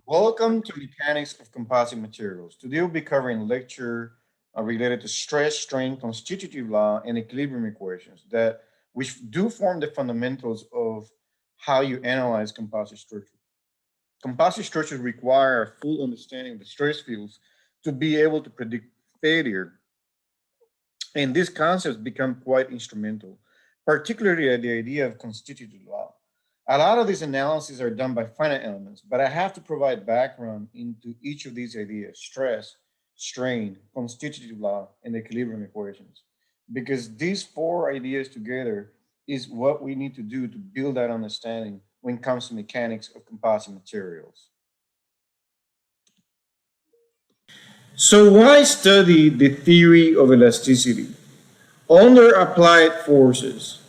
Welcome to Mechanics of Composite Materials. Today we'll be covering a lecture related to stress, strain, constitutive law, and equilibrium equations which do form the fundamentals of how you analyze composite structures. Composite structures require a full understanding of the stress fields to be able to predict failure. And these concepts become quite instrumental, particularly at the idea of constitutive law. A lot of these analyses are done by finite elements, but I have to provide background into each of these ideas: stress, strain, constitutive law, and equilibrium equations. Because these four ideas together is what we need to do to build that understanding when it comes to mechanics of composite materials. So why study the theory of elasticity? Under applied forces,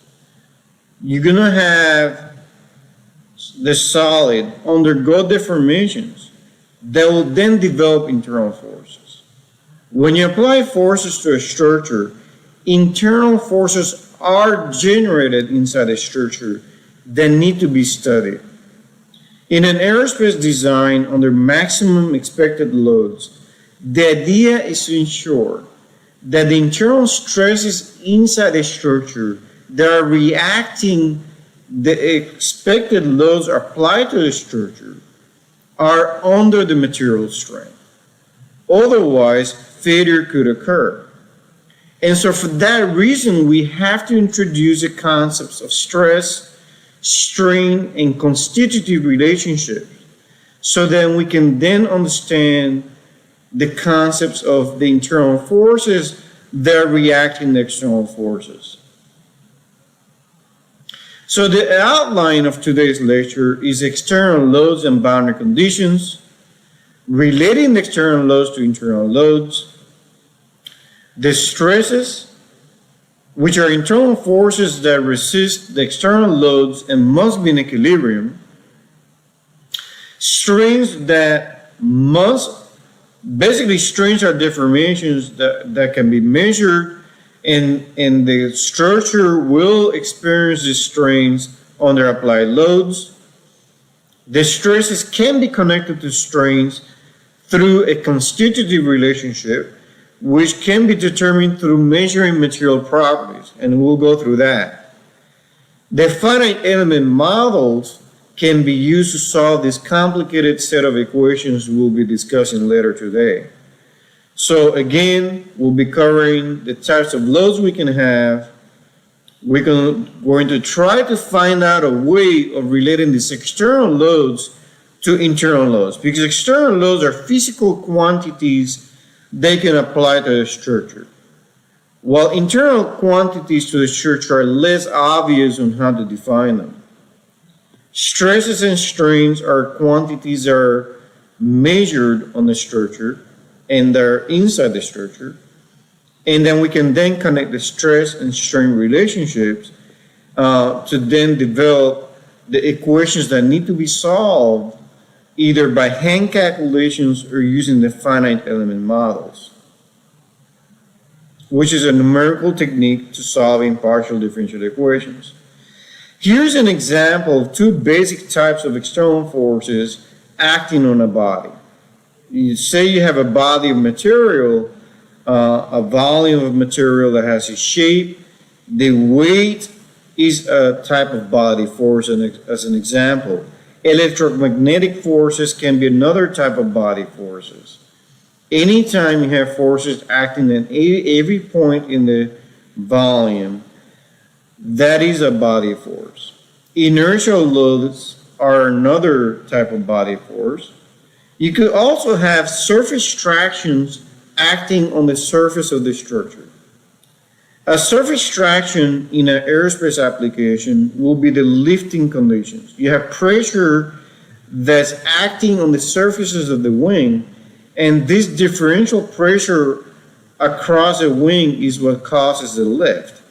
you're gonna have the solid undergo deformations that will then develop internal forces. When you apply forces to a structure, internal forces are generated inside a structure that need to be studied. In an aerospace design under maximum expected loads, the idea is to ensure that the internal stresses inside a structure that are reacting the expected loads applied to the structure are under the material strength. Otherwise, failure could occur. And so for that reason, we have to introduce the concepts of stress, strain, and constitutive relationships so that we can then understand the concepts of the internal forces that are reacting to external forces. So the outline of today's lecture is external loads and boundary conditions, relating the external loads to internal loads, the stresses, which are internal forces that resist the external loads and must be in equilibrium, strains that basically strains are deformations that can be measured, and the structure will experience the strains under applied loads. The stresses can be connected to strains through a constitutive relationship, which can be determined through measuring material properties, and we'll go through that. The finite element models can be used to solve this complicated set of equations we'll be discussing later today. So again, we'll be covering the types of loads we can have. We're going to try to find out a way of relating these external loads to internal loads, because external loads are physical quantities they can apply to the structure, while internal quantities to the structure are less obvious on how to define them. Stresses and strains are quantities that are measured on the structure and they're inside the structure, and then we can then connect the stress and strain relationships to then develop the equations that need to be solved either by hand calculations or using the finite element models, which is a numerical technique to solving partial differential equations. Here's an example of two basic types of external forces acting on a body. You say you have a body of material, a volume of material that has a shape. The weight is a type of body force, as an example. Electromagnetic forces can be another type of body forces. Anytime you have forces acting at every point in the volume, that is a body force. Inertial loads are another type of body force. You could also have surface tractions acting on the surface of the structure. A surface traction in an aerospace application will be the lifting conditions. You have pressure that's acting on the surfaces of the wing, and this differential pressure across the wing is what causes the lift.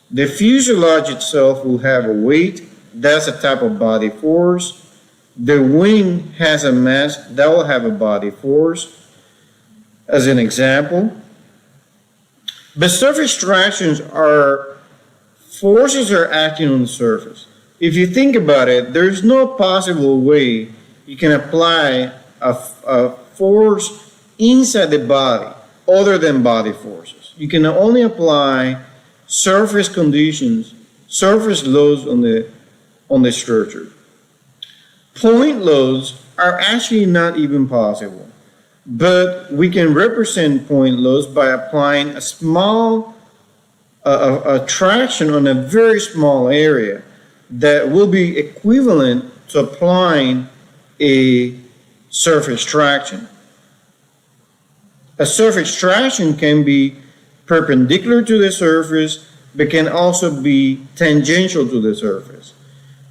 The fuselage itself will have a weight, that's a type of body force. The wing has a mass, that will have a body force, as an example. But surface tractions are forces that are acting on the surface. If you think about it, there's no possible way you can apply a force inside the body other than body forces. You can only apply surface conditions, surface loads on the structure. Point loads are actually not even possible, but we can represent point loads by applying a small traction on a very small area that will be equivalent to applying a surface traction. A surface traction can be perpendicular to the surface, but can also be tangential to the surface.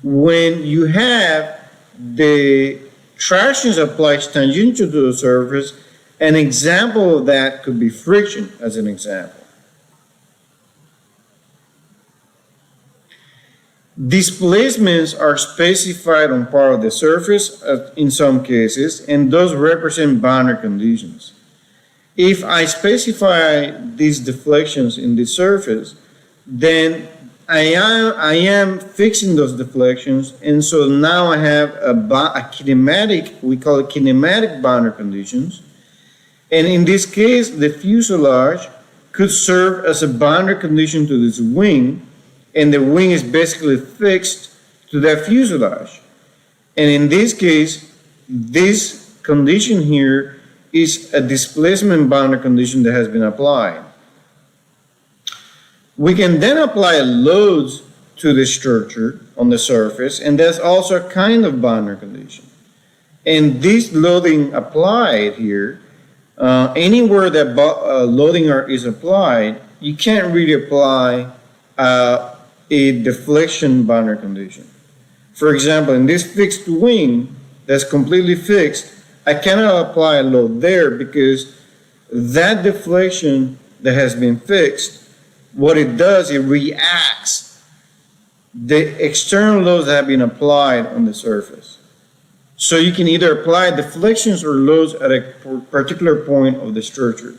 When you have the tractions applied tangential to the surface, an example of that could be friction, as an example. Displacements are specified on part of the surface in some cases, and those represent boundary conditions. If I specify these deflections in the surface, then I am fixing those deflections, and so now I have a kinematic, we call it kinematic boundary conditions, and in this case, the fuselage could serve as a boundary condition to this wing, and the wing is basically fixed to that fuselage. And in this case, this condition here is a displacement boundary condition that has been applied. We can then apply loads to the structure on the surface, and that's also a kind of boundary condition. And this loading applied here, anywhere that loading is applied, you can't really apply a deflection boundary condition. For example, in this fixed wing that's completely fixed, I cannot apply a load there because that deflection that has been fixed, what it does, it reacts the external loads that have been applied on the surface. So you can either apply deflections or loads at a particular point of the structure.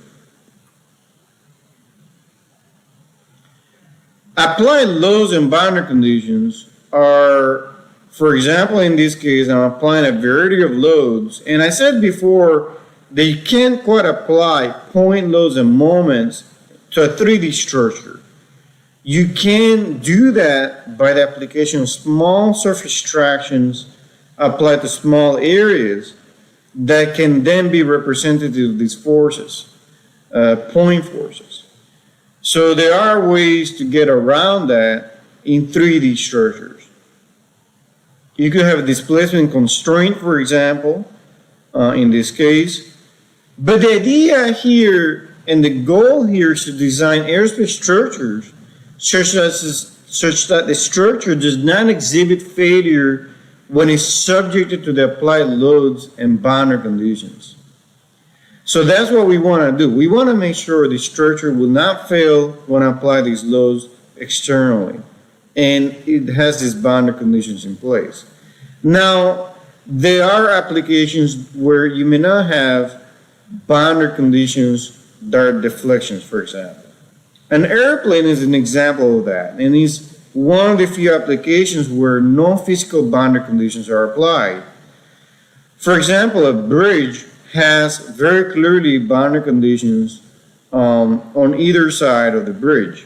Applied loads and boundary conditions are, for example, in this case, I'm applying a variety of loads. And I said before that you can't quite apply point loads and moments to a 3D structure. You can do that by the application of small surface tractions applied to small areas that can then be representative of these forces, point forces. So there are ways to get around that in 3D structures. You could have a displacement constraint, for example, in this case. But the idea here and the goal here is to design aerospace structures such that the structure does not exhibit failure when it's subjected to the applied loads and boundary conditions. So that's what we want to do. We want to make sure the structure will not fail when I apply these loads externally, and it has these boundary conditions in place. Now, there are applications where you may not have boundary conditions that are deflections, for example. An airplane is an example of that, and is one of the few applications where no physical boundary conditions are applied. For example, a bridge has very clearly boundary conditions on either side of the bridge.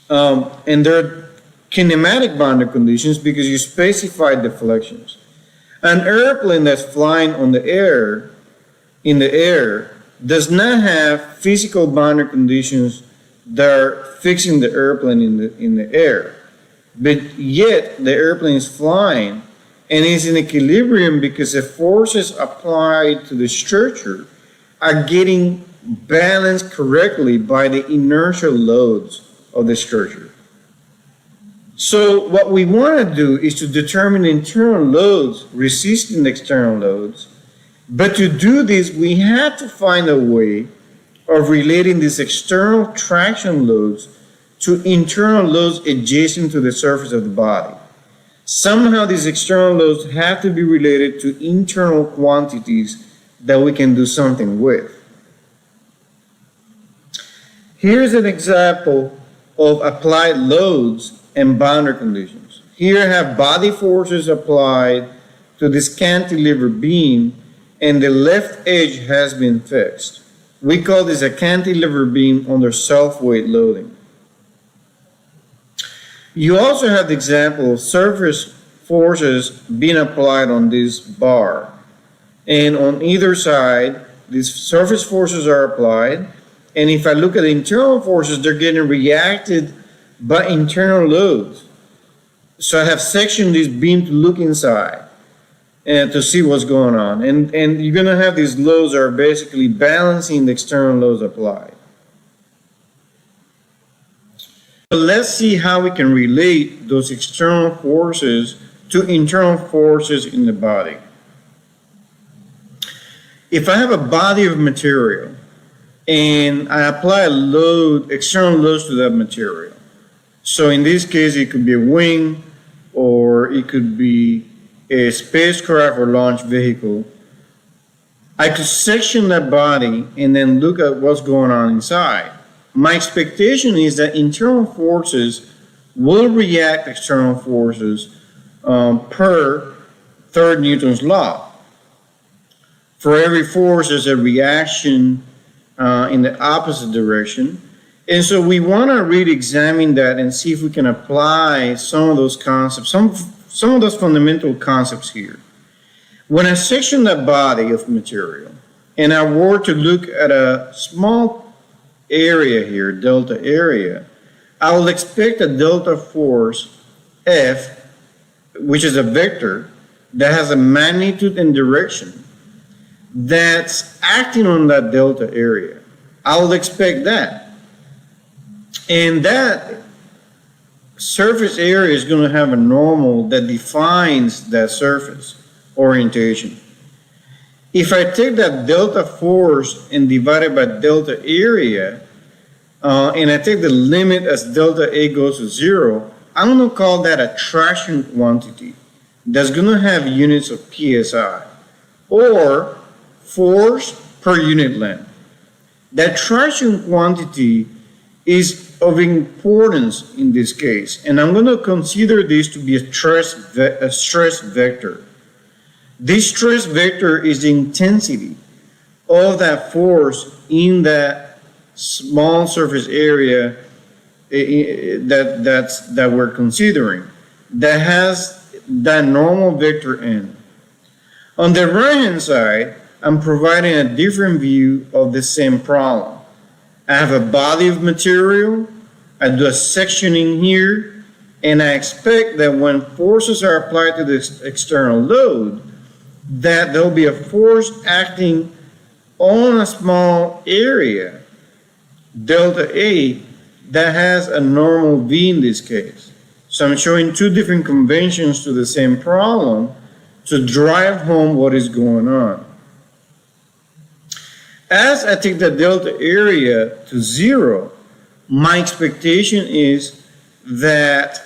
And there are kinematic boundary conditions because you specify deflections. An airplane that's flying in the air, does not have physical boundary conditions that are fixing the airplane in the air. But yet the airplane is flying and is in equilibrium because the forces applied to the structure are getting balanced correctly by the inertial loads of the structure. So what we want to do is to determine internal loads resisting the external loads. But to do this, we have to find a way of relating these external traction loads to internal loads adjacent to the surface of the body. Somehow these external loads have to be related to internal quantities that we can do something with. Here's an example of applied loads and boundary conditions. Here I have body forces applied to this cantilever beam, and the left edge has been fixed. We call this a cantilever beam under self-weight loading. You also have the example of surface forces being applied on this bar. And on either side, these surface forces are applied. And if I look at the internal forces, they're getting reacted by internal loads. So I have sectioned this beam to look inside and to see what's going on. And you're going to have these loads that are basically balancing the external loads applied. So let's see how we can relate those external forces to internal forces in the body. If I have a body of material and I apply a load, external loads to that material. So in this case, it could be a wing, or it could be a spacecraft or launch vehicle. I could section that body and then look at what's going on inside. My expectation is that internal forces will react external forces per third Newton's law. For every force, there's a reaction in the opposite direction. And so we want to really examine that and see if we can apply some of those concepts, some of those fundamental concepts here. When I section that body of material and I were to look at a small area here, delta area, I will expect a delta force F, which is a vector that has a magnitude and direction that's acting on that delta area. I will expect that. And that surface area is going to have a normal that defines that surface orientation. If I take that delta force and divide it by delta area, and I take the limit as delta A goes to 0, I'm going to call that a traction quantity that's going to have units of PSI, or force per unit length. That traction quantity is of importance in this case, and I'm going to consider this to be a stress vector. This stress vector is the intensity of that force in that small surface area that we're considering, that has that normal vector n. On the right hand side, I'm providing a different view of the same problem. I have a body of material, I do a sectioning here, and I expect that when forces are applied to this external load, that there'll be a force acting on a small area, delta A, that has a normal V in this case. So I'm showing two different conventions to the same problem to drive home what is going on. As I take the delta area to 0, my expectation is that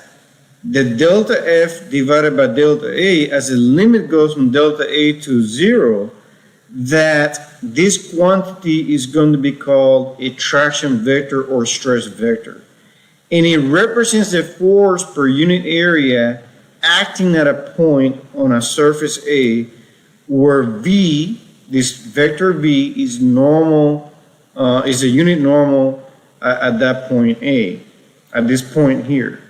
the delta F divided by delta A, as the limit goes from delta A to 0, that this quantity is going to be called a traction vector or stress vector. And it represents the force per unit area acting at a point on a surface A where V, this vector V, is normal, is a unit normal at that point A, at this point here.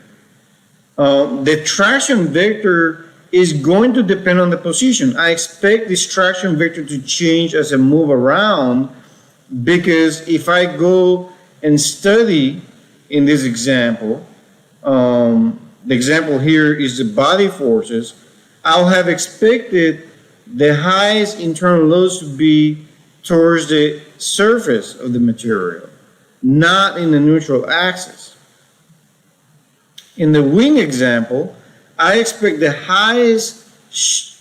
The traction vector is going to depend on the position. I expect this traction vector to change as I move around, because if I go and study in this example, the example here is the body forces, I'll have expected the highest internal loads to be towards the surface of the material, not in the neutral axis. In the wing example, I expect the highest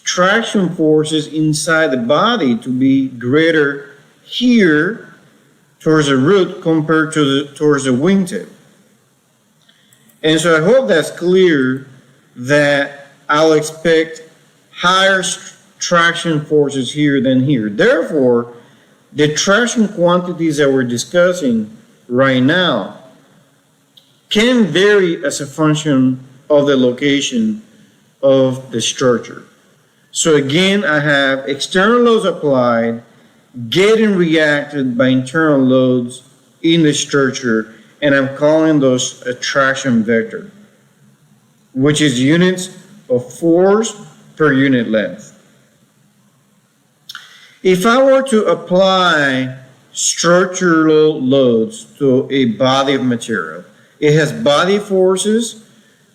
traction forces inside the body to be greater here towards the root compared to towards the wingtip. And so I hope that's clear that I'll expect higher traction forces here than here. Therefore, the traction quantities that we're discussing right now can vary as a function of the location of the structure. So again, I have external loads applied, getting reacted by internal loads in the structure, and I'm calling those a traction vector, which is units of force per unit length. If I were to apply structural loads to a body of material, it has body forces,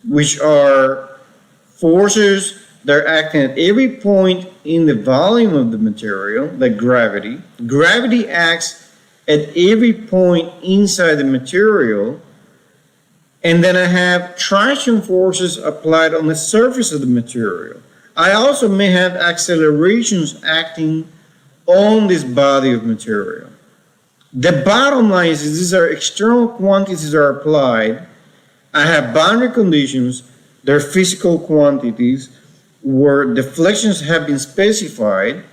which are forces that are acting at every point in the volume of the material, like gravity. Gravity acts at every point inside the material, and then I have traction forces applied on the surface of the material. I also may have accelerations acting on this body of material. The bottom line is these are external quantities that are applied. I have boundary conditions, they're physical quantities, where deflections have been specified.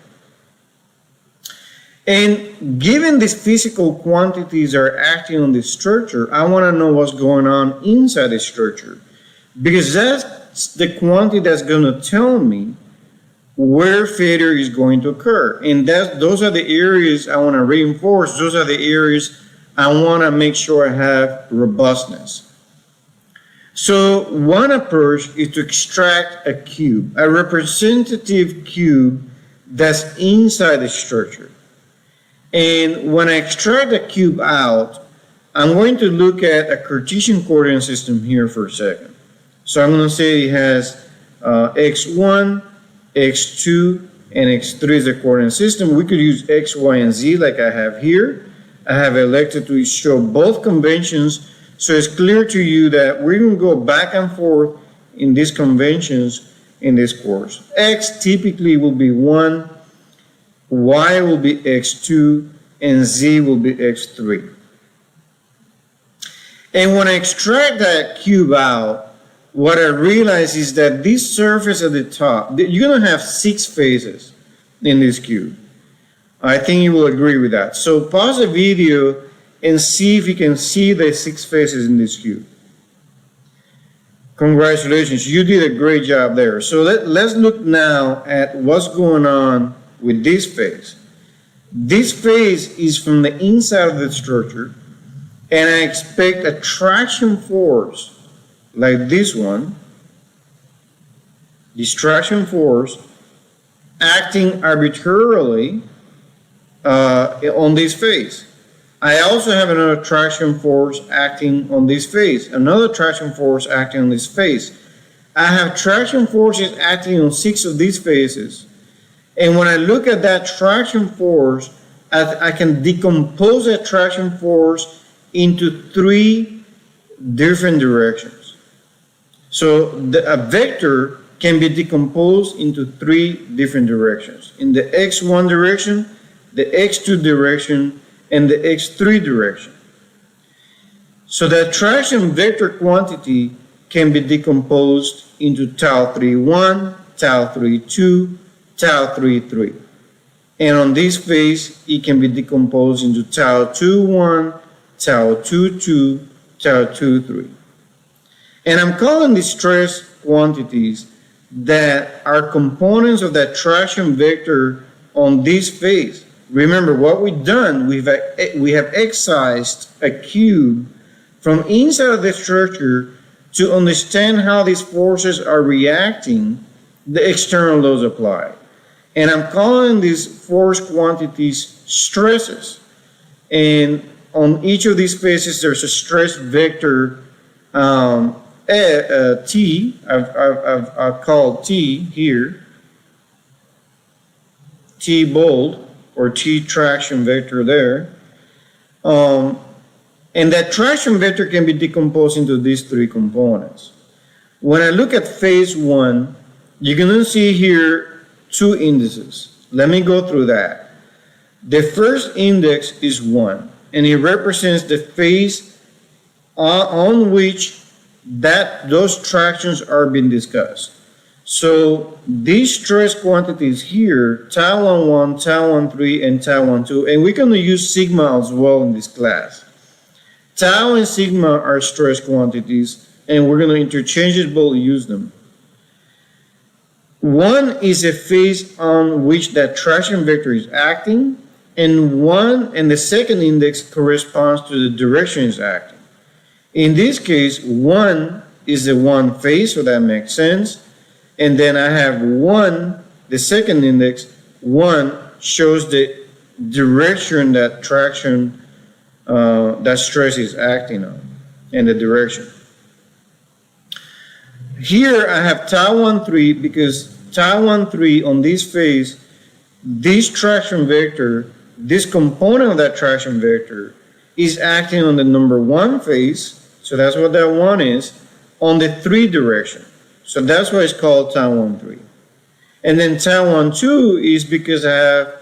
And given these physical quantities are acting on the structure, I want to know what's going on inside the structure, because that's the quantity that's going to tell me where failure is going to occur. And those are the areas I want to reinforce. Those are the areas I want to make sure I have robustness. So one approach is to extract a cube, a representative cube that's inside the structure. And when I extract the cube out, I'm going to look at a Cartesian coordinate system here for a second. So I'm going to say it has x1, x2, and x3 is the coordinate system. We could use x, y, and z like I have here. I have elected to show both conventions, so it's clear to you that we're going to go back and forth in these conventions in this course. X typically will be 1, y will be x2, and z will be x3. And when I extract that cube out, what I realize is that this surface at the top, you're going to have 6 faces in this cube. I think you will agree with that. So pause the video and see if you can see the 6 faces in this cube. Congratulations, you did a great job there. So let's look now at what's going on with this face. This face is from the inside of the structure, and I expect a traction force like this one, this traction force acting arbitrarily on this face. I also have another traction force acting on this face, another traction force acting on this face. I have traction forces acting on 6 of these faces. And when I look at that traction force, I can decompose that traction force into 3 different directions. So a vector can be decomposed into 3 different directions. In the x1 direction, the x2 direction, and the x3 direction. So that traction vector quantity can be decomposed into tau 3.1, tau 3.2, tau 3.3. And on this face, it can be decomposed into tau 2.1, tau 2.2, tau 2.3. And I'm calling these stress quantities that are components of that traction vector on this face. Remember what we've done, we have excised a cube from inside of the structure to understand how these forces are reacting the external loads applied. And I'm calling these force quantities stresses. And on each of these faces, there's a stress vector T, I've called T here, T bold, or T traction vector there. And that traction vector can be decomposed into these 3 components. When I look at phase 1, you're going to see here 2 indices. Let me go through that. The first index is 1, and it represents the phase on which those tractions are being discussed. So these stress quantities here, tau 1.1, tau 1.3, and tau 1.2, and we're going to use sigma as well in this class. Tau and sigma are stress quantities, and we're going to interchangeably use them. One is a phase on which that traction vector is acting, and the second index corresponds to the direction it's acting. In this case, 1 is the one phase, so that makes sense. And then I have 1, the second index, 1 shows the direction that traction, that stress is acting on, and the direction. Here I have tau 1,3 because tau 1,3 on this phase, this traction vector, this component of that traction vector is acting on the number 1 phase, so that's what that 1 is, on the 3 direction. So that's why it's called tau 1,3. And then tau 1,2 is because I have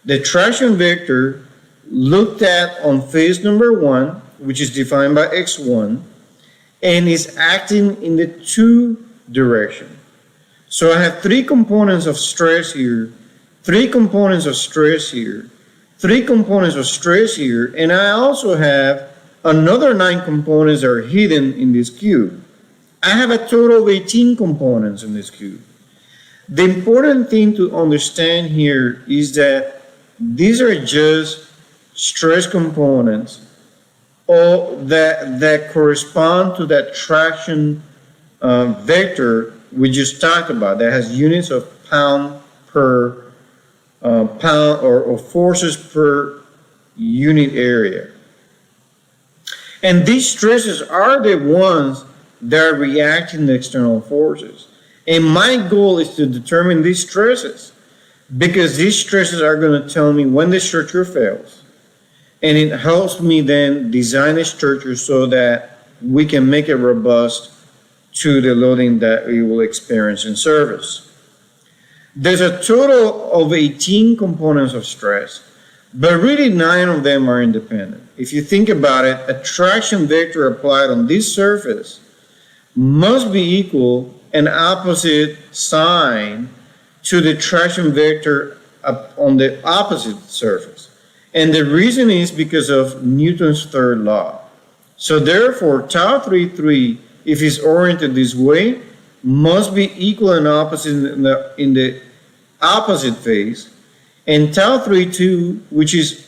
the traction vector looked at on phase number 1, which is defined by x1, and is acting in the 2 direction. So I have 3 components of stress here, 3 components of stress here, 3 components of stress here, and I also have another 9 components that are hidden in this cube. I have a total of 18 components in this cube. The important thing to understand here is that these are just stress components or that correspond to that traction vector we just talked about, that has units of pound per pound or forces per unit area. And these stresses are the ones that are reacting to external forces. And my goal is to determine these stresses, because these stresses are going to tell me when the structure fails. And it helps me then design a structure so that we can make it robust to the loading that we will experience in service. There's a total of 18 components of stress, but really 9 of them are independent. If you think about it, a traction vector applied on this surface must be equal and opposite sign to the traction vector on the opposite surface. And the reason is because of Newton's third law. So therefore, tau 3,3, if it's oriented this way, must be equal and opposite in the opposite phase. And tau 3,2, which is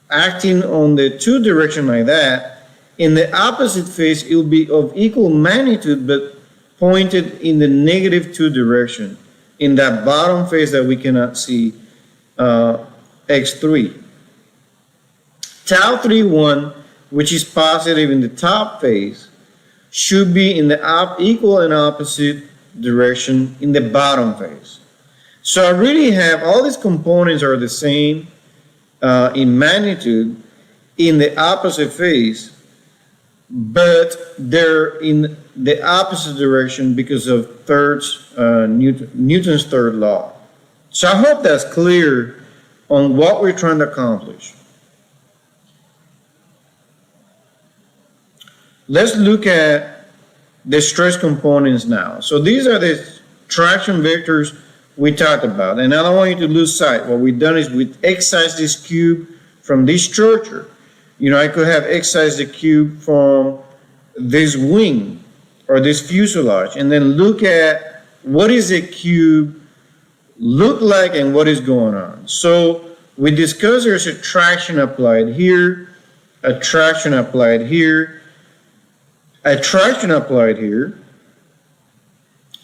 acting on the 2 direction like that, in the opposite phase, it will be of equal magnitude, but pointed in the -2 direction, in that bottom phase that we cannot see, x3. Tau 3,1, which is positive in the top phase, should be in the equal and opposite direction in the bottom phase. So I really have all these components are the same in magnitude in the opposite phase, but they're in the opposite direction because of Newton's third law. So I hope that's clear on what we're trying to accomplish. Let's look at the stress components now. So these are the traction vectors we talked about, and I don't want you to lose sight. What we've done is we excised this cube from this structure. You know, I could have excised the cube from this wing or this fuselage, and then look at what is the cube look like and what is going on. So we discussed there's a traction applied here, a traction applied here, a traction applied here,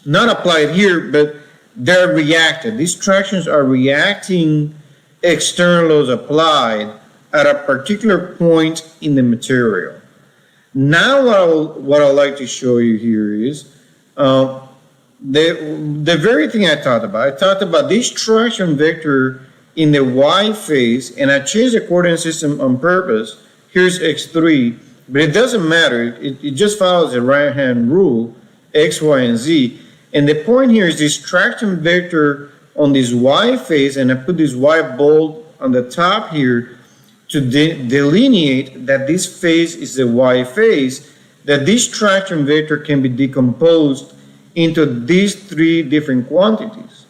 not applied here, but they're reacted. These tractions are reacting external loads applied at a particular point in the material. Now what I'd like to show you here is the very thing I talked about. I talked about this traction vector in the y phase, and I changed the coordinate system on purpose. Here's x3, but it doesn't matter. It just follows the right-hand rule, x, y, and z. And the point here is this traction vector on this y phase, and I put this y bold on the top here to delineate that this phase is the y phase, that this traction vector can be decomposed into these 3 different quantities.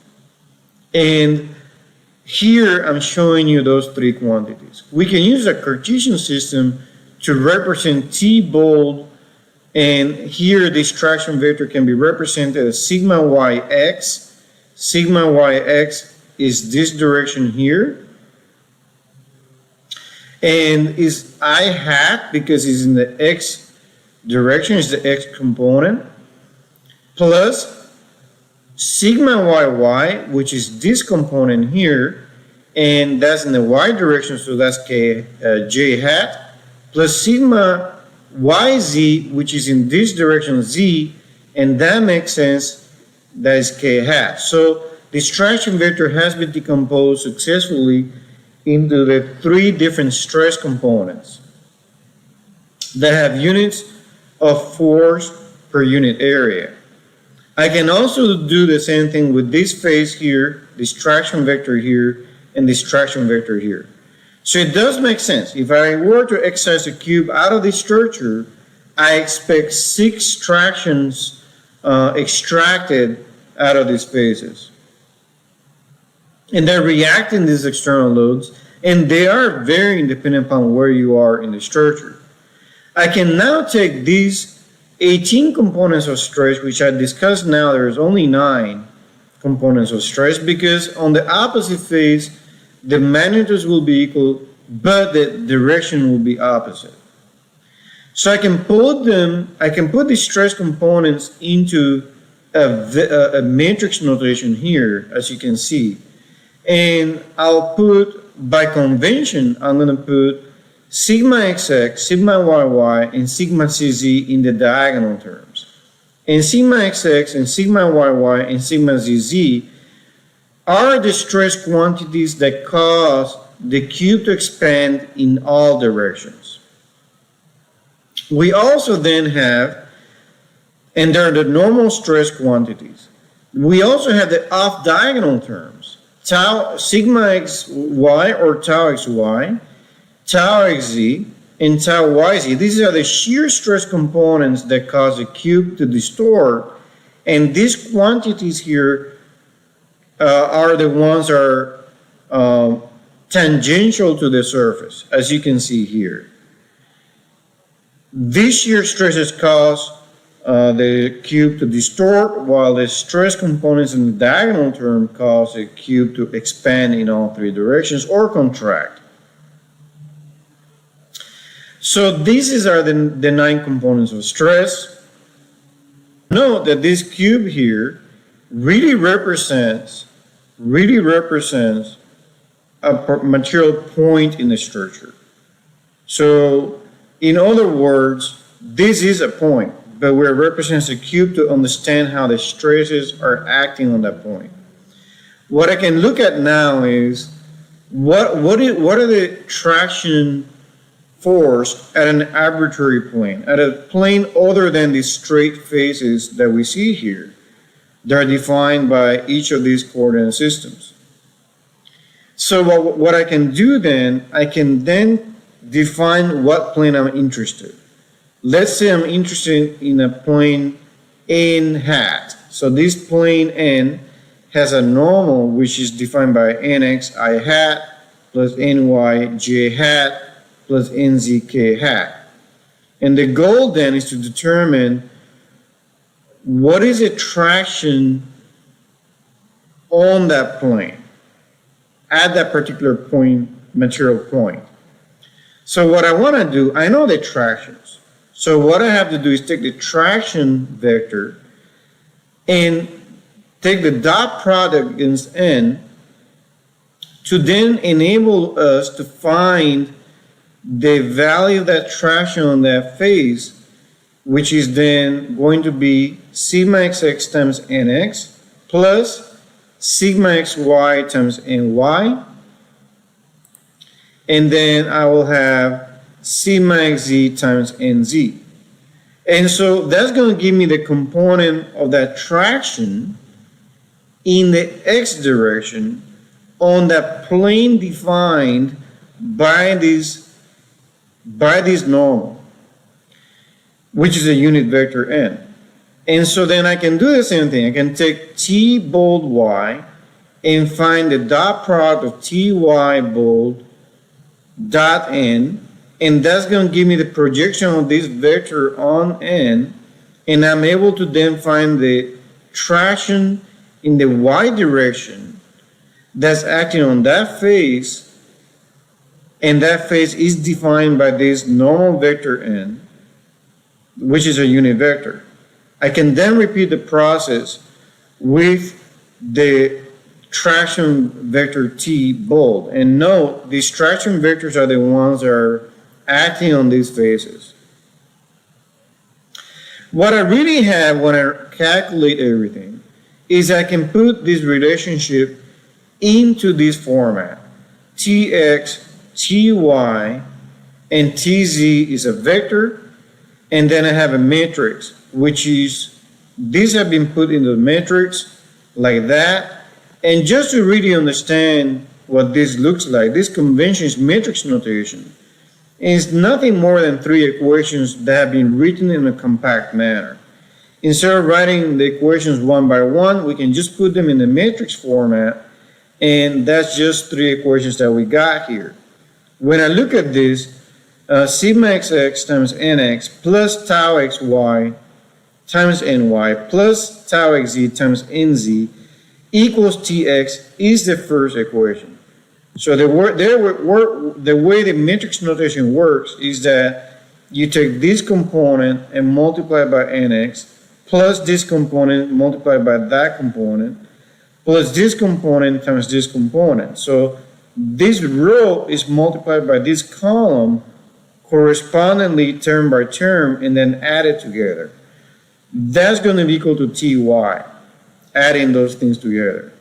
And here I'm showing you those 3 quantities. We can use a Cartesian system to represent t bold And here this traction vector can be represented as sigma yx. Sigma yx is this direction here. And is I hat, because it's in the x direction, is the x component, plus sigma yy, which is this component here, and that's in the y direction, so that's j hat, plus sigma yz, which is in this direction, z, and that makes sense, that is k hat. So this traction vector has been decomposed successfully into the 3 different stress components that have units of force per unit area. I can also do the same thing with this phase here, this traction vector here, and this traction vector here. So it does make sense. If I were to exercise a cube out of this structure, I expect 6 tractions extracted out of these phases. And they're reacting these external loads, and they are varying depending upon where you are in the structure. I can now take these 18 components of stress, which I discussed now, there's only 9 components of stress, because on the opposite phase, the magnitudes will be equal, but the direction will be opposite. So I can put these stress components into a matrix notation here, as you can see. And I'll put, by convention, I'm going to put sigma xx, sigma yy, and sigma cz in the diagonal terms. And sigma xx and sigma yy and sigma zz are the stress quantities that cause the cube to expand in all directions. We also then have, and they're the normal stress quantities, we also have the off-diagonal terms. Tau, sigma xy or tau xy, tau xz, and tau yz. These are the shear stress components that cause the cube to distort, and these quantities here are the ones that are tangential to the surface, as you can see here. These shear stresses cause the cube to distort, while the stress components in the diagonal term cause the cube to expand in all 3 directions or contract. So these are the 9 components of stress. Note that this cube here really represents a material point in the structure. So in other words, this is a point, but where it represents a cube to understand how the stresses are acting on that point. What I can look at now is what are the traction force at an arbitrary plane, at a plane other than the straight faces that we see here. They're defined by each of these coordinate systems. So what I can do then, I can then define what plane I'm interested. Let's say I'm interested in a plane n hat. So this plane n has a normal which is defined by nx I hat plus ny j hat plus nz k hat. And the goal then is to determine what is the traction on that plane at that particular point, material point. So what I want to do, I know the tractions. So what I have to do is take the traction vector and take the dot product against n to then enable us to find the value of that traction on that phase, which is then going to be sigma xx times nx plus sigma xy times ny, and then I will have sigma xz times nz. And so that's going to give me the component of that traction in the x direction on that plane defined by this normal, which is a unit vector n. And so then I can do the same thing. I can take t bold y and find the dot product of ty bold dot n and that's going to give me the projection of this vector on N, and I'm able to then find the traction in the y direction that's acting on that face, and that face is defined by this normal vector N, which is a unit vector. I can then repeat the process with the traction vector T bold. And note, these traction vectors are the ones that are acting on these faces. What I really have when I calculate everything is I can put this relationship into this format. Tx, Ty, and Tz is a vector, and then I have a matrix, which is, these have been put into the matrix like that. And just to really understand what this looks like, this convention is matrix notation. And it's nothing more than three equations that have been written in a compact manner. Instead of writing the equations one by one, we can just put them in the matrix format, and that's just three equations that we got here. When I look at this, sigma xx times nx plus tau xy times ny plus tau xz times nz equals tx is the first equation. So the way the matrix notation works is that you take this component and multiply by nx plus this component multiplied by that component plus this component times this component. So this row is multiplied by this column correspondingly term by term and then added together. That's going to be equal to ty, adding those things together.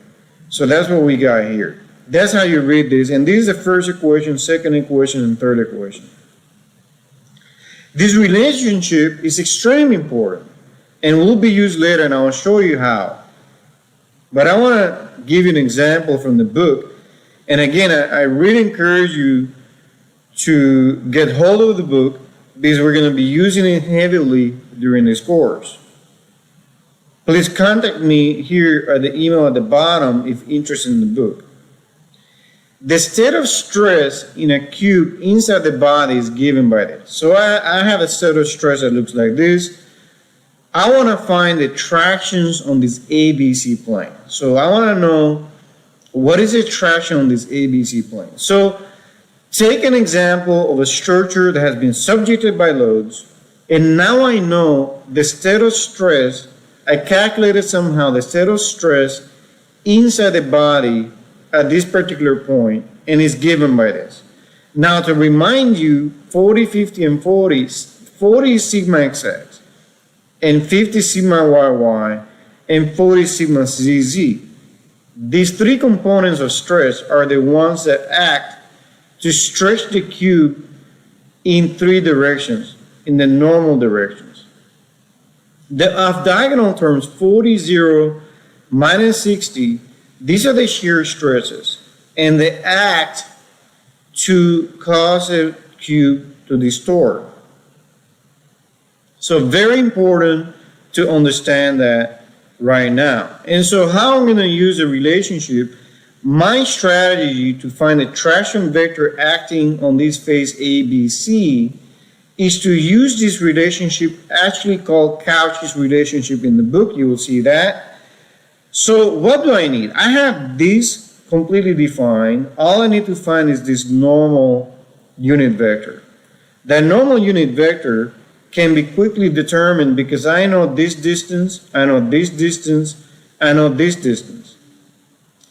So that's what we got here. That's how you read this. And this is the first equation, second equation, and third equation. This relationship is extremely important and will be used later, and I'll show you how. But I want to give you an example from the book. And again, I really encourage you to get hold of the book because we're going to be using it heavily during this course. Please contact me here at the email at the bottom if interested in the book. The state of stress in a cube inside the body is given by this. So I have a state of stress that looks like this. I want to find the tractions on this ABC plane. So I want to know what is the traction on this ABC plane. So take an example of a structure that has been subjected by loads, and now I know the state of stress. I calculated somehow the state of stress inside the body at this particular point, and is given by this. Now to remind you, 40, 50, and 40 is sigma xx, and 50 sigma yy, and 40 sigma zz. These three components of stress are the ones that act to stretch the cube in three directions, in the normal directions. The off-diagonal terms, 40, 0, minus 60, these are the shear stresses, and they act to cause a cube to distort. So very important to understand that right now. And so how I'm going to use a relationship, my strategy to find a traction vector acting on this face ABC is to use this relationship, actually called Cauchy's relationship in the book. You will see that. So what do I need? I have this completely defined. All I need to find is this normal unit vector. That normal unit vector can be quickly determined because I know this distance, I know this distance, I know this distance.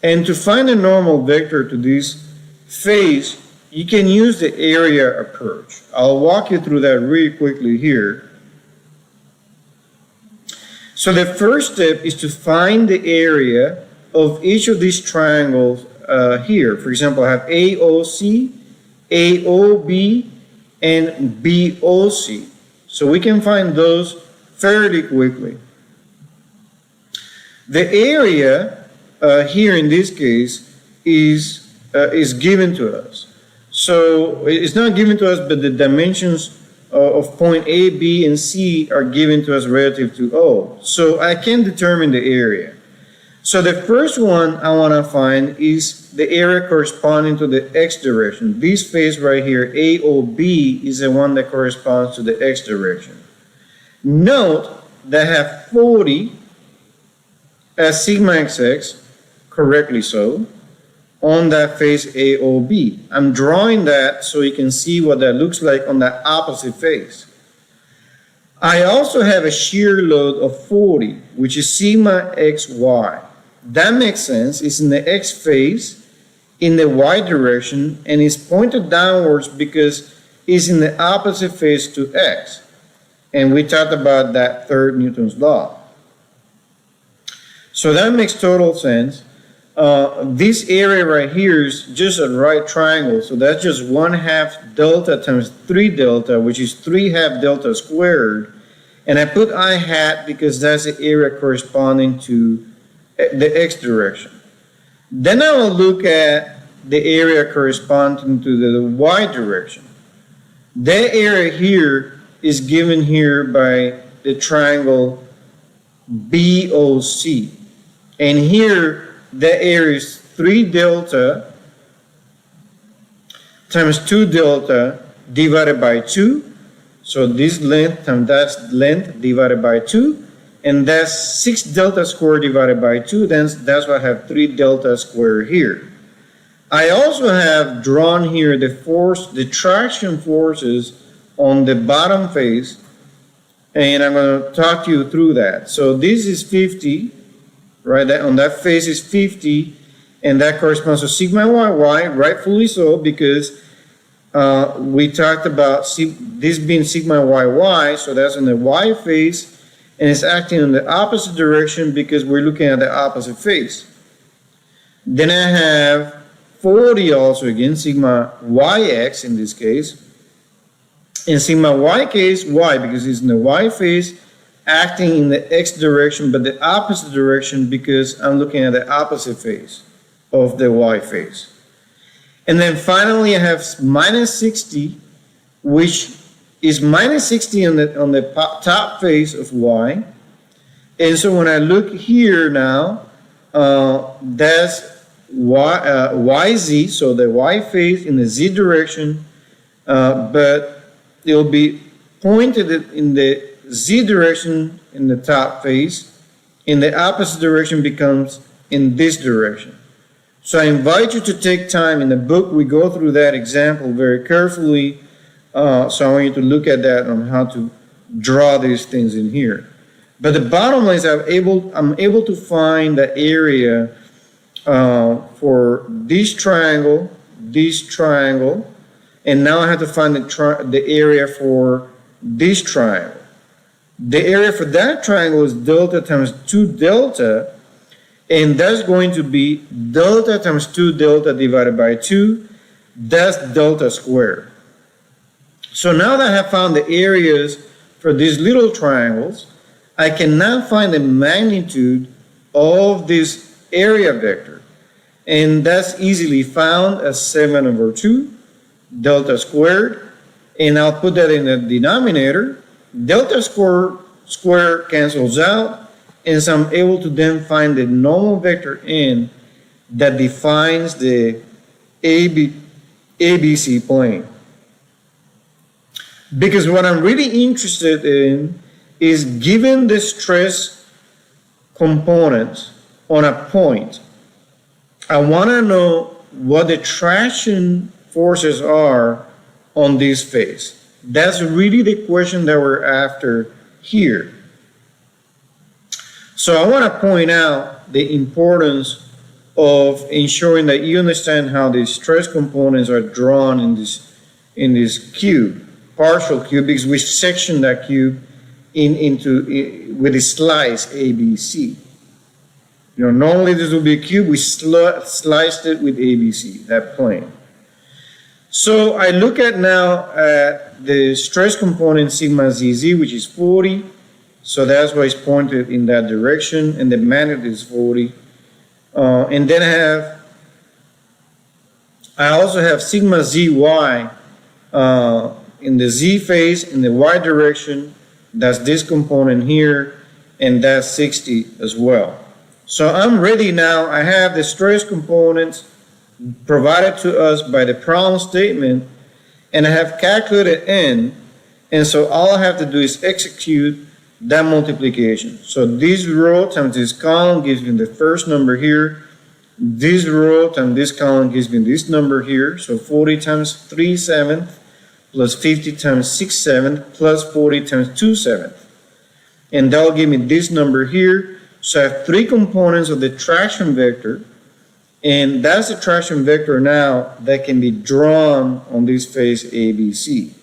And to find a normal vector to this face, you can use the area approach. I'll walk you through that really quickly here. So the first step is to find the area of each of these triangles here. For example, I have AOC, AOB, and BOC. So we can find those fairly quickly. The area here in this case is given to us. So it's not given to us, but the dimensions of point A, B, and C are given to us relative to O. So I can determine the area. So the first one I want to find is the area corresponding to the x direction. This face right here, AOB, is the one that corresponds to the x direction. Note that I have 40 as sigma xx, correctly so, on that face AOB. I'm drawing that so you can see what that looks like on the opposite face. I also have a shear load of 40, which is sigma xy. That makes sense. It's in the x phase, in the y direction, and it's pointed downwards because it's in the opposite phase to x. And we talked about that third Newton's law. So that makes total sense. This area right here is just a right triangle, so that's just 1/2 delta times 3 delta, which is 3/2 delta squared. And I put I hat because that's the area corresponding to the x direction. Then I will look at the area corresponding to the y direction. That area here is given here by the triangle BOC. And here, that area is 3 delta times 2 delta divided by 2. So this length times that length divided by 2. And that's 6 delta squared divided by 2. Then that's why I have 3 delta squared here. I also have drawn here the traction forces on the bottom face. And I'm going to talk you through that. So this is 50. Right, that on that face is 50, and that corresponds to sigma yy, rightfully so, because we talked about this being sigma yy, so that's in the y face, and it's acting in the opposite direction because we're looking at the opposite face. Then I have 40 also again, sigma yx in this case, in sigma y case, y, because it's in the y face, acting in the x direction, but the opposite direction because I'm looking at the opposite face of the y face. And then finally I have minus 60, which is minus 60 on the top face of y. And so when I look here now, that's yz, so the y face in the z direction, but it'll be pointed in the z direction in the top face, in the opposite direction becomes in this direction. So I invite you to take time. In the book we go through that example very carefully, so I want you to look at that on how to draw these things in here. But the bottom line is I'm able to find the area for this triangle, and now I have to find the area for this triangle. The area for that triangle is delta times 2 delta, and that's going to be delta times 2 delta divided by 2. That's delta squared. So now that I have found the areas for these little triangles, I can now find the magnitude of this area vector. And that's easily found as 7/2 delta squared. And I'll put that in the denominator. Delta square cancels out, and so I'm able to then find the normal vector n that defines the ABC plane. Because what I'm really interested in is, given the stress component on a point, I want to know what the traction forces are on this face. That's really the question that we're after here. So I want to point out the importance of ensuring that you understand how the stress components are drawn in this cube, partial cube, because we section that cube with a slice ABC. Normally this would be a cube. We sliced it with ABC, that plane. So I look at now at the stress component sigma zz, which is 40. So that's why it's pointed in that direction, and the magnitude is 40. And then I also have sigma zy in the z phase in the y direction. That's this component here, and that's 60 as well. So I'm ready now. I have the stress components provided to us by the problem statement, and I have calculated n, and so all I have to do is execute that multiplication. So this row times this column gives me the first number here. This row times this column gives me this number here. So 40 times 3/7 plus 50 times 6/7 plus 40 times 2/7. And that'll give me this number here. So I have three components of the traction vector. And that's the traction vector now that can be drawn on this face ABC.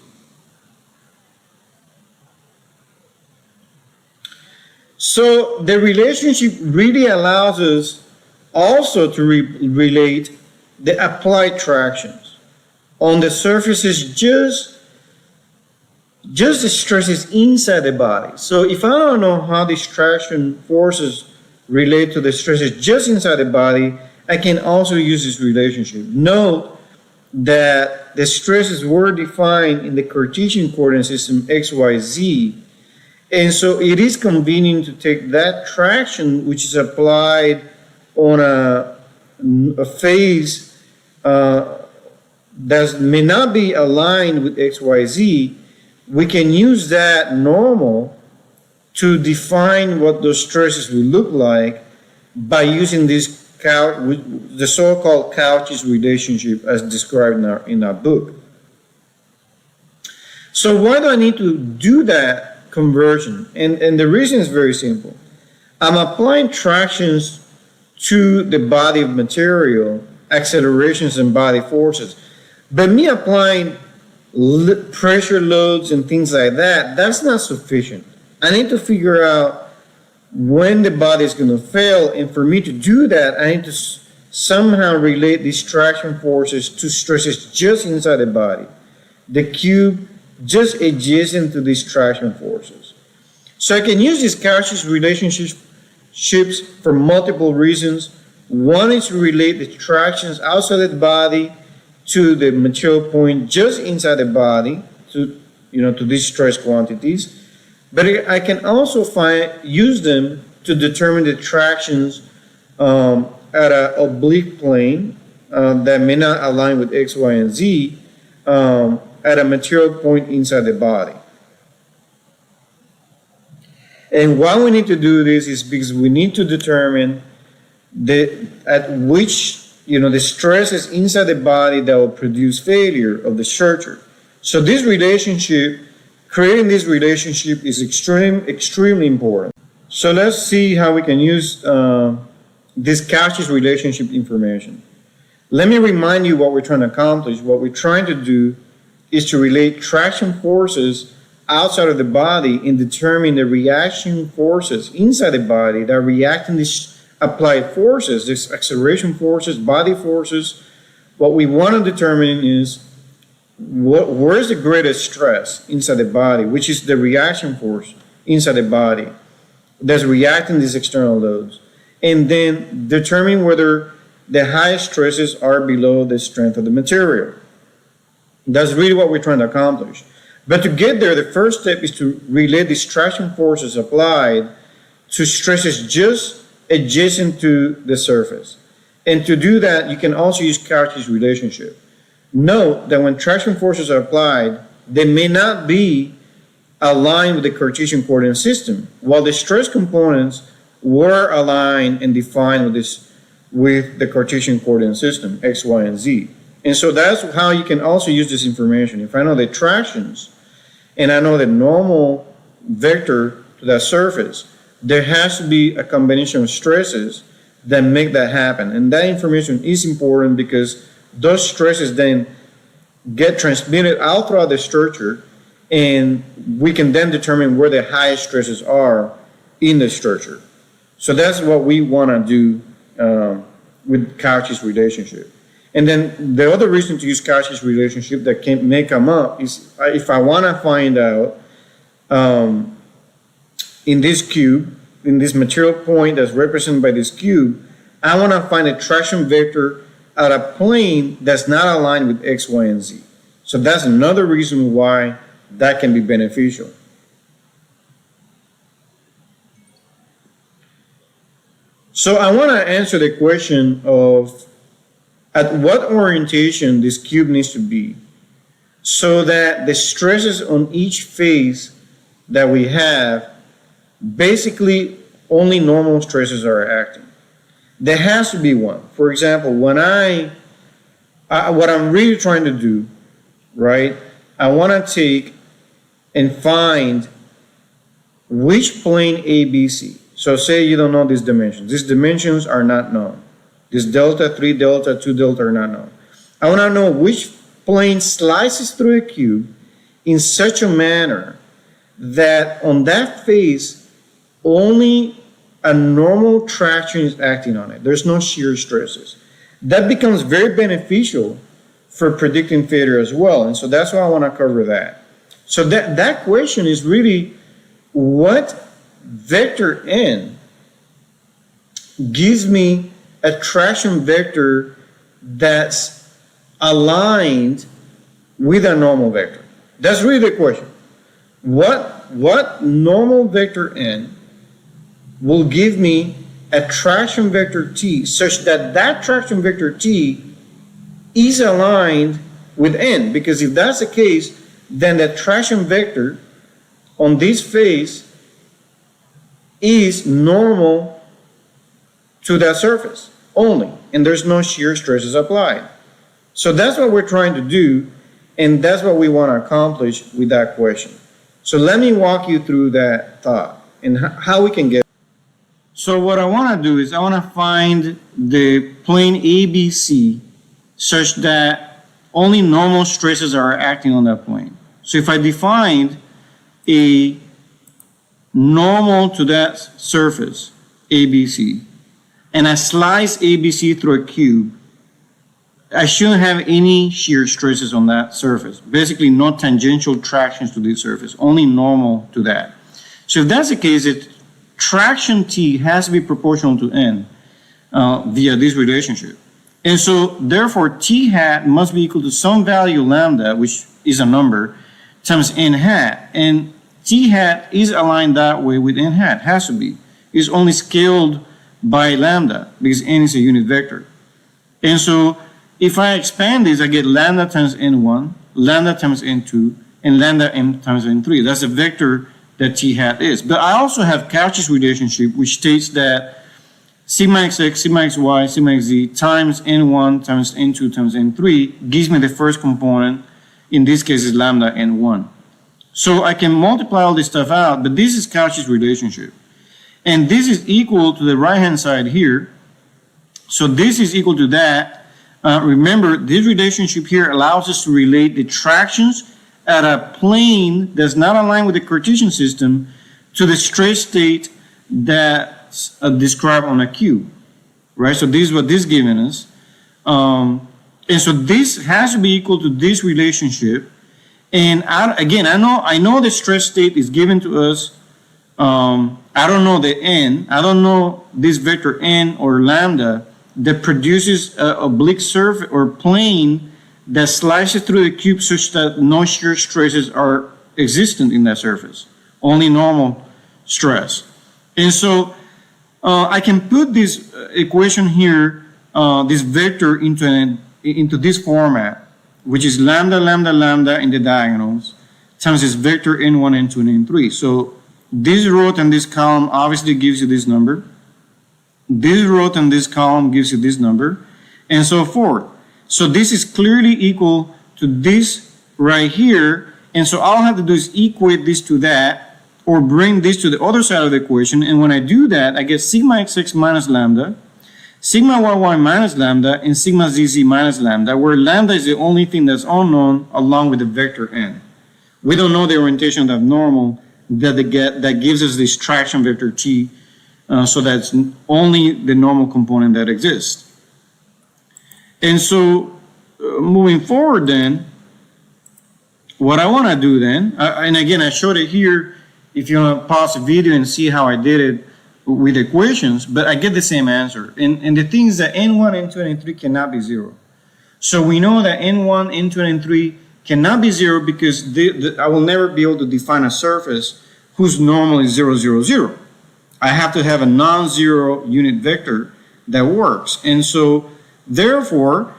So the relationship really allows us also to relate the applied tractions on the surfaces, just the stresses inside the body. So if I don't know how these traction forces relate to the stresses just inside the body, I can also use this relationship. Note that the stresses were defined in the Cartesian coordinate system XYZ, and so it is convenient to take that traction which is applied on a phase that may not be aligned with XYZ. We can use that normal to define what those stresses will look like by using this the so-called Cauchy's relationship as described in our book. So why do I need to do that conversion? And the reason is very simple. I'm applying tractions to the body of material, accelerations and body forces. But me applying pressure loads and things like that, that's not sufficient. I need to figure out when the body is going to fail, and for me to do that, I need to somehow relate these traction forces to stresses just inside the body, the cube just adjacent to these traction forces. So I can use these Cauchy's relationships for multiple reasons. One is to relate the tractions outside the body to the material point just inside the body, to these stress quantities. But I can also use them to determine the tractions at an oblique plane that may not align with X, Y, and Z at a material point inside the body. And why we need to do this is because we need to determine at which the stresses inside the body that will produce failure of the structure. So this relationship, creating this relationship, is extremely important. So let's see how we can use this Cauchy's relationship information. Let me remind you what we're trying to accomplish. What we're trying to do is to relate traction forces outside of the body and determine the reaction forces inside the body that react in these applied forces, these acceleration forces, body forces. What we want to determine is where is the greatest stress inside the body, which is the reaction force inside the body that's reacting these external loads, and then determine whether the highest stresses are below the strength of the material. That's really what we're trying to accomplish. But to get there, the first step is to relate these traction forces applied to stresses just adjacent to the surface. And to do that, you can also use Cauchy's relationship. Note that when traction forces are applied, they may not be aligned with the Cartesian coordinate system, while the stress components were aligned and defined with the Cartesian coordinate system, X, Y, and Z. And so that's how you can also use this information. If I know the tractions and I know the normal vector to that surface, there has to be a combination of stresses that make that happen. And that information is important because those stresses then get transmitted out throughout the structure, and we can then determine where the highest stresses are in the structure. So that's what we want to do with Cauchy's relationship. And then the other reason to use Cauchy's relationship that may come up is if I want to find out in this cube, in this material point that's represented by this cube, I want to find a traction vector at a plane that's not aligned with X, Y, and Z. So that's another reason why that can be beneficial. So I want to answer the question of at what orientation this cube needs to be so that the stresses on each face that we have, basically only normal stresses are acting. There has to be one. For example, when what I'm really trying to do, right, I want to take and find which plane ABC. So say you don't know these dimensions. These dimensions are not known. This delta, 3 delta, 2 delta are not known. I want to know which plane slices through a cube in such a manner that on that face only a normal traction is acting on it. There's no shear stresses. That becomes very beneficial for predicting failure as well. And so that's why I want to cover that. So that question is really what vector n gives me a traction vector that's aligned with a normal vector. That's really the question. What normal vector n will give me a traction vector t such that that traction vector t is aligned with n? Because if that's the case, then the traction vector on this face is normal to that surface only, and there's no shear stresses applied. So that's what we're trying to do, and that's what we want to accomplish with that question. So let me walk you through that thought and how we can get. So what I want to do is I want to find the plane ABC such that only normal stresses are acting on that plane. So if I defined a normal to that surface, ABC, and I slice ABC through a cube, I shouldn't have any shear stresses on that surface. Basically, no tangential tractions to this surface, only normal to that. So if that's the case, traction T has to be proportional to N via this relationship. And so, therefore, T hat must be equal to some value lambda, which is a number, times N hat. And T hat is aligned that way with N hat, has to be. It's only scaled by lambda because N is a unit vector. And so, if I expand this, I get lambda times N1, lambda times N2, and lambda M times N3. That's a vector that T hat is. But I also have Cauchy's relationship, which states that sigma xx, sigma xy, sigma xz times N1 times N2 times N3 gives me the first component. In this case, is lambda N1. So I can multiply all this stuff out, but this is Cauchy's relationship. And this is equal to the right-hand side here. So this is equal to that. Remember, this relationship here allows us to relate the tractions at a plane that's not aligned with the Cartesian system to the straight state that's described on a cube, right? So this is what this is giving us. And so this has to be equal to this relationship. And I know the stress state is given to us. I don't know the n. I don't know this vector n or lambda that produces an oblique surface or plane that slices through the cube such that no shear stresses are existent in that surface, only normal stress. And so I can put this equation here, this vector into this format, which is lambda, lambda, lambda in the diagonals, times this vector n1, n2, and n3. So this row and this column obviously gives you this number. This row and this column gives you this number, and so forth. So this is clearly equal to this right here, and so all I have to do is equate this to that, or bring this to the other side of the equation, and when I do that, I get sigma xx minus lambda, sigma yy minus lambda, and sigma zz minus lambda, where lambda is the only thing that's unknown along with the vector n. We don't know the orientation of that normal that gives us this traction vector t, so that's only the normal component that exists. And so, moving forward then, what I want to do then, and again I showed it here, if you want to pause the video and see how I did it with equations, but I get the same answer. And the thing is that n1, n2, and n3 cannot be 0. So we know that n1, n2, and n3 cannot be 0 because I will never be able to define a surface whose normal is 0, 0, 0. I have to have a non-zero unit vector that works. And so, therefore,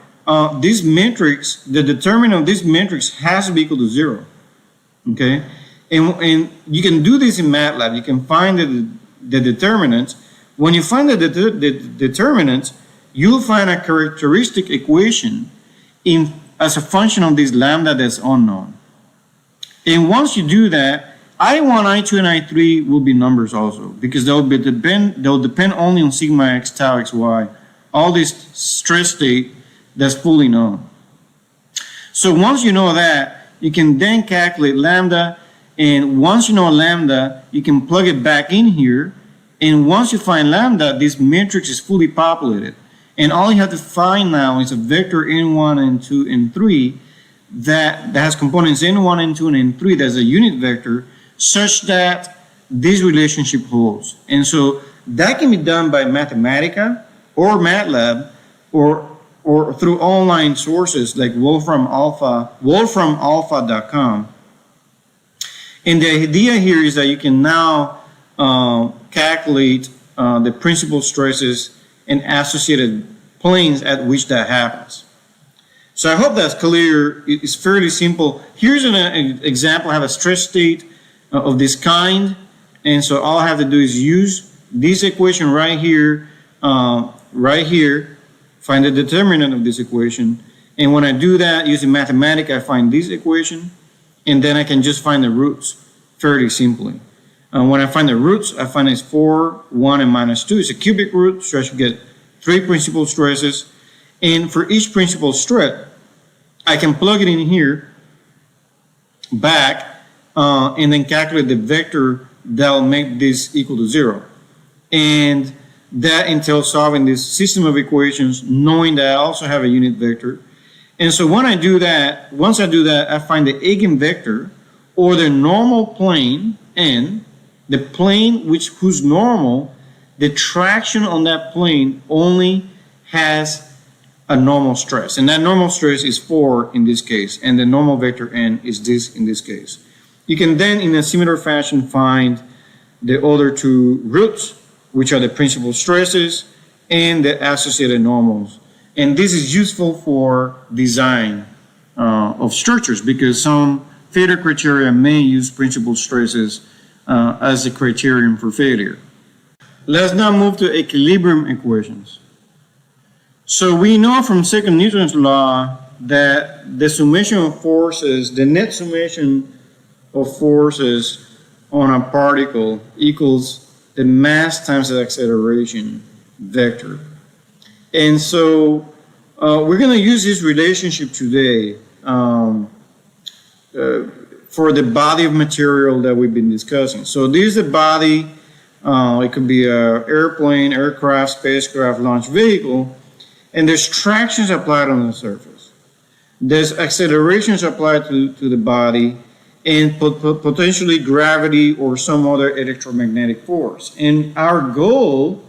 this matrix, the determinant of this matrix has to be equal to 0. Okay? And you can do this in MATLAB. You can find the determinants. When you find the determinants, you'll find a characteristic equation as a function of this lambda that's unknown. And once you do that, I1, I2, and I3 will be numbers also, because they'll depend only on sigma x, tau x, y, all this stress state that's fully known. So once you know that, you can then calculate lambda, and once you know lambda, you can plug it back in here, and once you find lambda, this matrix is fully populated. And all you have to find now is a vector n1, n2, and 3 that has components n1, n2, and n3 that's a unit vector, such that this relationship holds. And so that can be done by Mathematica or MATLAB or through online sources like wolframalpha.com. And the idea here is that you can now calculate the principal stresses and associated planes at which that happens. So I hope that's clear. It's fairly simple. Here's an example. I have a stress state of this kind, and so all I have to do is use this equation right here, find the determinant of this equation, and when I do that using Mathematica, I find this equation, and then I can just find the roots fairly simply. When I find the roots, I find it's 4, 1, and minus 2. It's a cubic root, so I should get 3 principal stresses, and for each principal stress, I can plug it in here back and then calculate the vector that will make this equal to 0. And that entails solving this system of equations, knowing that I also have a unit vector. And so when I do that, once I do that, I find the eigenvector, or the normal plane, n, the plane whose normal, the traction on that plane only has a normal stress. And that normal stress is 4 in this case, and the normal vector n is this in this case. You can then, in a similar fashion, find the other 2 roots, which are the principal stresses and the associated normals. And this is useful for design of structures, because some failure criteria may use principal stresses as a criterion for failure. Let's now move to equilibrium equations. So we know from second Newton's law that the summation of forces, the net summation of forces on a particle equals the mass times the acceleration vector. And so we're going to use this relationship today for the body of material that we've been discussing. So this is the body. It could be an airplane, aircraft, spacecraft, launch vehicle, and there's tractions applied on the surface. There's accelerations applied to the body, and potentially gravity or some other electromagnetic force. And our goal,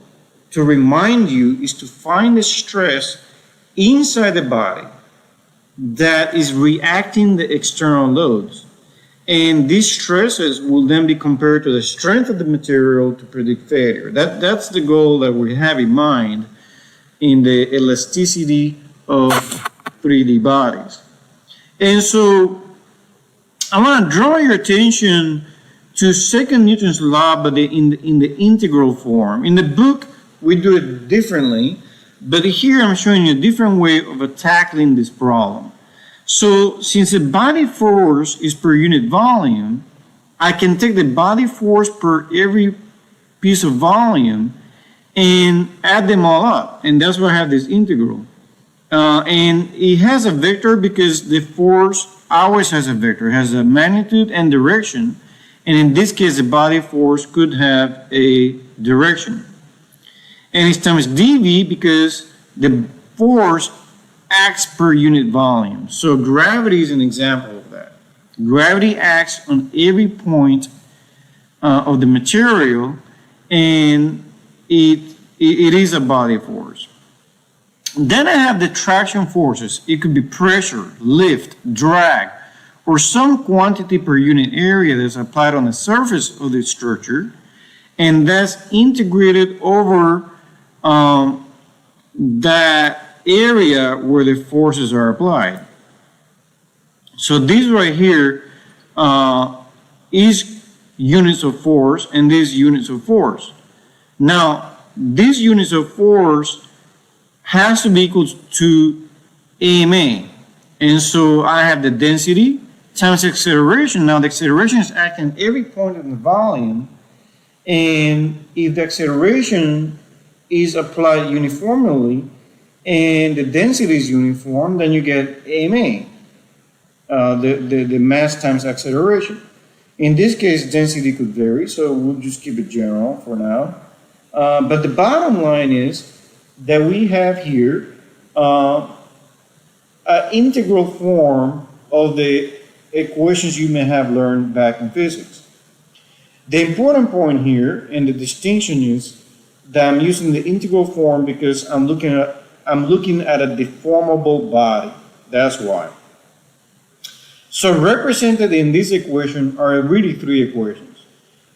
to remind you, is to find the stress inside the body that is reacting the external loads. And these stresses will then be compared to the strength of the material to predict failure. That's the goal that we have in mind in the elasticity of 3D bodies. And so I want to draw your attention to second Newton's law, but in the integral form. In the book, we do it differently, but here I'm showing you a different way of tackling this problem. So since the body force is per unit volume, I can take the body force per every piece of volume and add them all up, and that's why I have this integral. And it has a vector because the force always has a vector. It has a magnitude and direction, and in this case the body force could have a direction. And it's times dV because the force acts per unit volume. So gravity is an example of that. Gravity acts on every point of the material, and it is a body force. Then I have the traction forces. It could be pressure, lift, drag, or some quantity per unit area that's applied on the surface of the structure. and that's integrated over that area where the forces are applied. So this right here is units of force, and these units of force. Now, these units of force has to be equal to AMA. And so I have the density times acceleration. Now the acceleration is acting at every point in the volume, and if the acceleration is applied uniformly and the density is uniform, then you get AMA, the mass times acceleration. In this case, density could vary, so we'll just keep it general for now. But the bottom line is that we have here an integral form of the equations you may have learned back in physics. The important point here and the distinction is that I'm using the integral form because I'm looking at a deformable body. That's why. So represented in this equation are really three equations.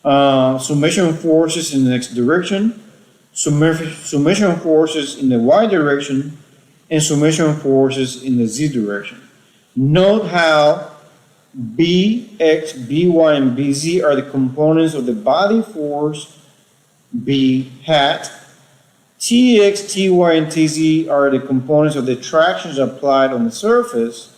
Summation of forces in the x direction, summation of forces in the y direction, and summation of forces in the z direction. Note how Bx, By, and Bz are the components of the body force B hat. Tx, Ty, and Tz are the components of the tractions applied on the surface,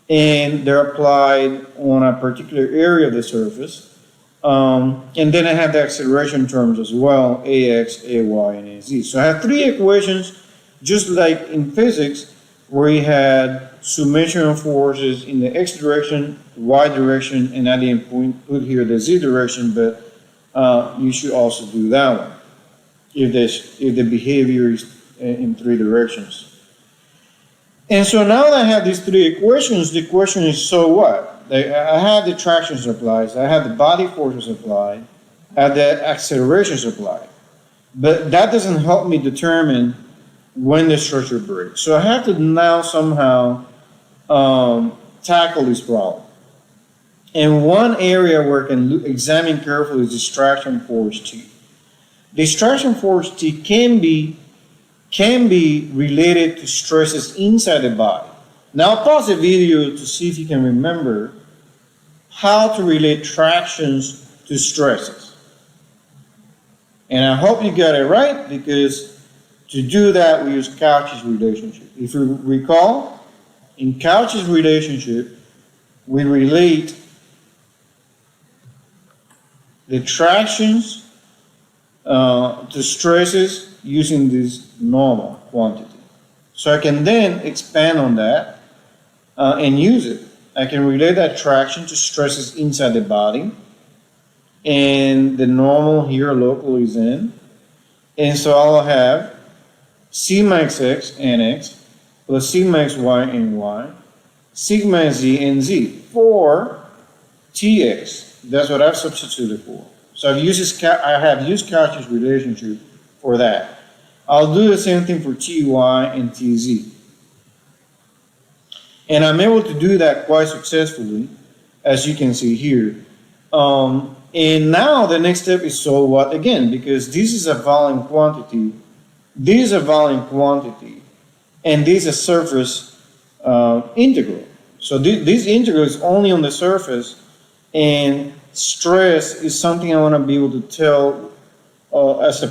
and they're applied on a particular area of the surface. And then I have the acceleration terms as well, Ax, Ay, and Az. So I have three equations, just like in physics, where we had summation of forces in the x direction, y direction, and I didn't put here the z direction, but you should also do that one if the behavior is in three directions. And so now that I have these three equations, the question is, so what? I have the tractions applied, I have the body forces applied, I have the accelerations applied, but that doesn't help me determine when the structure breaks. So I have to now somehow tackle this problem. And one area where I can examine carefully is distraction force T. Distraction force T can be related to stresses inside the body. Now I'll pause the video to see if you can remember how to relate tractions to stresses. And I hope you got it right, because to do that, we use Cauchy's relationship. If you recall, in Cauchy's relationship, we relate the tractions to stresses using this normal quantity. So I can then expand on that and use it. I can relate that traction to stresses inside the body, and the normal here locally is in. And so I'll have sigma xx and x plus sigma xy and y, sigma z and z for tx. That's what I've substituted for. So I have used Cauchy's relationship for that. I'll do the same thing for ty and tz. And I'm able to do that quite successfully, as you can see here. And now the next step is so what again, because this is a volume quantity. This is a volume quantity, and this is a surface integral. So this integral is only on the surface, and stress is something I want to be able to tell as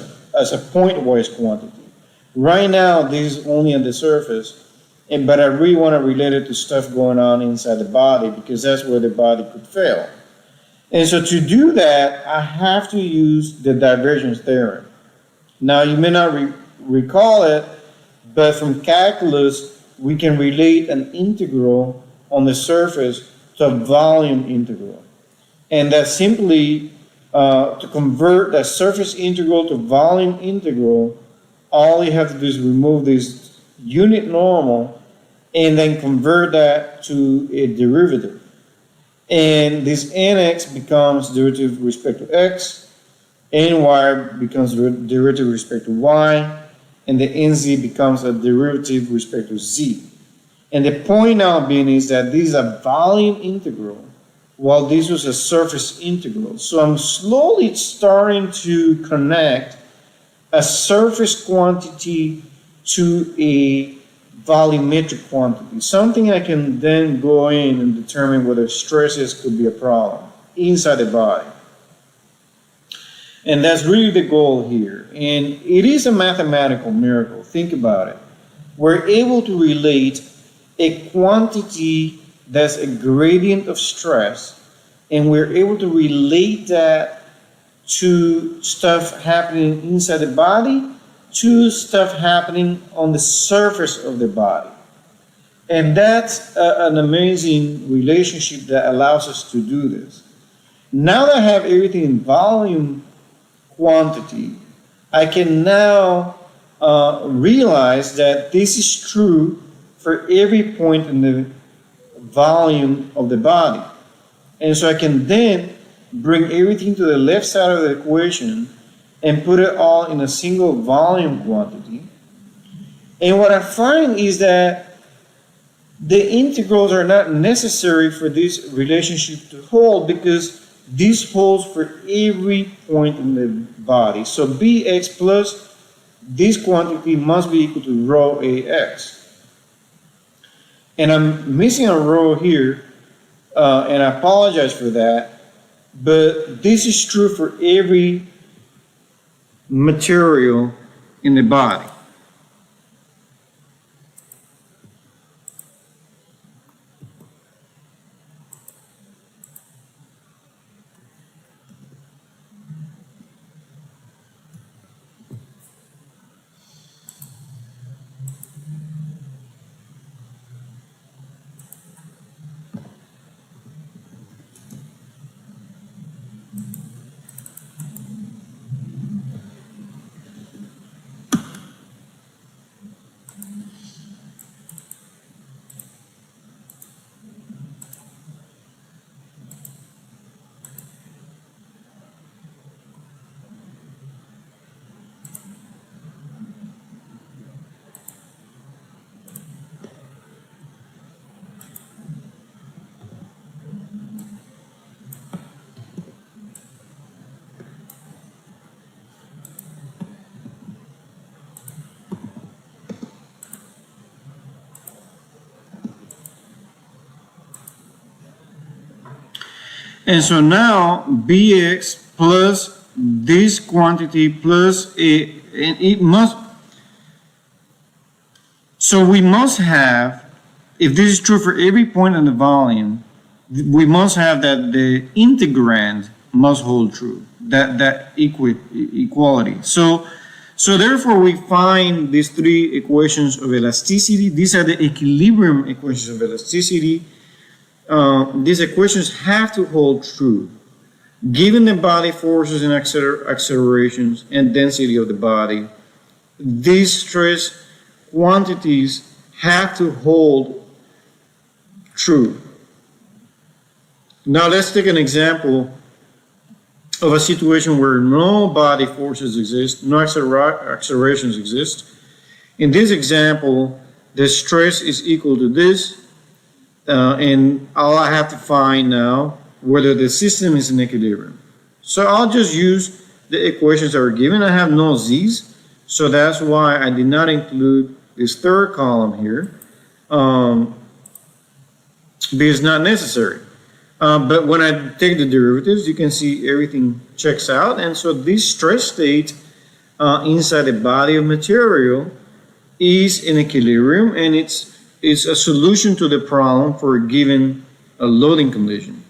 a point-wise quantity. Right now, this is only on the surface, but I really want to relate it to stuff going on inside the body, because that's where the body could fail. And so to do that, I have to use the Divergence Theorem. Now, you may not recall it, but from calculus, we can relate an integral on the surface to a volume integral. And that's simply to convert that surface integral to volume integral, all you have to do is remove this unit normal and then convert that to a derivative. And this nx becomes derivative with respect to x, ny becomes derivative with respect to y, and the nz becomes a derivative with respect to z. And the point now being is that this is a volume integral, while this was a surface integral. So I'm slowly starting to connect a surface quantity to a volumetric quantity, something I can then go in and determine whether stresses could be a problem inside the body. And that's really the goal here. And it is a mathematical miracle. Think about it. We're able to relate a quantity that's a gradient of stress, and we're able to relate that to stuff happening inside the body, to stuff happening on the surface of the body. And that's an amazing relationship that allows us to do this. Now that I have everything in volume quantity, I can now realize that this is true for every point in the volume of the body. And so I can then bring everything to the left side of the equation and put it all in a single volume quantity. And what I find is that the integrals are not necessary for this relationship to hold, because this holds for every point in the body. So Bx plus this quantity must be equal to rho Ax. And I'm missing a rho here, and I apologize for that, but this is true for every material in the body. And so now Bx plus this quantity plus it must, so we must have, if this is true for every point in the volume, we must have that the integrand must hold true, that equality. So therefore we find these three equations of elasticity. These are the equilibrium equations of elasticity. These equations have to hold true given the body forces and accelerations and density of the body. These stress quantities have to hold true. Now let's take an example of a situation where no body forces exist, no accelerations exist. In this example, the stress is equal to this. And all I have to find now whether the system is in equilibrium. So I'll just use the equations that are given. I have no z's, so that's why I did not include this third column here, because it's not necessary. But when I take the derivatives, you can see everything checks out, and so this stress state inside the body of material is in equilibrium, and it's a solution to the problem for a given loading condition.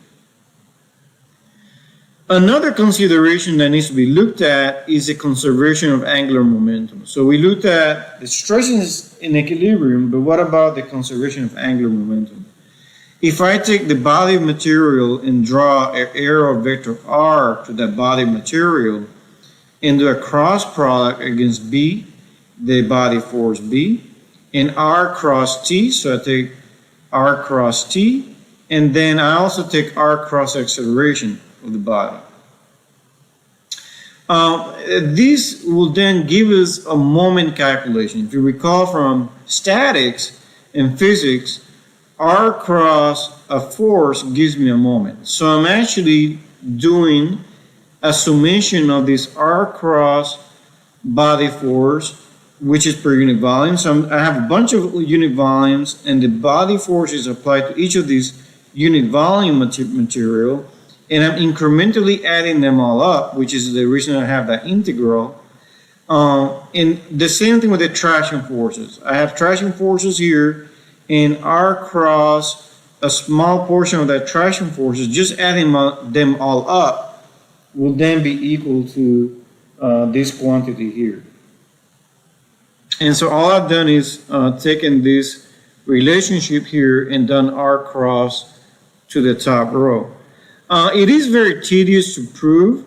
Another consideration that needs to be looked at is the conservation of angular momentum. So we looked at the stress is in equilibrium, but what about the conservation of angular momentum? If I take the body of material and draw an arrow vector r to that body of material and do a cross product against B, the body force B, and r cross t, so I take r cross t, and then I also take r cross acceleration of the body. This will then give us a moment calculation. If you recall from statics and physics, R cross a force gives me a moment. So I'm actually doing a summation of this R cross body force, which is per unit volume. So I have a bunch of unit volumes, and the body force is applied to each of these unit volume material, and I'm incrementally adding them all up, which is the reason I have that integral. And the same thing with the traction forces. I have traction forces here, and R cross a small portion of that traction forces, just adding them all up will then be equal to this quantity here. And so all I've done is taken this relationship here and done R cross to the top row. It is very tedious to prove,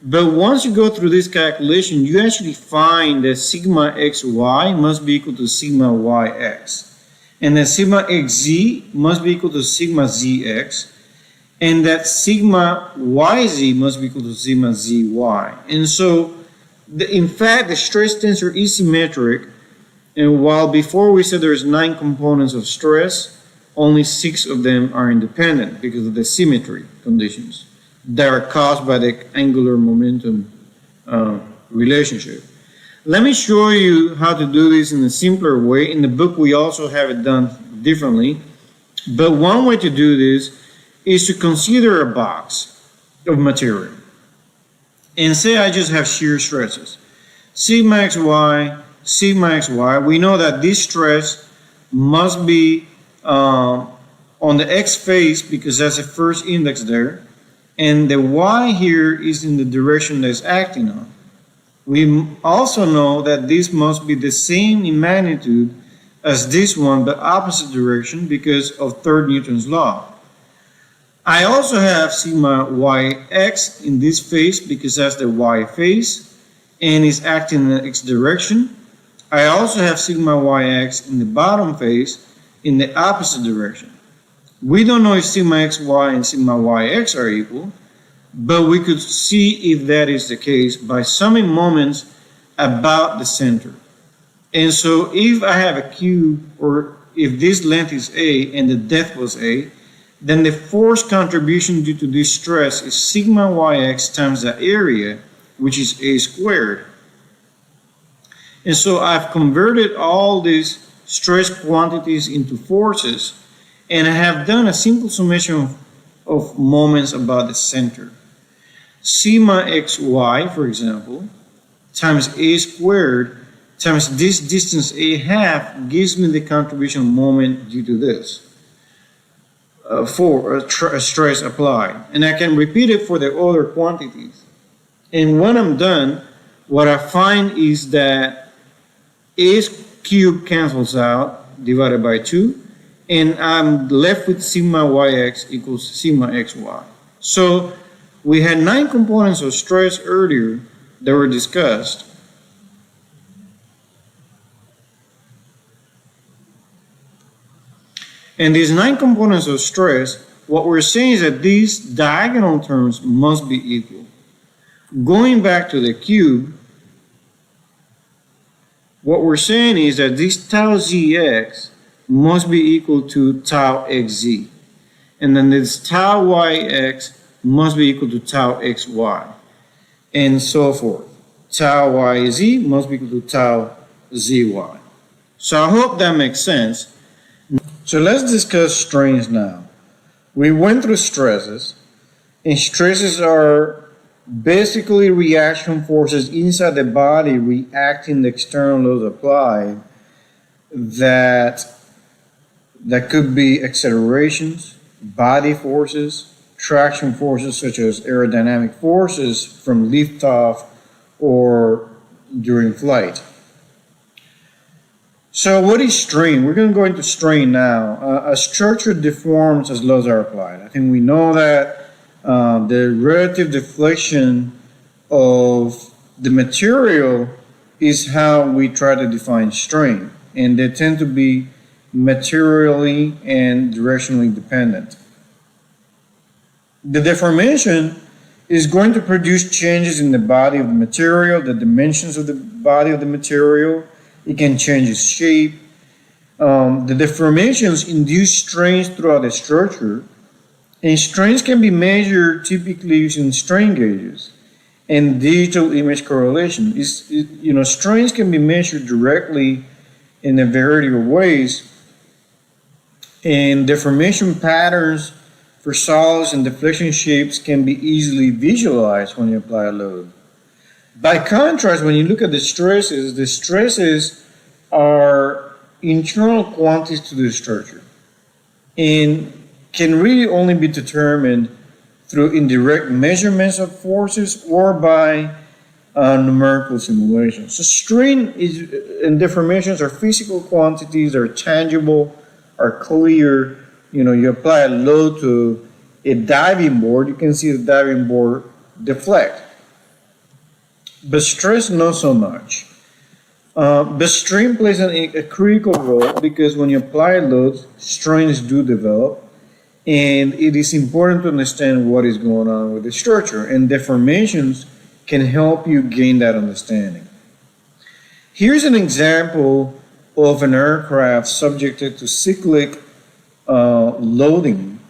but once you go through this calculation, you actually find that sigma xy must be equal to sigma yx. And that sigma xz must be equal to sigma zx. And that sigma yz must be equal to sigma zy. And so, in fact, the stress tensor is symmetric. And while before we said there's 9 components of stress, only 6 of them are independent because of the symmetry conditions that are caused by the angular momentum relationship. Let me show you how to do this in a simpler way. In the book, we also have it done differently. But one way to do this is to consider a box of material. And say I just have shear stresses. Sigma xy, sigma xy. We know that this stress must be on the x face because that's the first index there. And the y here is in the direction that it's acting on. We also know that this must be the same in magnitude as this one, but opposite direction because of third Newton's law. I also have sigma yx in this face because that's the y face and is acting in the x direction. I also have sigma yx in the bottom face in the opposite direction. We don't know if sigma xy and sigma yx are equal, but we could see if that is the case by summing moments about the center. And so if I have a cube, or if this length is A and the depth was A, then the force contribution due to this stress is sigma yx times the area, which is A squared. And so I've converted all these stress quantities into forces, and I have done a simple summation of moments about the center. Sigma xy, for example, times A squared times this distance A half gives me the contribution moment due to this for a stress applied. And I can repeat it for the other quantities. And when I'm done, what I find is that A cubed cancels out, divided by 2, and I'm left with sigma yx equals sigma xy. So we had 9 components of stress earlier that were discussed. And these 9 components of stress, what we're saying is that these diagonal terms must be equal. Going back to the cube, what we're saying is that this tau zx must be equal to tau xz. And then this tau yx must be equal to tau xy. And so forth. Tau yz must be equal to tau zy. So I hope that makes sense. So let's discuss strains now. We went through stresses, and stresses are basically reaction forces inside the body reacting to external loads applied that could be accelerations, body forces, traction forces such as aerodynamic forces from liftoff or during flight. So what is strain? We're going to go into strain now. A structure deforms as loads are applied. I think we know that the relative deflection of the material is how we try to define strain, and they tend to be materially and directionally dependent. The deformation is going to produce changes in the body of the material, the dimensions of the body of the material. It can change its shape. The deformations induce strains throughout the structure, and strains can be measured typically using strain gauges and digital image correlation. Strains can be measured directly in a variety of ways, and deformation patterns for solids and deflection shapes can be easily visualized when you apply a load. By contrast, when you look at the stresses are internal quantities to the structure and can really only be determined through indirect measurements of forces or by numerical simulations. So strain and deformations are physical quantities, are tangible, are clear. You apply a load to a diving board, you can see the diving board deflect. But stress, not so much. But strain plays a critical role because when you apply loads, strains do develop, and it is important to understand what is going on with the structure, and deformations can help you gain that understanding. Here's an example of an aircraft subjected to cyclic loading,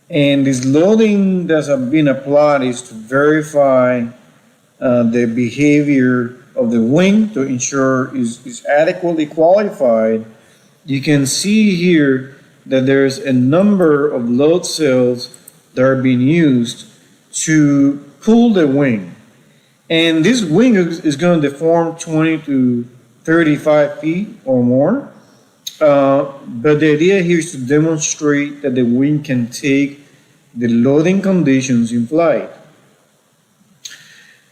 and this loading that has been applied is to verify the behavior of the wing to ensure is adequately qualified. You can see here that there's a number of load cells that are being used to pull the wing. And this wing is going to deform 20 to 35 feet or more. But the idea here is to demonstrate that the wing can take the loading conditions in flight.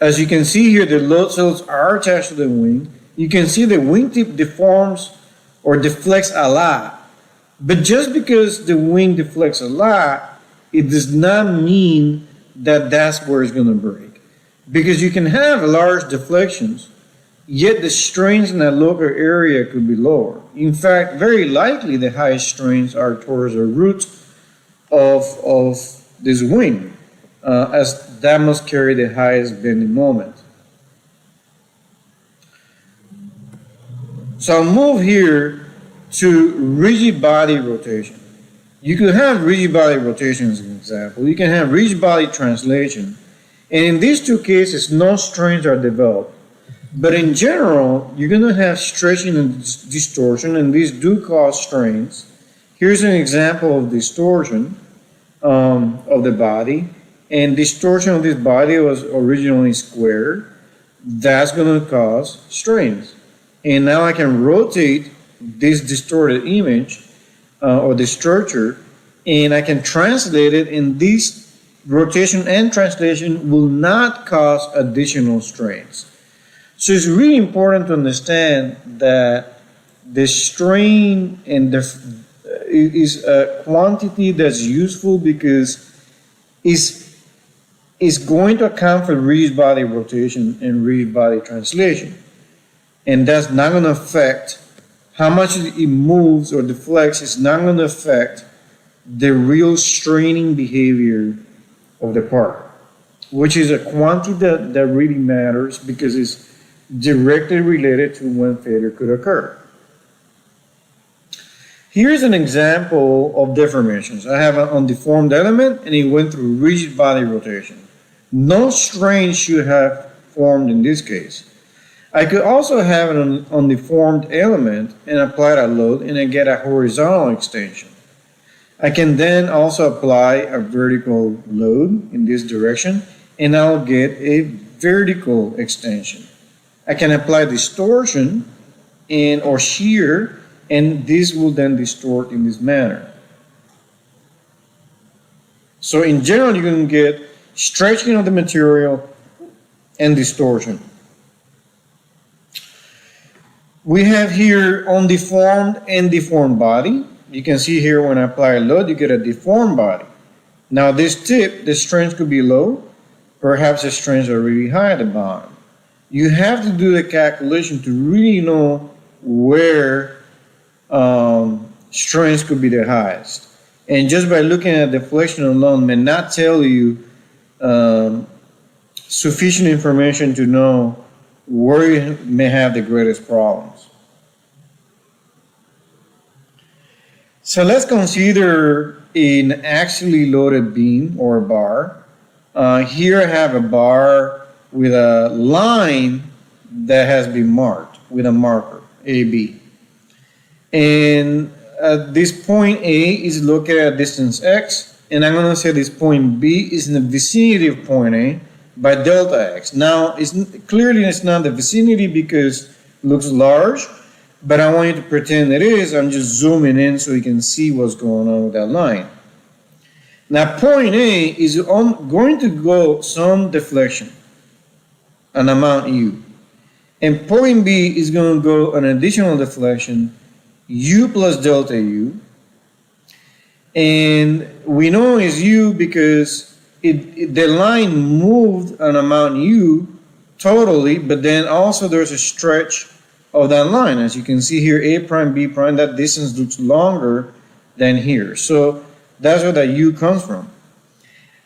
As you can see here, the load cells are attached to the wing. You can see the wingtip deforms or deflects a lot. But just because the wing deflects a lot, it does not mean that that's where it's going to break. Because you can have large deflections, yet the strains in that local area could be lower. In fact, very likely the highest strains are towards the root of this wing, as that must carry the highest bending moment. So I'll move here to rigid body rotation. You could have rigid body rotation as an example. You can have rigid body translation. And in these two cases, no strains are developed. But in general, you're going to have stretching and distortion, and these do cause strains. Here's an example of distortion of the body. And distortion of this body was originally square. That's going to cause strains. And now I can rotate this distorted image or the structure, and I can translate it, and this rotation and translation will not cause additional strains. So it's really important to understand that the strain and is a quantity that's useful because it's going to account for rigid body rotation and rigid body translation. And that's not going to affect how much it moves or deflects. It's not going to affect the real straining behavior of the part, which is a quantity that really matters because it's directly related to when failure could occur. Here's an example of deformations. I have an undeformed element and it went through rigid body rotation. No strain should have formed in this case. I could also have an undeformed element and apply that load and I get a horizontal extension. I can then also apply a vertical load in this direction and I'll get a vertical extension. I can apply distortion or shear, and this will then distort in this manner. So in general, you can get stretching of the material and distortion. We have here undeformed and deformed body. You can see here when I apply a load, you get a deformed body. Now this tip, the strains could be low. Perhaps the strains are really high at the bottom. You have to do the calculation to really know where strains could be the highest. And just by looking at deflection alone may not tell you sufficient information to know where you may have the greatest problems. So let's consider an actually loaded beam or bar. Here I have a bar with a line that has been marked with a marker, AB. And this point A is located at distance x, and I'm going to say this point B is in the vicinity of point A by delta x. Now, clearly it's not the vicinity because it looks large, but I want you to pretend it is. I'm just zooming in so you can see what's going on with that line. Now, point A is going to go some deflection, an amount U. And point B is going to go an additional deflection, U plus delta U. And we know it's U because the line moved an amount U totally, but then also there's a stretch of that line. As you can see here, A prime, B prime, that distance looks longer than here. So that's where that U comes from.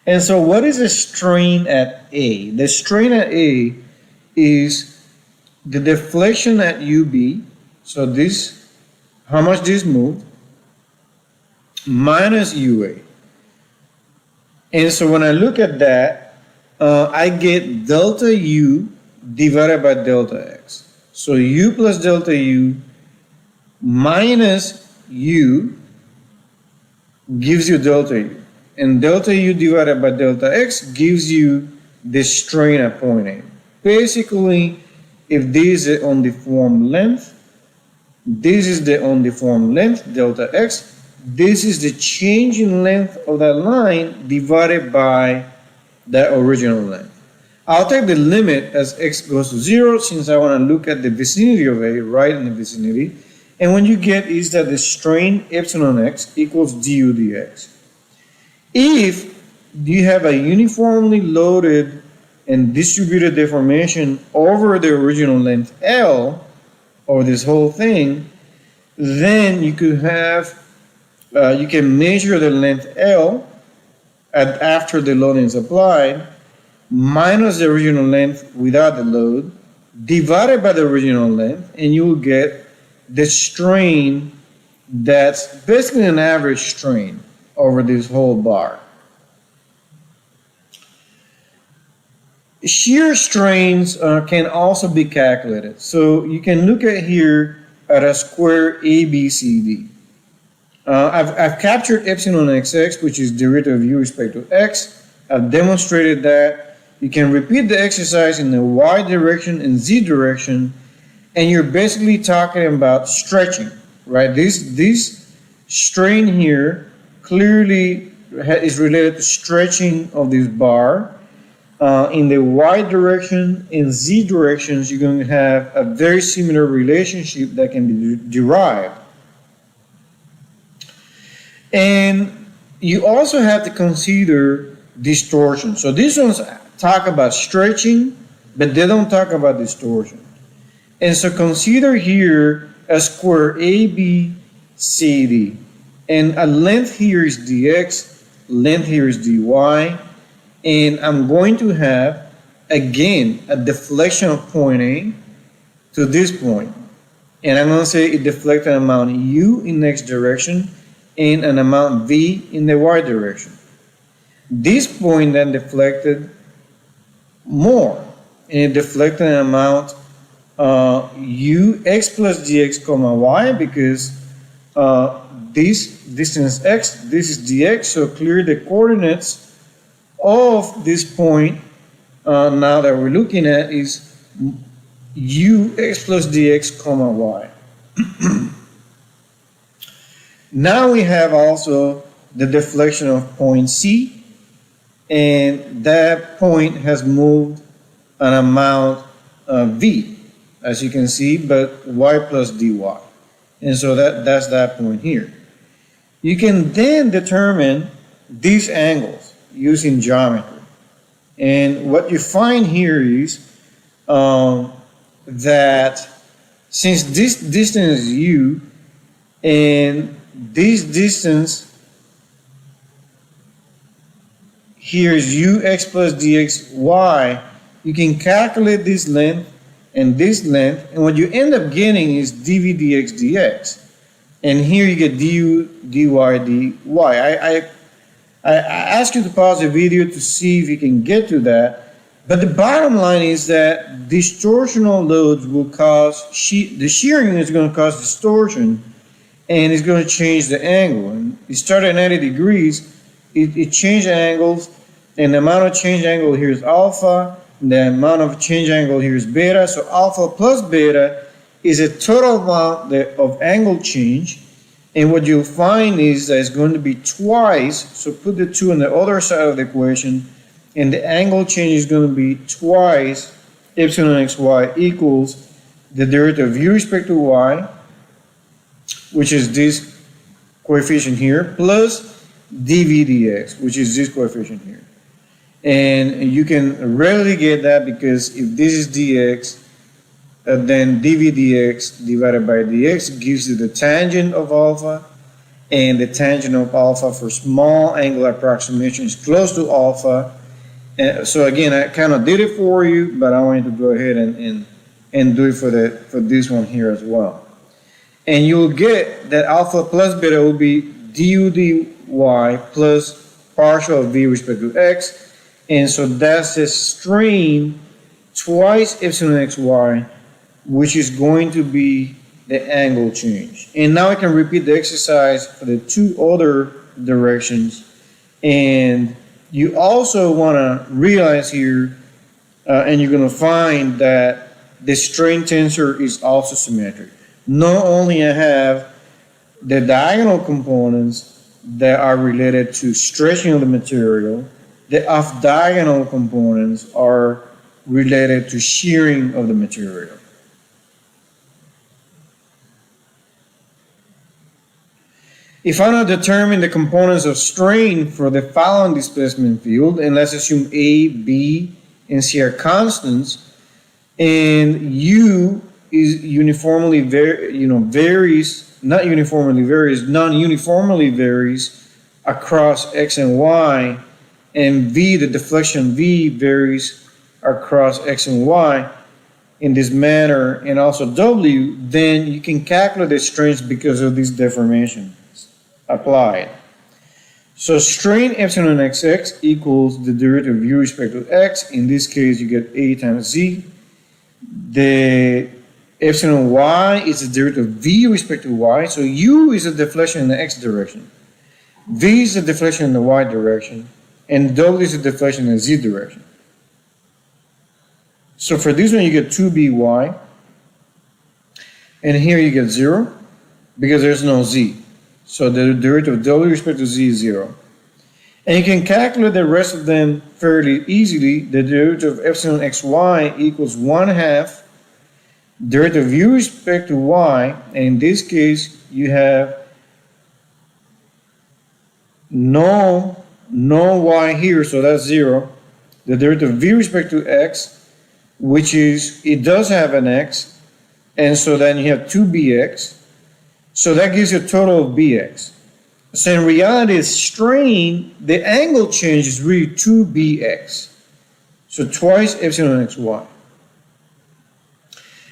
And so what is the strain at A? The strain at A is the deflection at UB, so this, how much this moved, minus UA. And so when I look at that, I get delta U divided by delta X. So U plus delta U minus U gives you delta U. And delta U divided by delta X gives you the strain at point A. Basically, if this is the undeformed length, this is the undeformed length, delta X, this is the change in length of that line divided by the original length. I'll take the limit as x goes to 0 since I want to look at the vicinity of A, right in the vicinity. And what you get is that the strain epsilon x equals du dx. If you have a uniformly loaded and distributed deformation over the original length L, or this whole thing, then you could have, you can measure the length L after the loading is applied, minus the original length without the load, divided by the original length, and you will get the strain that's basically an average strain over this whole bar. Shear strains can also be calculated. So you can look at here at a square ABCD. I've captured epsilon xx, which is derivative of u respect to x. I've demonstrated that. You can repeat the exercise in the y direction and z direction, and you're basically talking about stretching, right? This strain here clearly is related to stretching of this bar. In the y direction and z directions, you're going to have a very similar relationship that can be derived. And you also have to consider distortion. So these ones talk about stretching, but they don't talk about distortion. And so consider here a square ABCD. And a length here is dx, length here is dy. And I'm going to have, again, a deflection of point A to this point. And I'm going to say it deflected an amount u in the x direction and an amount v in the y direction. This point then deflected more. And it deflected an amount u x plus dx comma y because this distance x, this is dx, so clearly the coordinates of this point now that we're looking at is u x plus dx comma y. Now we have also the deflection of point C, and that point has moved an amount v, as you can see, but y plus dy. And so that's that point here. You can then determine these angles using geometry. And what you find here is that since this distance is u and this distance here is ux plus dxy, you can calculate this length and this length, and what you end up getting is dv dx dx. And here you get du, dy, dy. I ask you to pause the video to see if you can get to that. But the bottom line is that distortional loads will cause, the shearing is going to cause distortion, and it's going to change the angle. And it started at 90 degrees, it changed angles, and the amount of change angle here is alpha, and the amount of change angle here is beta. So alpha plus beta is a total amount of angle change. And what you'll find is that it's going to be twice, so put the 2 on the other side of the equation, and the angle change is going to be twice epsilon xy equals the derivative of u respect to y, which is this coefficient here, plus dv dx, which is this coefficient here. And you can rarely get that because if this is dx, then dv dx divided by dx gives you the tangent of alpha, and the tangent of alpha for small angular approximation is close to alpha. And so again, I kind of did it for you, but I wanted to go ahead and do it for this one here as well. And you'll get that alpha plus beta will be du dy plus partial of v respect to x, and so that's the strain twice epsilon xy, which is going to be the angle change. And now I can repeat the exercise for the 2 other directions. And you also want to realize here, and you're going to find that the strain tensor is also symmetric. Not only I have the diagonal components that are related to stretching of the material, the off-diagonal components are related to shearing of the material. If I now determine the components of strain for the following displacement field, and let's assume A, B, and C are constants, and U is uniformly varies, non-uniformly varies across X and Y, and V, the deflection V, varies across X and Y in this manner, and also W, then you can calculate the strains because of this deformation applied. So strain epsilon xx equals the derivative of u respect to x. In this case, you get A times Z. The epsilon y is the derivative of v respect to y. So u is the deflection in the x direction. V is the deflection in the y direction. And W is the deflection in the z direction. So for this one, you get 2by. And here you get 0 because there's no z. So the derivative of W with respect to z is 0. And you can calculate the rest of them fairly easily. The derivative of epsilon xy equals 1/2 derivative of u with respect to y. And in this case, you have no y here, so that's 0. The derivative of v with respect to x, which is, it does have an x, and so then you have 2bx. So that gives you a total of bx. So in reality, strain, the angle change is really 2bx. So twice epsilon xy.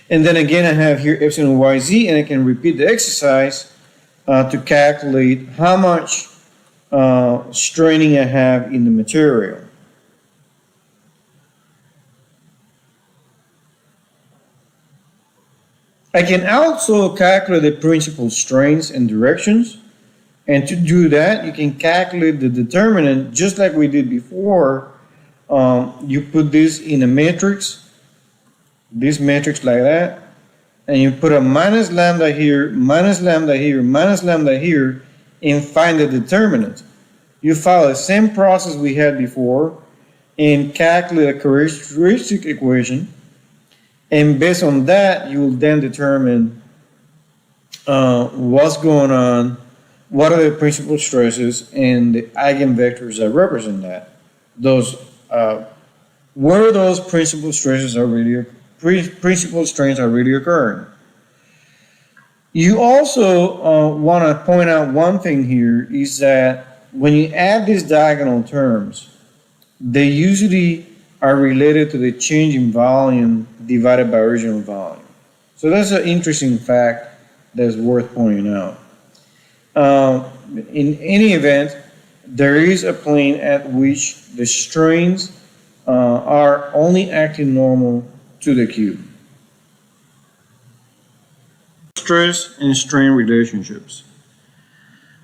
And then again, I have here epsilon yz, and I can repeat the exercise to calculate how much straining I have in the material. I can also calculate the principal strains and directions. And to do that, you can calculate the determinant just like we did before. You put this in a matrix, this matrix like that, and you put a minus lambda here, minus lambda here, minus lambda here, and find the determinant. You follow the same process we had before and calculate a characteristic equation. And based on that, you will then determine what's going on, what are the principal stresses, and the eigenvectors that represent that. Those, where those principal stresses are really, principal strains are really occurring. You also want to point out one thing here is that when you add these diagonal terms, they usually are related to the change in volume divided by original volume. So that's an interesting fact that's worth pointing out. In any event, there is a plane at which the strains are only acting normal to the cube. Stress and strain relationships.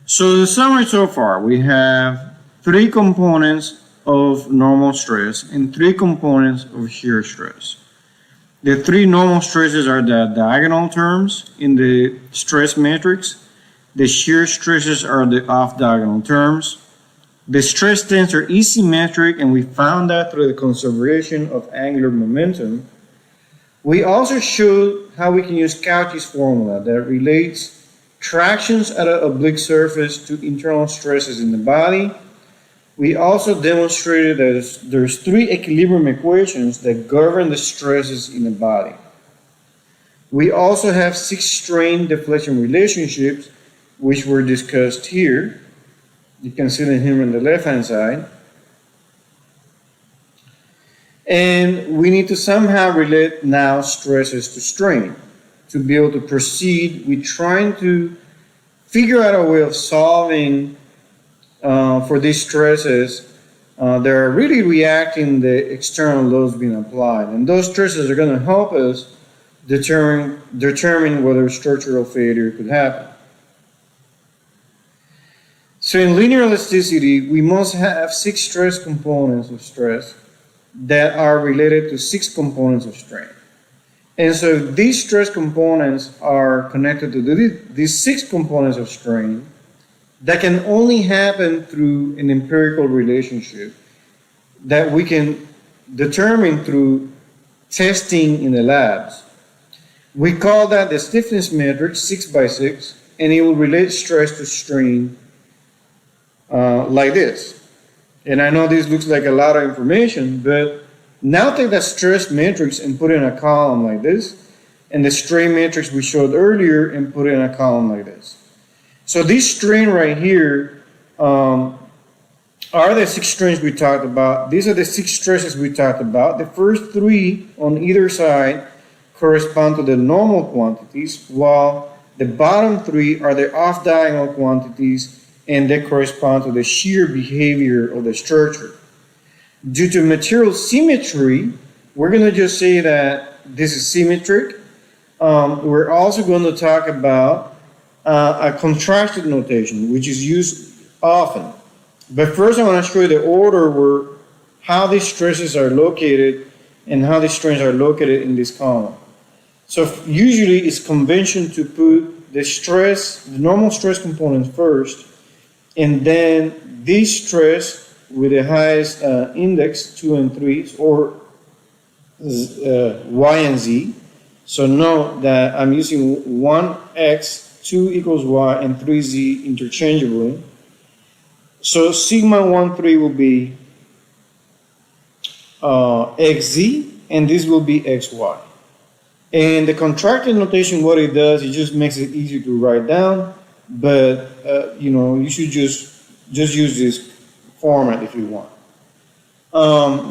So the summary so far, we have 3 components of normal stress and 3 components of shear stress. The 3 normal stresses are the diagonal terms in the stress matrix. The shear stresses are the off-diagonal terms. The stress tensor is symmetric, and we found that through the conservation of angular momentum. We also showed how we can use Cauchy's formula that relates tractions at an oblique surface to internal stresses in the body. We also demonstrated that there's 3 equilibrium equations that govern the stresses in the body. We also have 6 strain deflection relationships, which were discussed here. You can see them here on the left-hand side. And we need to somehow relate now stresses to strain to be able to proceed with trying to figure out a way of solving for these stresses that are really reacting the external loads being applied. And those stresses are going to help us determine whether structural failure could happen. So in linear elasticity, we must have 6 stress components of stress that are related to 6 components of strain. And so these stress components are connected to these 6 components of strain that can only happen through an empirical relationship that we can determine through testing in the labs. We call that the stiffness metric 6x6, and it will relate stress to strain like this. And I know this looks like a lot of information, but now take that stress matrix and put it in a column like this, and the strain matrix we showed earlier and put it in a column like this. So this strain right here are the 6 strains we talked about. These are the 6 stresses we talked about. The first 3 on either side correspond to the normal quantities, while the bottom 3 are the off-diagonal quantities, and they correspond to the shear behavior of the structure. Due to material symmetry, we're going to just say that this is symmetric. We're also going to talk about a contrasted notation, which is used often. But first I want to show you the order where how these stresses are located and how these strains are located in this column. So usually it's convention to put the normal stress components first, and then this stress with the highest index, 2 and 3, or y and z. So note that I'm using 1x, 2 equals y, and 3z interchangeably. So sigma 1, 3 will be xz, and this will be xy. And the contracted notation, what it does, it just makes it easy to write down. But you should just use this format if you want.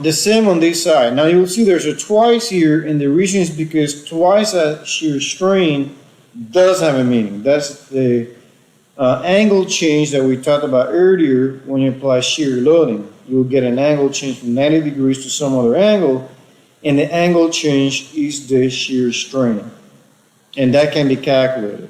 The same on this side. Now you'll see there's a twice here, and the reason is because twice a shear strain does have a meaning. That's the angle change that we talked about earlier. When you apply shear loading, you'll get an angle change from 90 degrees to some other angle, and the angle change is the shear strain, and that can be calculated.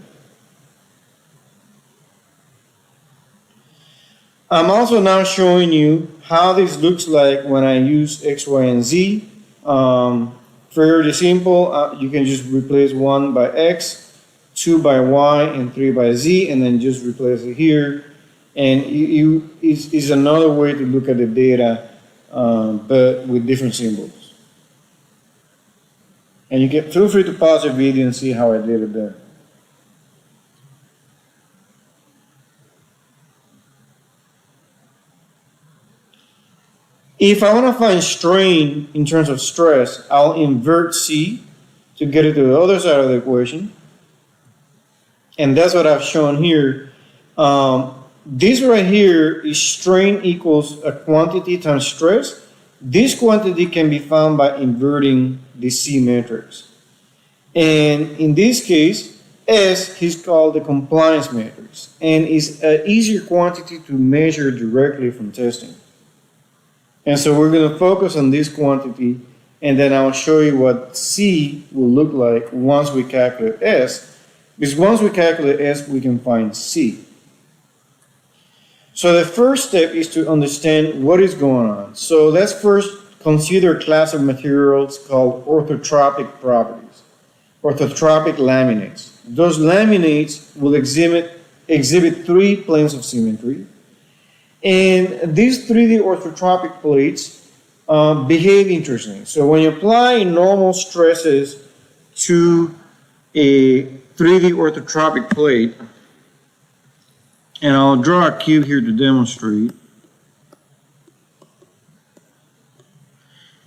I'm also now showing you how this looks like when I use x, y, and z. Fairly simple. You can just replace 1 by x, 2 by y, and 3 by z, and then just replace it here. And it's another way to look at the data, but with different symbols. And you can feel free to pause the video and see how I did it there. If I want to find strain in terms of stress, I'll invert C to get it to the other side of the equation. And that's what I've shown here. This right here is strain equals a quantity times stress. This quantity can be found by inverting the C matrix. And in this case, S is called the compliance matrix and is an easier quantity to measure directly from testing. And so we're going to focus on this quantity, and then I'll show you what C will look like once we calculate S, because once we calculate S, we can find C. So the first step is to understand what is going on. So let's first consider a class of materials called orthotropic properties, orthotropic laminates. Those laminates will exhibit 3 planes of symmetry. And these 3D orthotropic plates behave interestingly. So when you apply normal stresses to a 3D orthotropic plate, and I'll draw a cube here to demonstrate.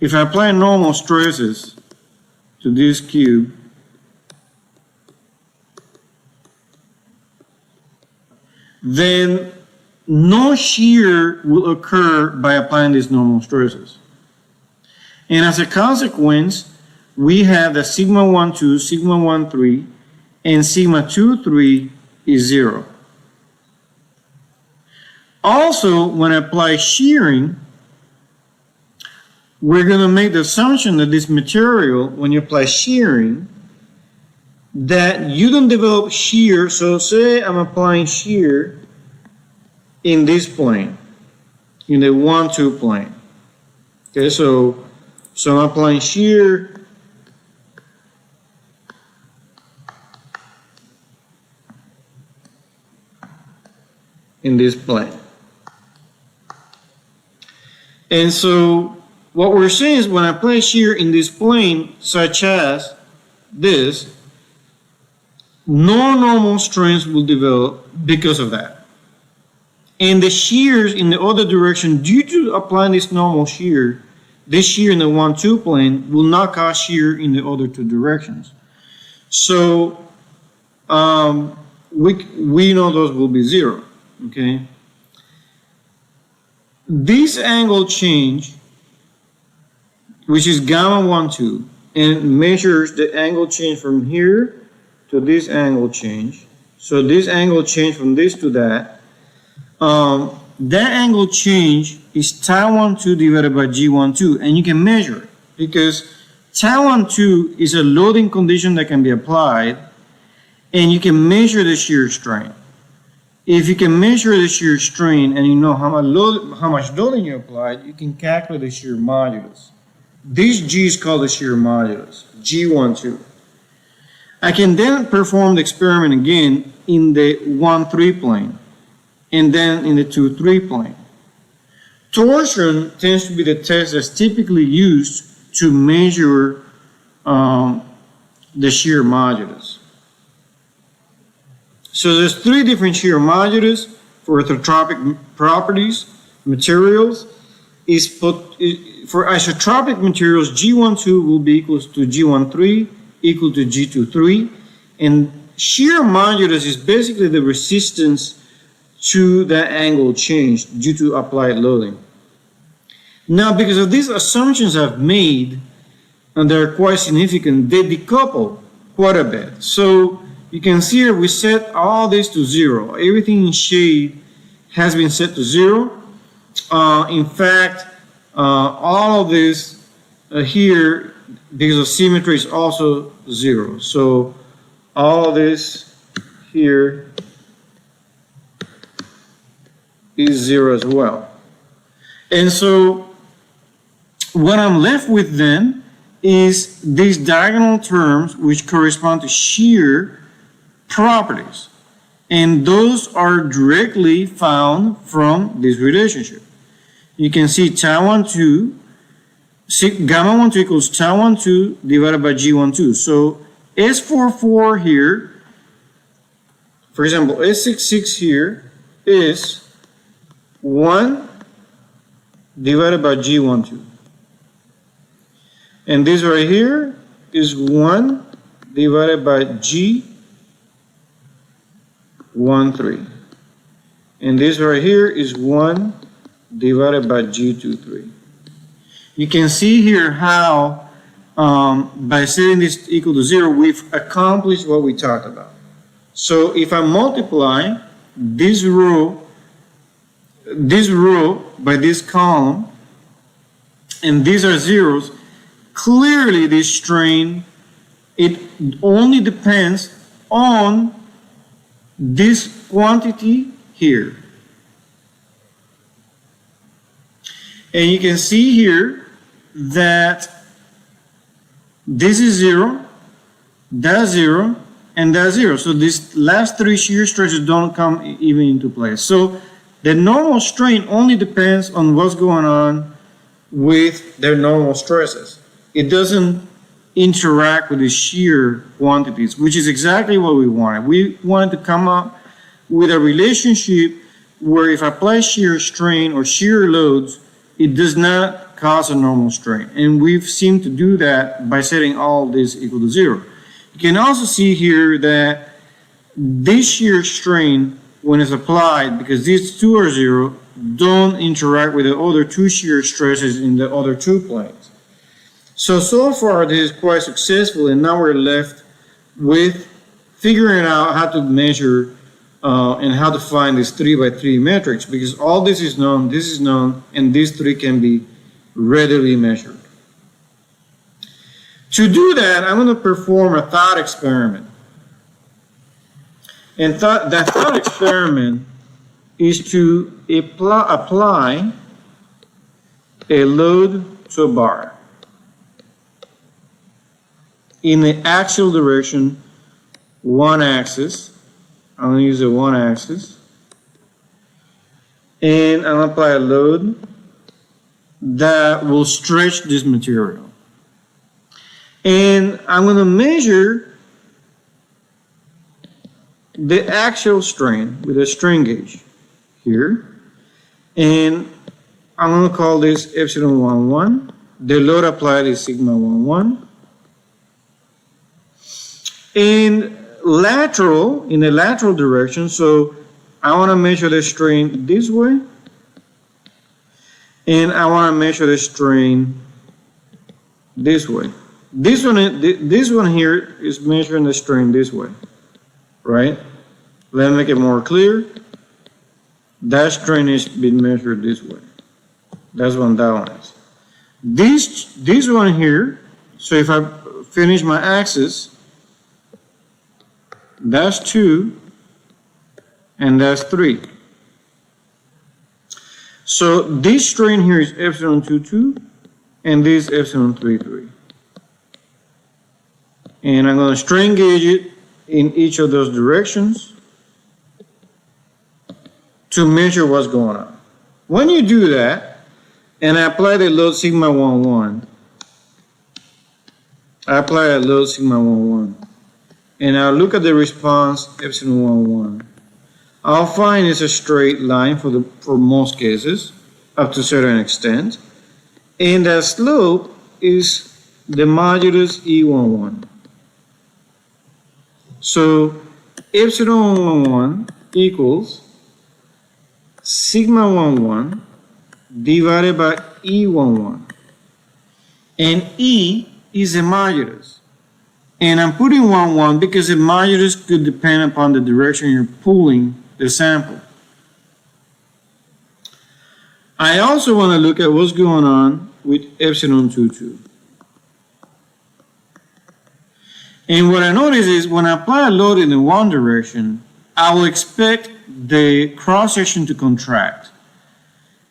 If I apply normal stresses to this cube, then no shear will occur by applying these normal stresses. And as a consequence, we have that sigma 1, 2, sigma 1, 3, and sigma 2, 3 is 0. Also, when I apply shearing, we're going to make the assumption that this material, when you apply shearing, that you don't develop shear. So say I'm applying shear in this plane, in the 1, 2 plane. Okay, so I'm applying shear in this plane. And so what we're saying is when I apply shear in this plane, such as this, no normal strains will develop because of that. And the shears in the other direction, due to applying this normal shear, this shear in the 1, 2 plane will not cause shear in the other 2 directions. So we know those will be 0. Okay. This angle change, which is gamma 1, 2, and measures the angle change from here to this angle change. So this angle change from this to that. That angle change is tau 1, 2 divided by G 1, 2, and you can measure it because tau 1, 2 is a loading condition that can be applied, and you can measure the shear strain. If you can measure the shear strain and you know how much loading you applied, you can calculate the shear modulus. This G is called the shear modulus, G1, 2. I can then perform the experiment again in the 1, 3 plane, and then in the 2, 3 plane. Torsion tends to be the test that's typically used to measure the shear modulus. So there's 3 different shear modulus for orthotropic properties, materials. For isotropic materials, G12 will be equal to G13 equal to G23, and shear modulus is basically the resistance to that angle change due to applied loading. Now, because of these assumptions I've made, and they're quite significant, they decouple quite a bit. So you can see here we set all this to 0. Everything in shade has been set to 0. In fact, all of this here, because of symmetry, is also 0. So all of this here is 0 as well. And so what I'm left with then is these diagonal terms which correspond to shear properties. And those are directly found from this relationship. You can see tau 1, 2, gamma 1, 2 equals tau 1, 2 divided by G1, 2. So S44 here, for example, S66 here is 1 divided by G1, 2. And this right here is 1 divided by G1, 3. And this right here is 1 divided by G2, 3. You can see here how by setting this equal to 0, we've accomplished what we talked about. So if I multiply this row by this column, and these are zeros, clearly this strain, it only depends on this quantity here. And you can see here that this is 0, that's 0, and that's 0. So these last three shear stresses don't come even into play. So the normal strain only depends on what's going on with their normal stresses. It doesn't interact with the shear quantities, which is exactly what we wanted. We wanted to come up with a relationship where if I apply shear strain or shear loads, it does not cause a normal strain. And we've seemed to do that by setting all this equal to 0. You can also see here that this shear strain, when it's applied, because these two are 0, don't interact with the other two shear stresses in the other two planes. So far this is quite successful, and now we're left with figuring out how to measure and how to find this 3x3 matrix, because all this is known, and these three can be readily measured. To do that, I'm going to perform a thought experiment. And that thought experiment is to apply a load to a bar in the axial direction, one axis. I'm going to use the one axis. And I'm going to apply a load that will stretch this material. And I'm going to measure the axial strain with a strain gauge here. And I'm going to call this epsilon 11. The load applied is sigma 11. In the lateral direction, so I want to measure the strain this way, and I want to measure the strain this way. This one here is measuring the strain this way, right? Let me make it more clear. That strain is being measured this way. That's what that one is. This one here, so if I finish my axis, that's 2, and that's 3. So this strain here is epsilon 2, and this epsilon 3. And I'm going to strain gauge it in each of those directions to measure what's going on. When you do that, and I apply the load sigma 11, and I'll look at the response epsilon 11. I'll find it's a straight line for most cases, up to a certain extent, and that slope is the modulus E11. So epsilon 11 equals sigma 11 divided by E11, and E is the modulus. And I'm putting 1 because the modulus could depend upon the direction you're pulling the sample. I also want to look at what's going on with epsilon 2. And what I notice is when I apply a load in the one direction, I will expect the cross-section to contract.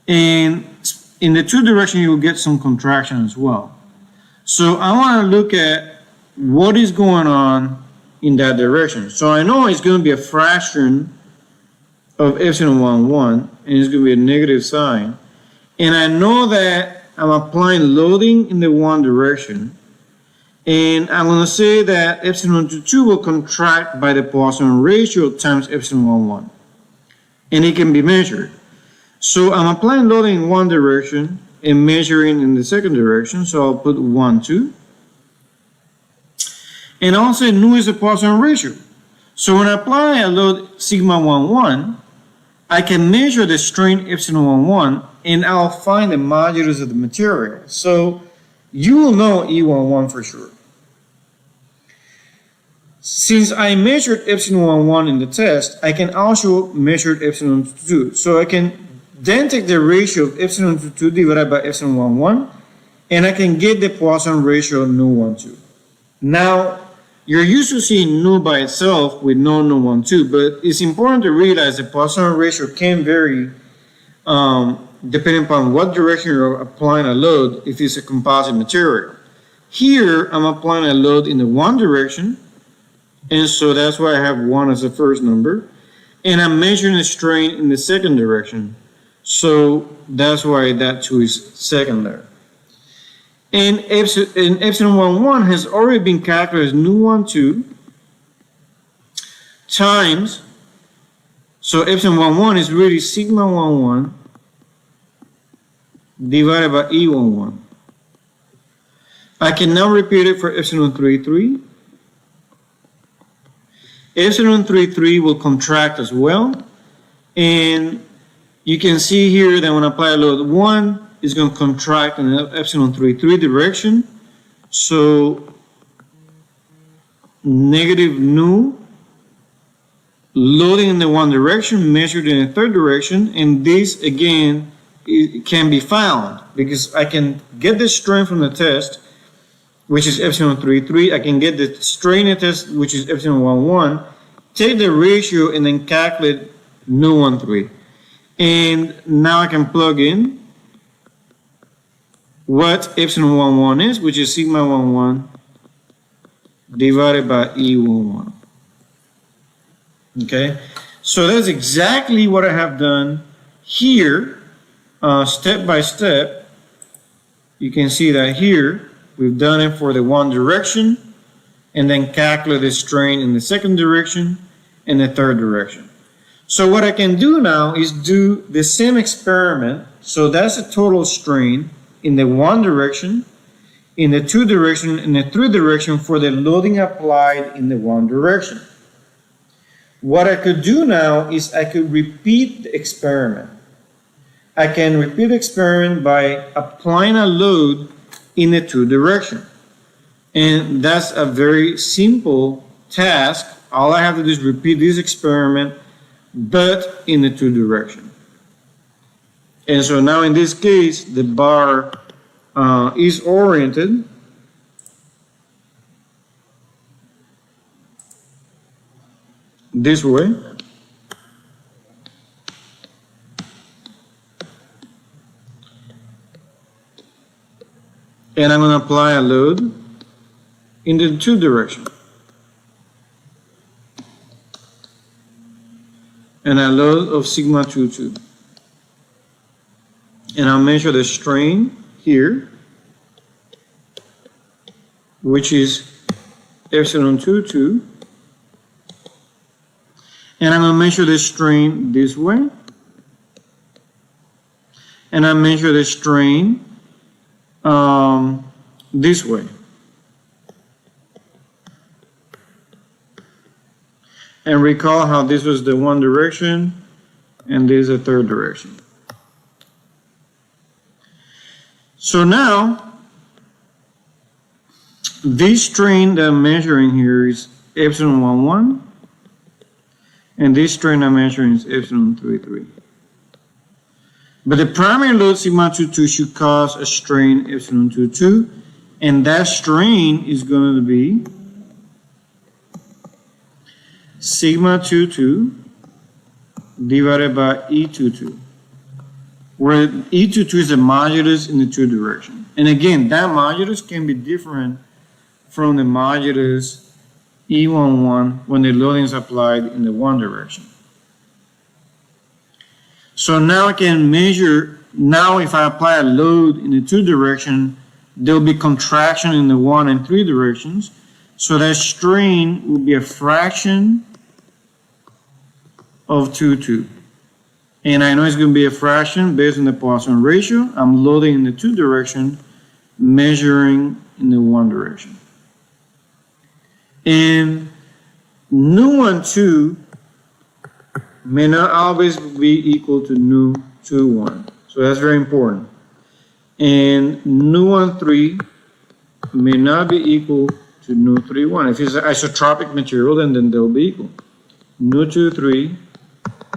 And in the two directions, you will get some contraction as well. So I want to look at what is going on in that direction. So I know it's going to be a fraction of epsilon 11, and it's going to be a negative sign. And I know that I'm applying loading in the one direction, and I'm going to say that epsilon 2 will contract by the Poisson ratio times epsilon 11, and it can be measured. So I'm applying loading in one direction and measuring in the second direction, so I'll put 1, 2. And also nu is the Poisson ratio. So when I apply a load sigma 11, I can measure the strain epsilon 11, and I'll find the modulus of the material. So you will know E11 for sure. Since I measured epsilon 1 in the test, I can also measure epsilon 2. So I can then take the ratio of epsilon 2 divided by epsilon 1, and I can get the Poisson ratio nu 1, 2. Now, you're used to seeing nu by itself with no nu 1, 2, but it's important to realize the Poisson ratio can vary depending upon what direction you're applying a load if it's a composite material. Here, I'm applying a load in the one direction, and so that's why I have 1 as the first number. And I'm measuring the strain in the second direction. So that's why that 2 is secondary. And epsilon 1, 1 has already been calculated as nu 1, 2 times, so epsilon 1, 1 is really sigma 1, 1 divided by E1, 1. I can now repeat it for epsilon 3, 3. Epsilon 3, 3 will contract as well. And you can see here that when I apply a load 1, it's going to contract in the epsilon 3, 3 direction. So negative nu loading in the one direction, measured in the third direction. And this, again, it can be found because I can get the strain from the test, which is epsilon 3, 3. I can get the strain in the test, which is epsilon 1, 1. Take the ratio and then calculate nu 1, 3. And now I can plug in what epsilon 1, 1 is, which is sigma 1, 1 divided by E1, 1. Okay, so that's exactly what I have done here, step by step. You can see that here we've done it for the one direction and then calculate the strain in the second direction and the third direction. So what I can do now is do the same experiment. So that's the total strain in the one direction, in the two direction, and the three direction for the loading applied in the one direction. What I could do now is I could repeat the experiment. I can repeat the experiment by applying a load in the two direction. And that's a very simple task. All I have to do is repeat this experiment, but in the two direction. And so now in this case, the bar is oriented this way. And I'm going to apply a load in the two direction. And a load of sigma 2, 2. And I'll measure the strain here, which is epsilon 2, 2. And I'm going to measure the strain this way. And I measure the strain this way. And recall how this was the one direction and this is the third direction. So now, this strain that I'm measuring here is epsilon 1, 1. And this strain I'm measuring is epsilon 3, 3. But the primary load sigma 2, 2 should cause a strain epsilon 2, 2. And that strain is going to be sigma 2, 2 divided by E2, 2. Where E2, 2 is the modulus in the two direction. And again, that modulus can be different from the modulus E1, 1 when the loading is applied in the one direction. So now I can measure, now if I apply a load in the two direction, there will be contraction in the one and three directions. So that strain will be a fraction of 2, 2. And I know it's going to be a fraction based on the Poisson ratio. I'm loading in the two direction, measuring in the one direction. And nu 1, 2 may not always be equal to nu 2, 1. So that's very important. And nu 1, 3 may not be equal to nu 3, 1. If it's an isotropic material, then they'll be equal. Nu 2, 3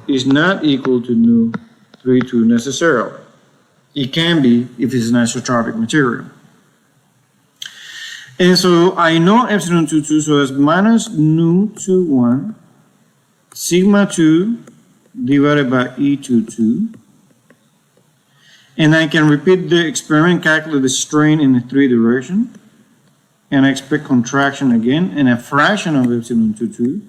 is not equal to nu 3, 2 necessarily. It can be if it's an isotropic material. And so I know epsilon 2, 2, so it's minus nu 2, 1, sigma 2 divided by E2, 2. And I can repeat the experiment, calculate the strain in the 3 direction. And I expect contraction again, and a fraction of epsilon 2, 2.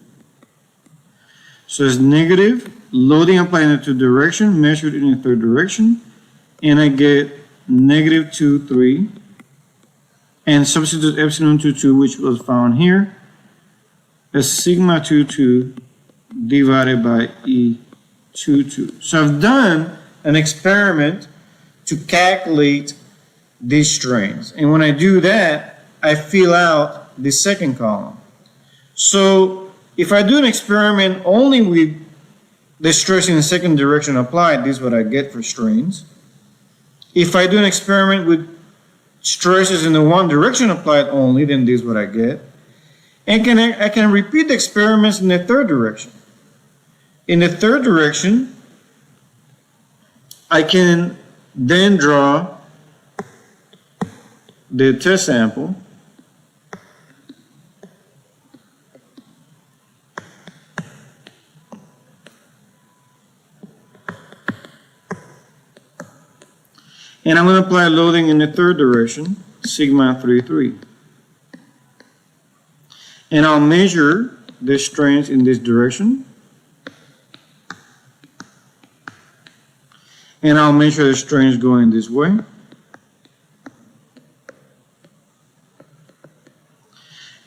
So it's negative, loading applied in the 2 direction, measured in the 3rd direction. And I get negative 2, 3. And substitute epsilon 2, 2, which was found here, as sigma 2, 2 divided by E2, 2. So I've done an experiment to calculate these strains. And when I do that, I fill out the second column. So if I do an experiment only with the stress in the 2nd direction applied, this is what I get for strains. If I do an experiment with stresses in the 1 direction applied only, then this is what I get. And I can repeat the experiments in the 3rd direction. In the 3rd direction, I can then draw the test sample. And I'm going to apply loading in the 3rd direction, sigma 3, 3. And I'll measure the strains in this direction. And I'll measure the strains going this way.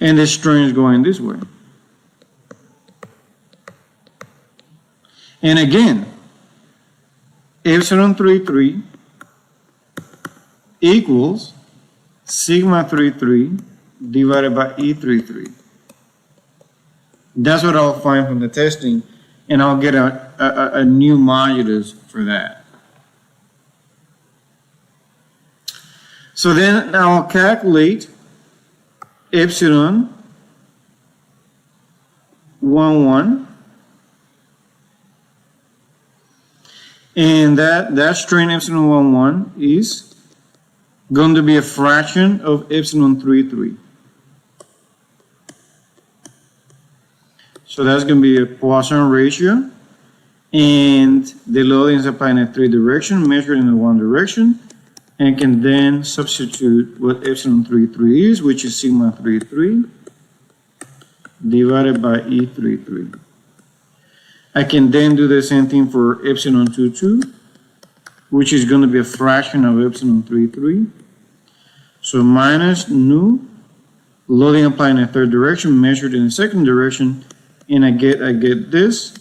And the strains going this way. And again, epsilon 3, 3 equals sigma 3, 3 divided by E3, 3. That's what I'll find from the testing, and I'll get a new modulus for that. So then I'll calculate epsilon 1, 1. And that strain epsilon 1, 1 is going to be a fraction of epsilon 3, 3. So that's going to be a Poisson ratio. And the loading is applied in a 3 direction, measured in the 1 direction. And can then substitute what epsilon 3, 3 is, which is sigma 3, 3 divided by E3, 3. I can then do the same thing for epsilon 2, 2, which is going to be a fraction of epsilon 3, 3. So minus nu, loading applied in the 3rd direction, measured in the 2nd direction, and I get this.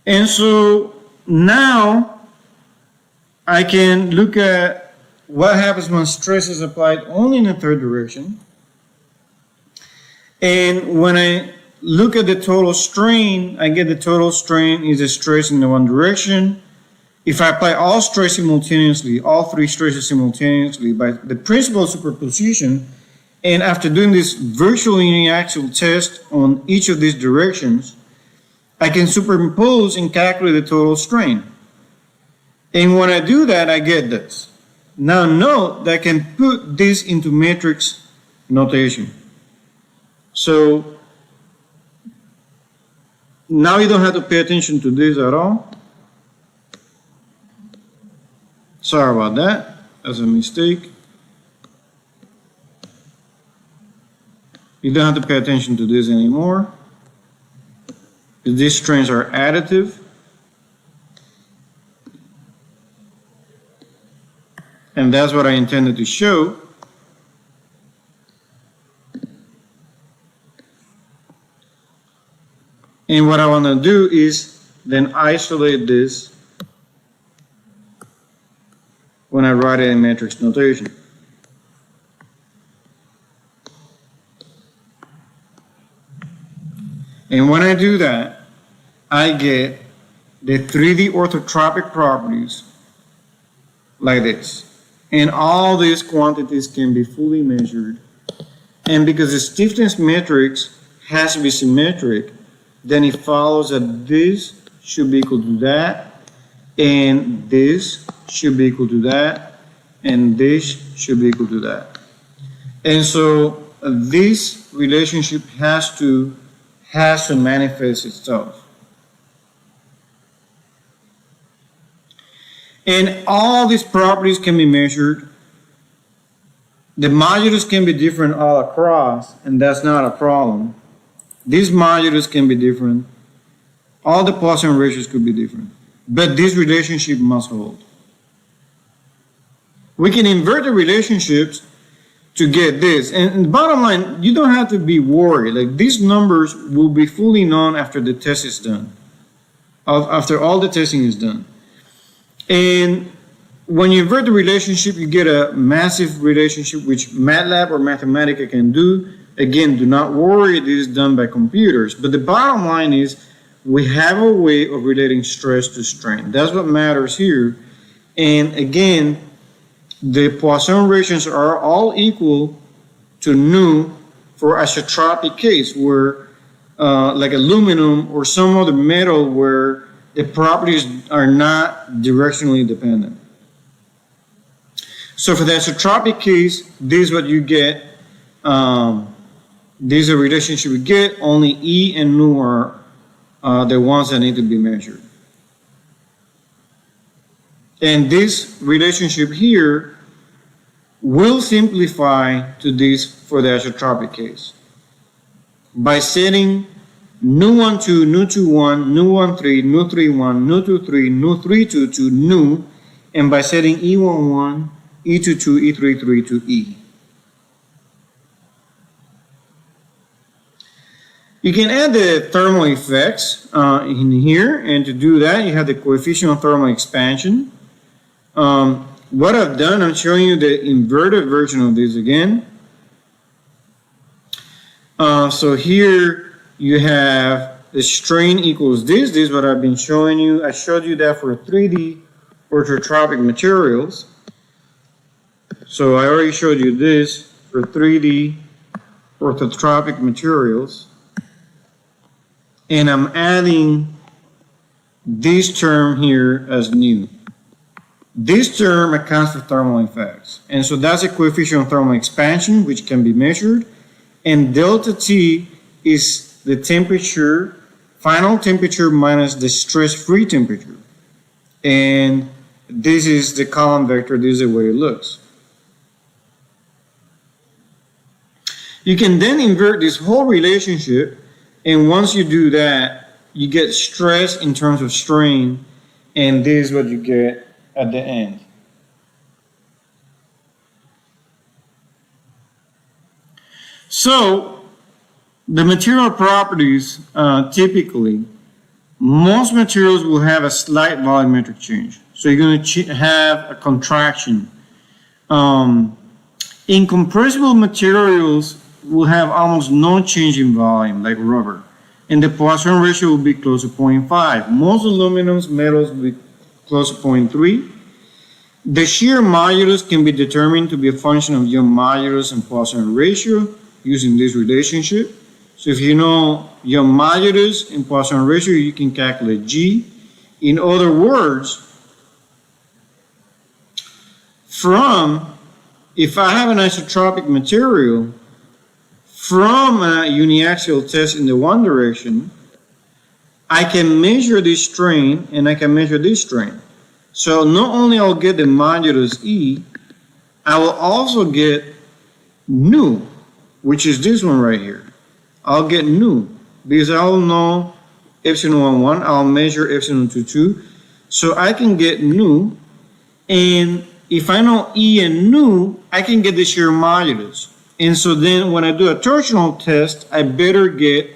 And so now I can look at what happens when stress is applied only in the 3rd direction. And when I look at the total strain, I get the total strain is a stress in the 1 direction. If I apply all stress simultaneously, all 3 stresses simultaneously by the principle of superposition, and after doing this virtual uniaxial test on each of these directions, I can superimpose and calculate the total strain. And when I do that, I get this. Now note that I can put this into matrix notation. So now you don't have to pay attention to this at all. Sorry about that. That's a mistake. You don't have to pay attention to this anymore. These strains are additive. And that's what I intended to show. And what I want to do is then isolate this when I write it in matrix notation. And when I do that, I get the 3D orthotropic properties like this. And all these quantities can be fully measured. And because the stiffness matrix has to be symmetric, then it follows that this should be equal to that, and this should be equal to that, and this should be equal to that. And so this relationship has to manifest itself. And all these properties can be measured. The modulus can be different all across, and that's not a problem. These modulus can be different. All the Poisson ratios could be different. But this relationship must hold. We can invert the relationships to get this. And the bottom line, you don't have to be worried. Like, these numbers will be fully known after the test is done. After all the testing is done. And when you invert the relationship, you get a massive relationship which MATLAB or Mathematica can do. Again, do not worry, this is done by computers. But the bottom line is we have a way of relating stress to strain. That's what matters here. And again, the Poisson ratios are all equal to nu for isotropic case where like aluminum or some other metal where the properties are not directionally dependent. So for the isotropic case, this is what you get. This is a relationship we get. Only E and nu are the ones that need to be measured. And this relationship here will simplify to this for the isotropic case. By setting nu1 2, nu2 1, nu1 3, nu3 1, nu2 3, nu3 2 to nu, and by setting E1 1, E2 2, E3 3 to E. You can add the thermal effects in here, and to do that you have the coefficient of thermal expansion. What I've done, I'm showing you the inverted version of this again. So here you have the strain equals this. This is what I've been showing you. I showed you that for 3D orthotropic materials. So I already showed you this for 3D orthotropic materials. And I'm adding this term here as nu. This term accounts for thermal effects. And so that's a coefficient of thermal expansion, which can be measured. And delta T is the temperature, final temperature minus the stress-free temperature. And this is the column vector, this is the way it looks. You can then invert this whole relationship, and once you do that, you get stress in terms of strain, and this is what you get at the end. So, the material properties, typically, most materials will have a slight volumetric change. So you're going to have a contraction. Incompressible materials will have almost no change in volume, like rubber. And the Poisson ratio will be close to 0.5. Most aluminums, metals will be close to 0.3. The shear modulus can be determined to be a function of Young modulus and Poisson ratio using this relationship. So if you know Young modulus and Poisson ratio, you can calculate G. In other words, if I have an isotropic material, from a uniaxial test in the one direction, I can measure this strain and I can measure this strain. So not only I'll get the modulus E, I will also get nu, which is this one right here. I'll get nu because I'll know epsilon 1, I'll measure epsilon 2. So I can get nu, and if I know E and nu, I can get the shear modulus. And so then when I do a torsional test, I better get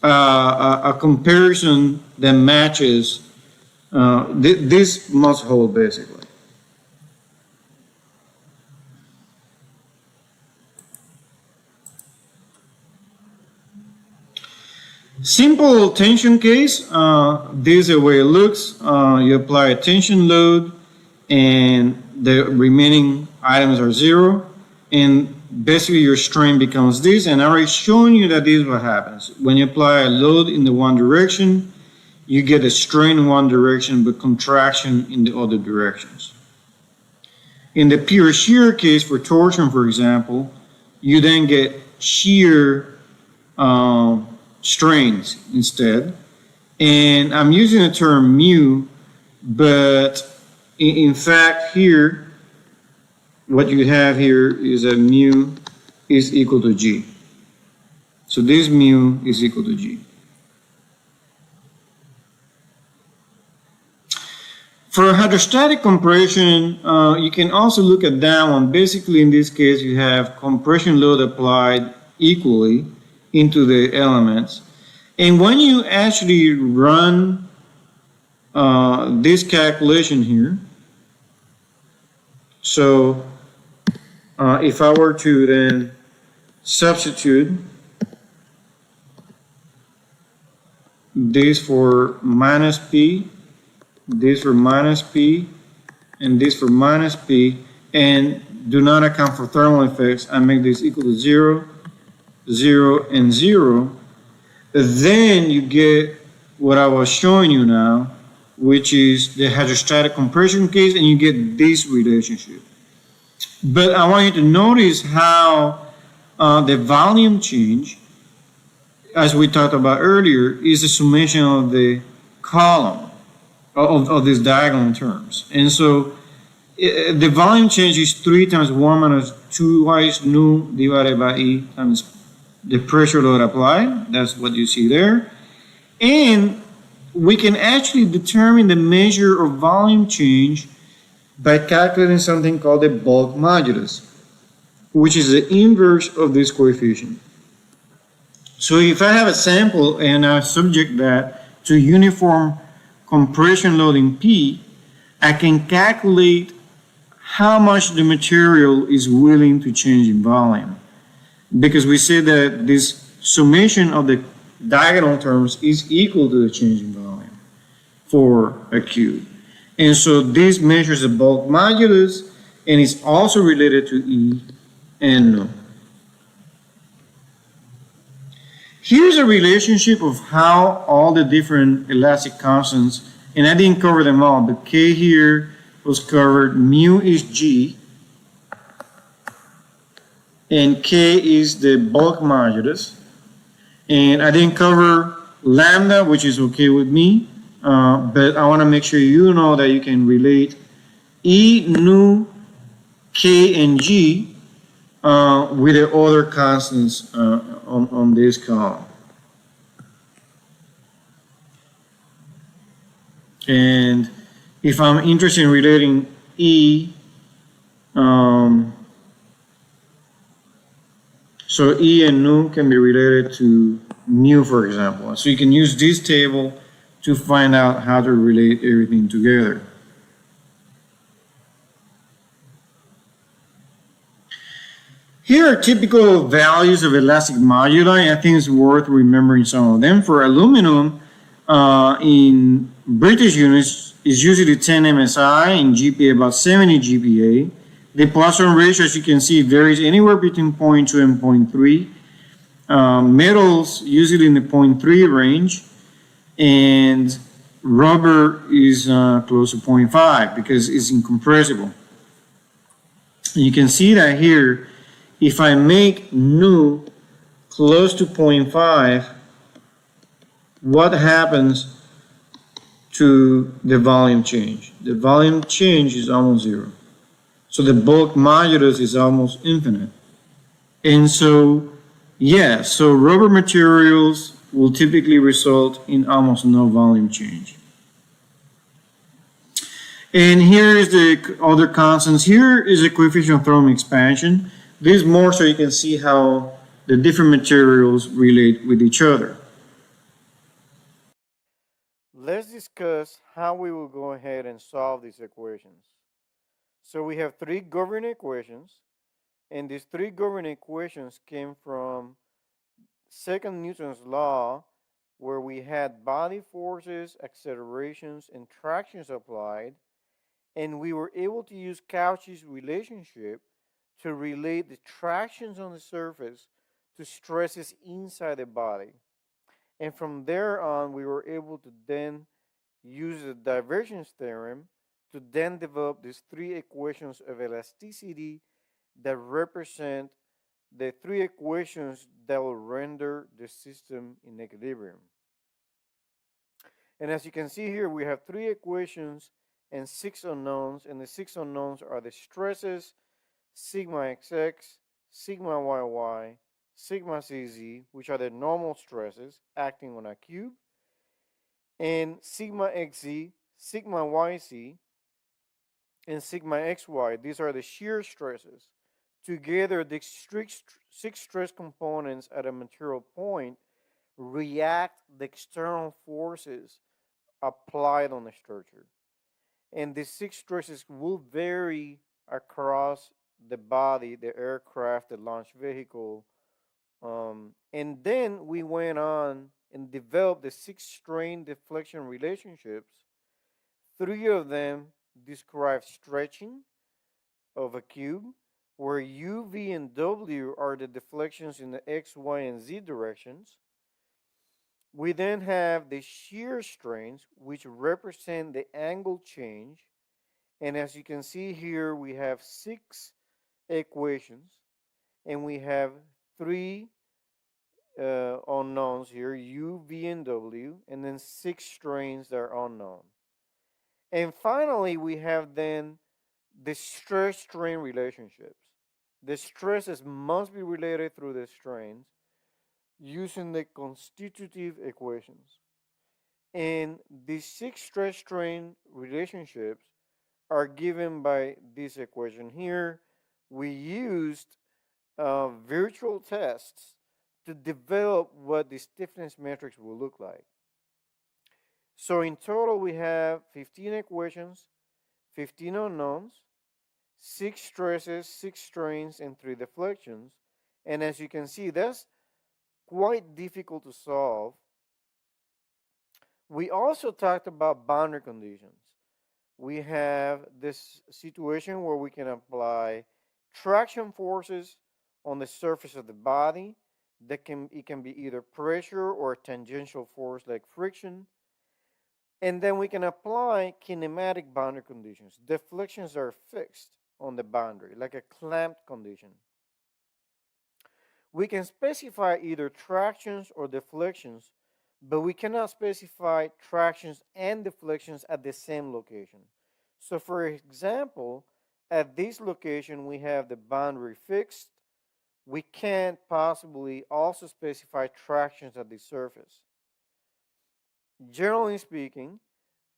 a comparison that matches. This must hold basically. Simple tension case, this is the way it looks. You apply a tension load and the remaining items are zero, and basically your strain becomes this, and I already shown you that this is what happens. When you apply a load in the one direction, you get a strain in one direction but contraction in the other directions. In the pure shear case for torsion, for example, you then get shear strains instead. And I'm using the term mu, but in fact here, what you have here is that mu is equal to G. So this mu is equal to G. For hydrostatic compression, you can also look at that one. Basically, in this case, you have compression load applied equally into the elements. And when you actually run this calculation here, so if I were to then substitute this for minus P, this for minus P, and this for minus P, and do not account for thermal effects, I make this equal to 0, 0, and 0, then you get what I was showing you now, which is the hydrostatic compression case, and you get this relationship. But I want you to notice how the volume change, as we talked about earlier, is the summation of the column of these diagonal terms. And so the volume change is 3 times 1 minus 2 twice nu divided by E times the pressure load applied. That's what you see there. And we can actually determine the measure of volume change by calculating something called the bulk modulus, which is the inverse of this coefficient. So if I have a sample and I subject that to uniform compression loading P, I can calculate how much the material is willing to change in volume. Because we say that this summation of the diagonal terms is equal to the change in volume for a cube. And so this measures the bulk modulus and is also related to E and nu. Here's a relationship of how all the different elastic constants, and I didn't cover them all, but K here was covered, mu is G, and K is the bulk modulus. And I didn't cover lambda, which is okay with me, but I want to make sure you know that you can relate E, nu, K, and G with the other constants on this column. And if I'm interested in relating E, so E and nu can be related to mu, for example. So you can use this table to find out how to relate everything together. Here are typical values of elastic moduli. I think it's worth remembering some of them. For aluminum, in British units, is usually 10 MSI, in GPa about 70 GPa. The Poisson ratio, as you can see, varies anywhere between 0.2 and 0.3. Metals, usually in the 0.3 range, and rubber is close to 0.5 because it's incompressible. And you can see that here, if I make nu close to 0.5, what happens to the volume change? The volume change is almost zero. So the bulk modulus is almost infinite. And so, yeah, so rubber materials will typically result in almost no volume change. And here is the other constants. Here is the coefficient of thermal expansion. This is more so you can see how the different materials relate with each other. Let's discuss how we will go ahead and solve these equations. So we have three governing equations, and these three governing equations came from second Newton's law, where we had body forces, accelerations, and tractions applied, and we were able to use Cauchy's relationship to relate the tractions on the surface to stresses inside the body. And from there on, we were able to then use the divergence theorem to then develop these three equations of elasticity that represent the three equations that will render the system in equilibrium. And as you can see here, we have three equations and six unknowns, and the six unknowns are the stresses, sigma xx, sigma yy, sigma cz, which are the normal stresses acting on a cube, and sigma xz, sigma yc, and sigma xy. These are the shear stresses. Together, the six stress components at a material point react the external forces applied on the structure. And the six stresses will vary across the body, the aircraft, the launch vehicle. And then we went on and developed the six strain deflection relationships. Three of them describe stretching of a cube, where U, V, and W are the deflections in the X, Y, and Z directions. We then have the shear strains, which represent the angle change. And as you can see here, we have six equations, and we have three unknowns here, U, V, and W, and then six strains that are unknown. And finally, we have then the stress-strain relationships. The stresses must be related through the strains using the constitutive equations. And these six stress-strain relationships are given by this equation here. We used virtual tests to develop what the stiffness metrics will look like. So in total, we have 15 equations, 15 unknowns, 6 stresses, 6 strains, and 3 deflections. And as you can see, that's quite difficult to solve. We also talked about boundary conditions. We have this situation where we can apply traction forces on the surface of the body. It can be either pressure or tangential force like friction. And then we can apply kinematic boundary conditions. Deflections are fixed on the boundary, like a clamped condition. We can specify either tractions or deflections, but we cannot specify tractions and deflections at the same location. So for example, at this location, we have the boundary fixed. We can't possibly also specify tractions at the surface. Generally speaking,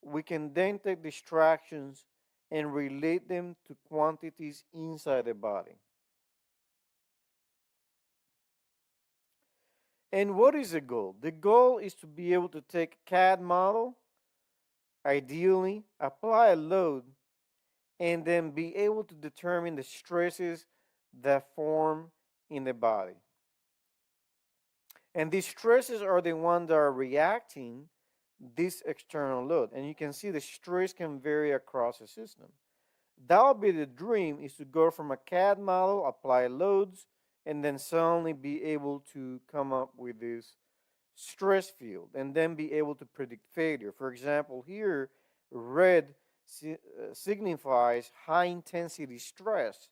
we can then take these tractions and relate them to quantities inside the body. And what is the goal? The goal is to be able to take a CAD model, ideally apply a load, and then be able to determine the stresses that form in the body. And these stresses are the ones that are reacting this external load. And you can see the stress can vary across the system. That will be the dream, is to go from a CAD model, apply loads, and then suddenly be able to come up with this stress field and then be able to predict failure. For example, here, red signifies high intensity stress.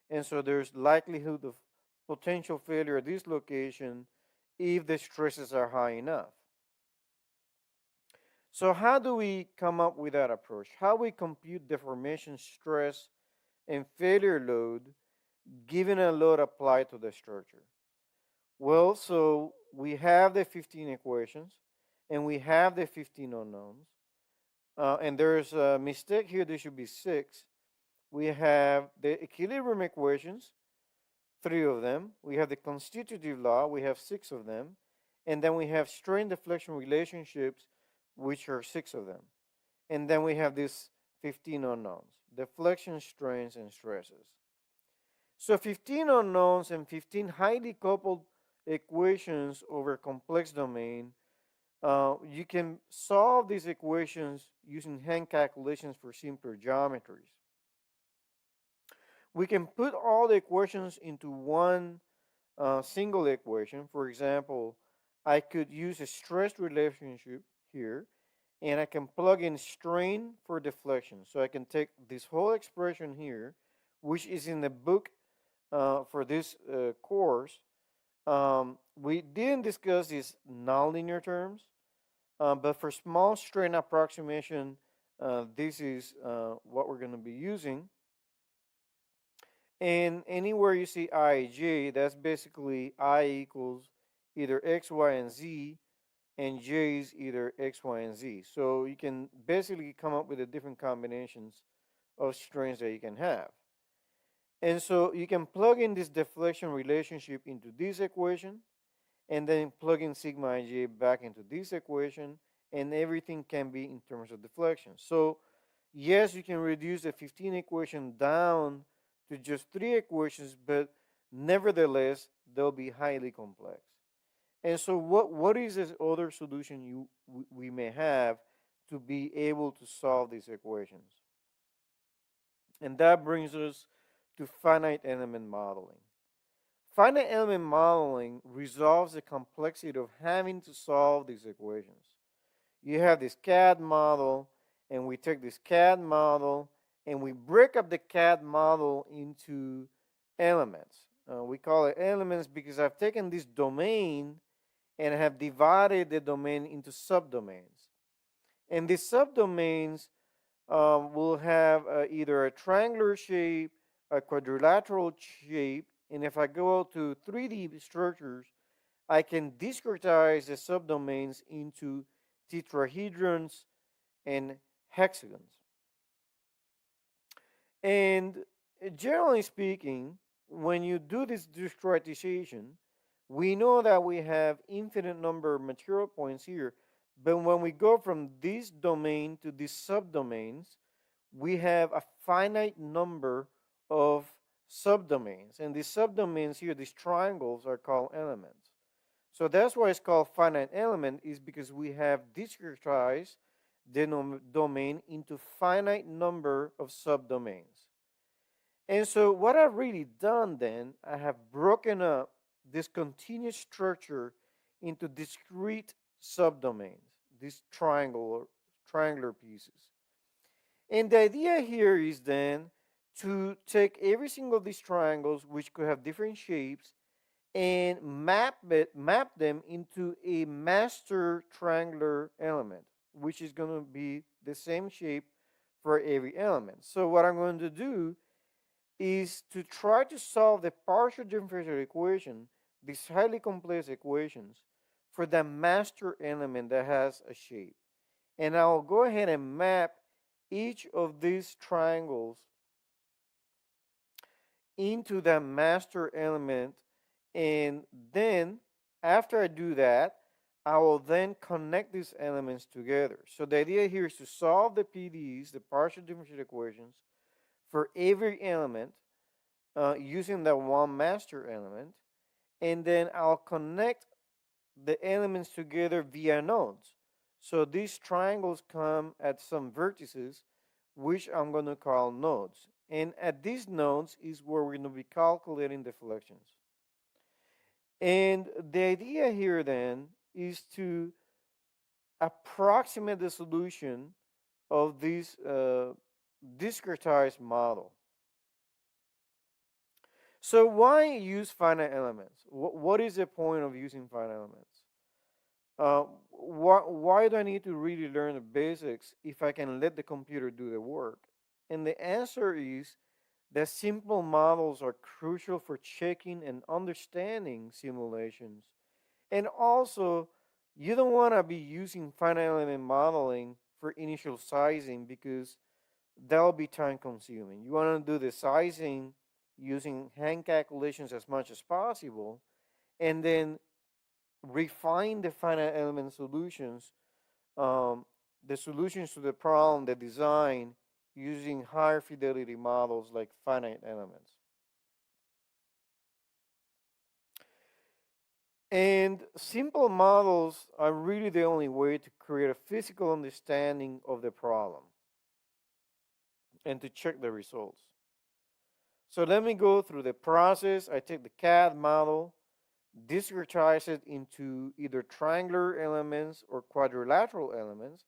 And so there's likelihood of potential failure at this location if the stresses are high enough. So how do we come up with that approach? How we compute deformation stress and failure load given a load applied to the structure? Well, so we have the 15 equations and we have the 15 unknowns. And there's a mistake here, there should be 6. We have the equilibrium equations, 3 of them. We have the constitutive law, we have 6 of them. And then we have strain deflection relationships, which are 6 of them. And then we have these 15 unknowns, deflection, strains, and stresses. So 15 unknowns and 15 highly coupled equations over a complex domain you can solve these equations using hand calculations for simpler geometries. We can put all the equations into one single equation. For example, I could use a stress relationship here, and I can plug in strain for deflection. So I can take this whole expression here, which is in the book for this course. We didn't discuss these nonlinear terms, but for small strain approximation, this is what we're going to be using. And anywhere you see ij, that's basically I equals either x, y, and z, and j is either x, y, and z. So you can basically come up with the different combinations of strains that you can have. And so you can plug in this deflection relationship into this equation, and then plug in sigma ij back into this equation, and everything can be in terms of deflection. So yes, you can reduce the 15 equation down to just 3 equations, but nevertheless, they'll be highly complex. And so what is this other solution we may have to be able to solve these equations? And that brings us to finite element modeling. Finite element modeling resolves the complexity of having to solve these equations. You have this CAD model, and we take this CAD model and we break up the CAD model into elements. We call it elements because I've taken this domain and have divided the domain into subdomains. And these subdomains will have either a triangular shape, a quadrilateral shape, and if I go to 3D structures, I can discretize the subdomains into tetrahedrons and hexagons. And generally speaking, when you do this discretization, we know that we have infinite number of material points here, but when we go from this domain to these subdomains, we have a finite number of subdomains. And these subdomains here, these triangles, are called elements. So that's why it's called finite element, is because we have discretized the domain into finite number of subdomains. And so what I've really done then, I have broken up this continuous structure into discrete subdomains, these triangular pieces. And the idea here is then to take every single of these triangles, which could have different shapes, and map them into a master triangular element, which is going to be the same shape for every element. So what I'm going to do is to try to solve the partial differential equation, these highly complex equations, for the master element that has a shape. And I'll go ahead and map each of these triangles into the master element, and then after I do that, I will then connect these elements together. So the idea here is to solve the PDEs, the partial differential equations, for every element using the one master element, and then I'll connect the elements together via nodes. So these triangles come at some vertices, which I'm going to call nodes. And at these nodes is where we're going to be calculating deflections. And the idea here then is to approximate the solution of this discretized model. So why use finite elements? What is the point of using finite elements? Why do I need to really learn the basics if I can let the computer do the work? And the answer is that simple models are crucial for checking and understanding simulations. And also, you don't want to be using finite element modeling for initial sizing because that'll be time consuming. You want to do the sizing using hand calculations as much as possible, and then refine the finite element solutions, the solutions to the problem, the design, using higher fidelity models like finite elements. And simple models are really the only way to create a physical understanding of the problem and to check the results. So let me go through the process. I take the CAD model, discretize it into either triangular elements or quadrilateral elements,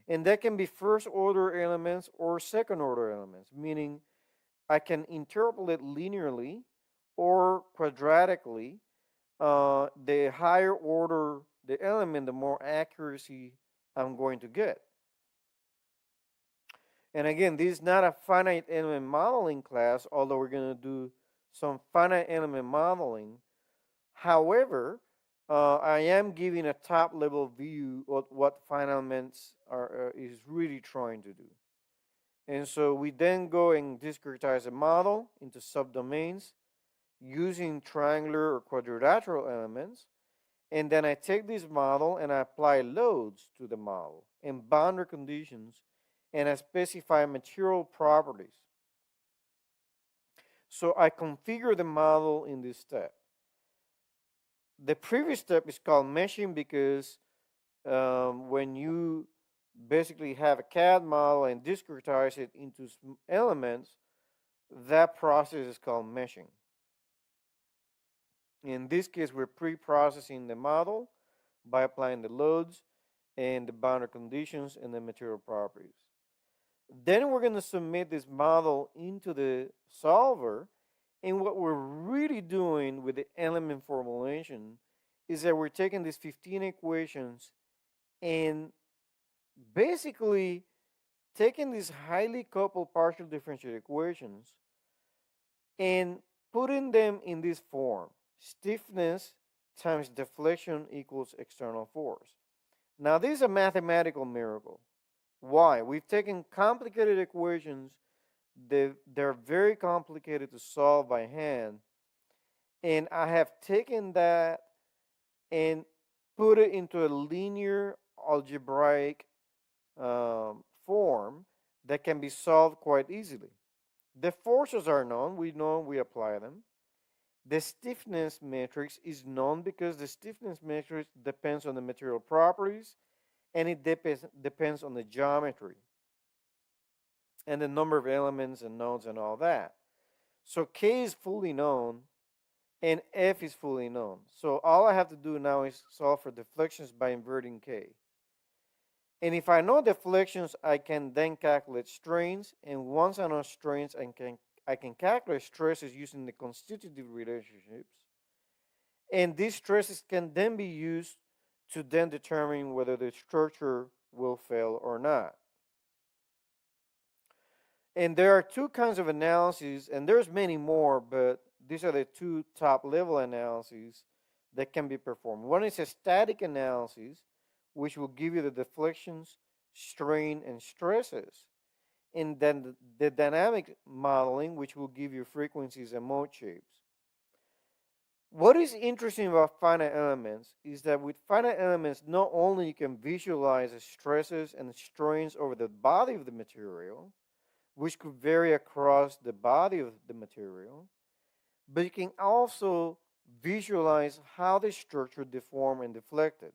and that can be first order elements or second order elements, meaning I can interpolate linearly or quadratically. The higher order the element, the more accuracy I'm going to get. And again, this is not a finite element modeling class, although we're going to do some finite element modeling. However, I am giving a top level view of what finite elements is really trying to do. And so we then go and discretize a model into subdomains using triangular or quadrilateral elements. And then I take this model and I apply loads to the model and boundary conditions, and I specify material properties. So I configure the model in this step. The previous step is called meshing because when you basically have a CAD model and discretize it into elements, that process is called meshing. In this case, we're pre-processing the model by applying the loads and the boundary conditions and the material properties. Then we're going to submit this model into the solver. And what we're really doing with the element formulation is that we're taking these 15 equations and basically taking these highly coupled partial differential equations and putting them in this form: stiffness times deflection equals external force. Now, this is a mathematical miracle. Why? We've taken complicated equations, they're very complicated to solve by hand, and I have taken that and put it into a linear algebraic form that can be solved quite easily. The forces are known, we know we apply them. The stiffness matrix is known because the stiffness matrix depends on the material properties and it depends on the geometry and the number of elements and nodes and all that. So K is fully known and F is fully known. So all I have to do now is solve for deflections by inverting K. And if I know deflections, I can then calculate strains. And once I know strains, I can calculate stresses using the constitutive relationships. And these stresses can then be used to then determine whether the structure will fail or not. And there are two kinds of analyses, and there's many more, but these are the two top level analyses that can be performed. One is a static analysis, which will give you the deflections, strain, and stresses. And then the dynamic modeling, which will give you frequencies and mode shapes. What is interesting about finite elements is that with finite elements, not only you can visualize the stresses and strains over the body of the material, which could vary across the body of the material, but you can also visualize how the structure deformed and deflected,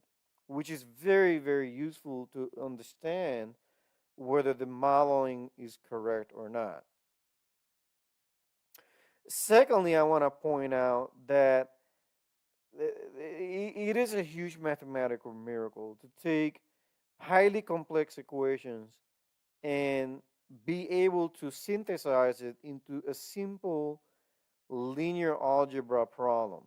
which is very, very useful to understand whether the modeling is correct or not. Secondly, I want to point out that it is a huge mathematical miracle to take highly complex equations and be able to synthesize it into a simple linear algebra problem.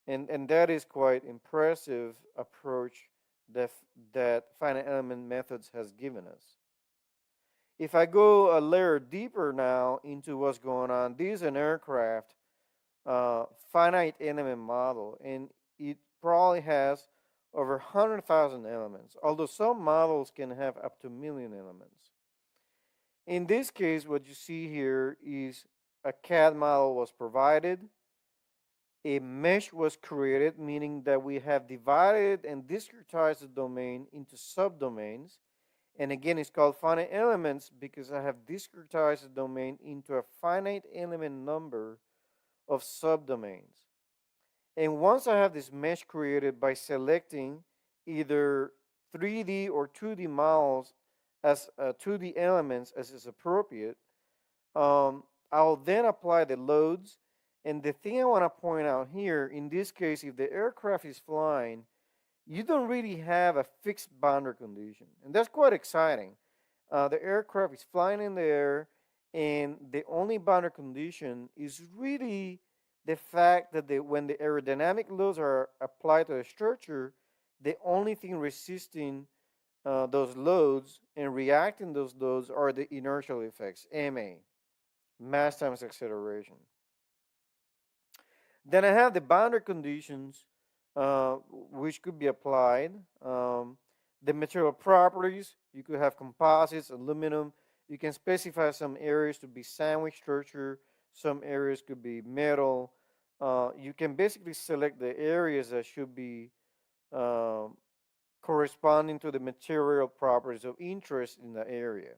And that is quite impressive approach that finite element methods has given us. If I go a layer deeper now into what's going on, this is an aircraft finite element model, and it probably has over 100,000 elements, although some models can have up to a million elements. In this case, what you see here is a CAD model was provided, a mesh was created, meaning that we have divided and discretized the domain into subdomains. And again, it's called finite elements because I have discretized the domain into a finite element number of subdomains. And once I have this mesh created by selecting either 3D or 2D models as 2D elements as is appropriate, I'll then apply the loads. And the thing I want to point out here, in this case, if the aircraft is flying, you don't really have a fixed boundary condition. And that's quite exciting. The aircraft is flying in the air, and the only boundary condition is really the fact that when the aerodynamic loads are applied to the structure, the only thing resisting those loads and reacting those loads are the inertial effects, MA, mass times acceleration. Then I have the boundary conditions which could be applied. The material properties, you could have composites, aluminum. You can specify some areas to be sandwich structure, some areas could be metal. You can basically select the areas that should be corresponding to the material properties of interest in the area.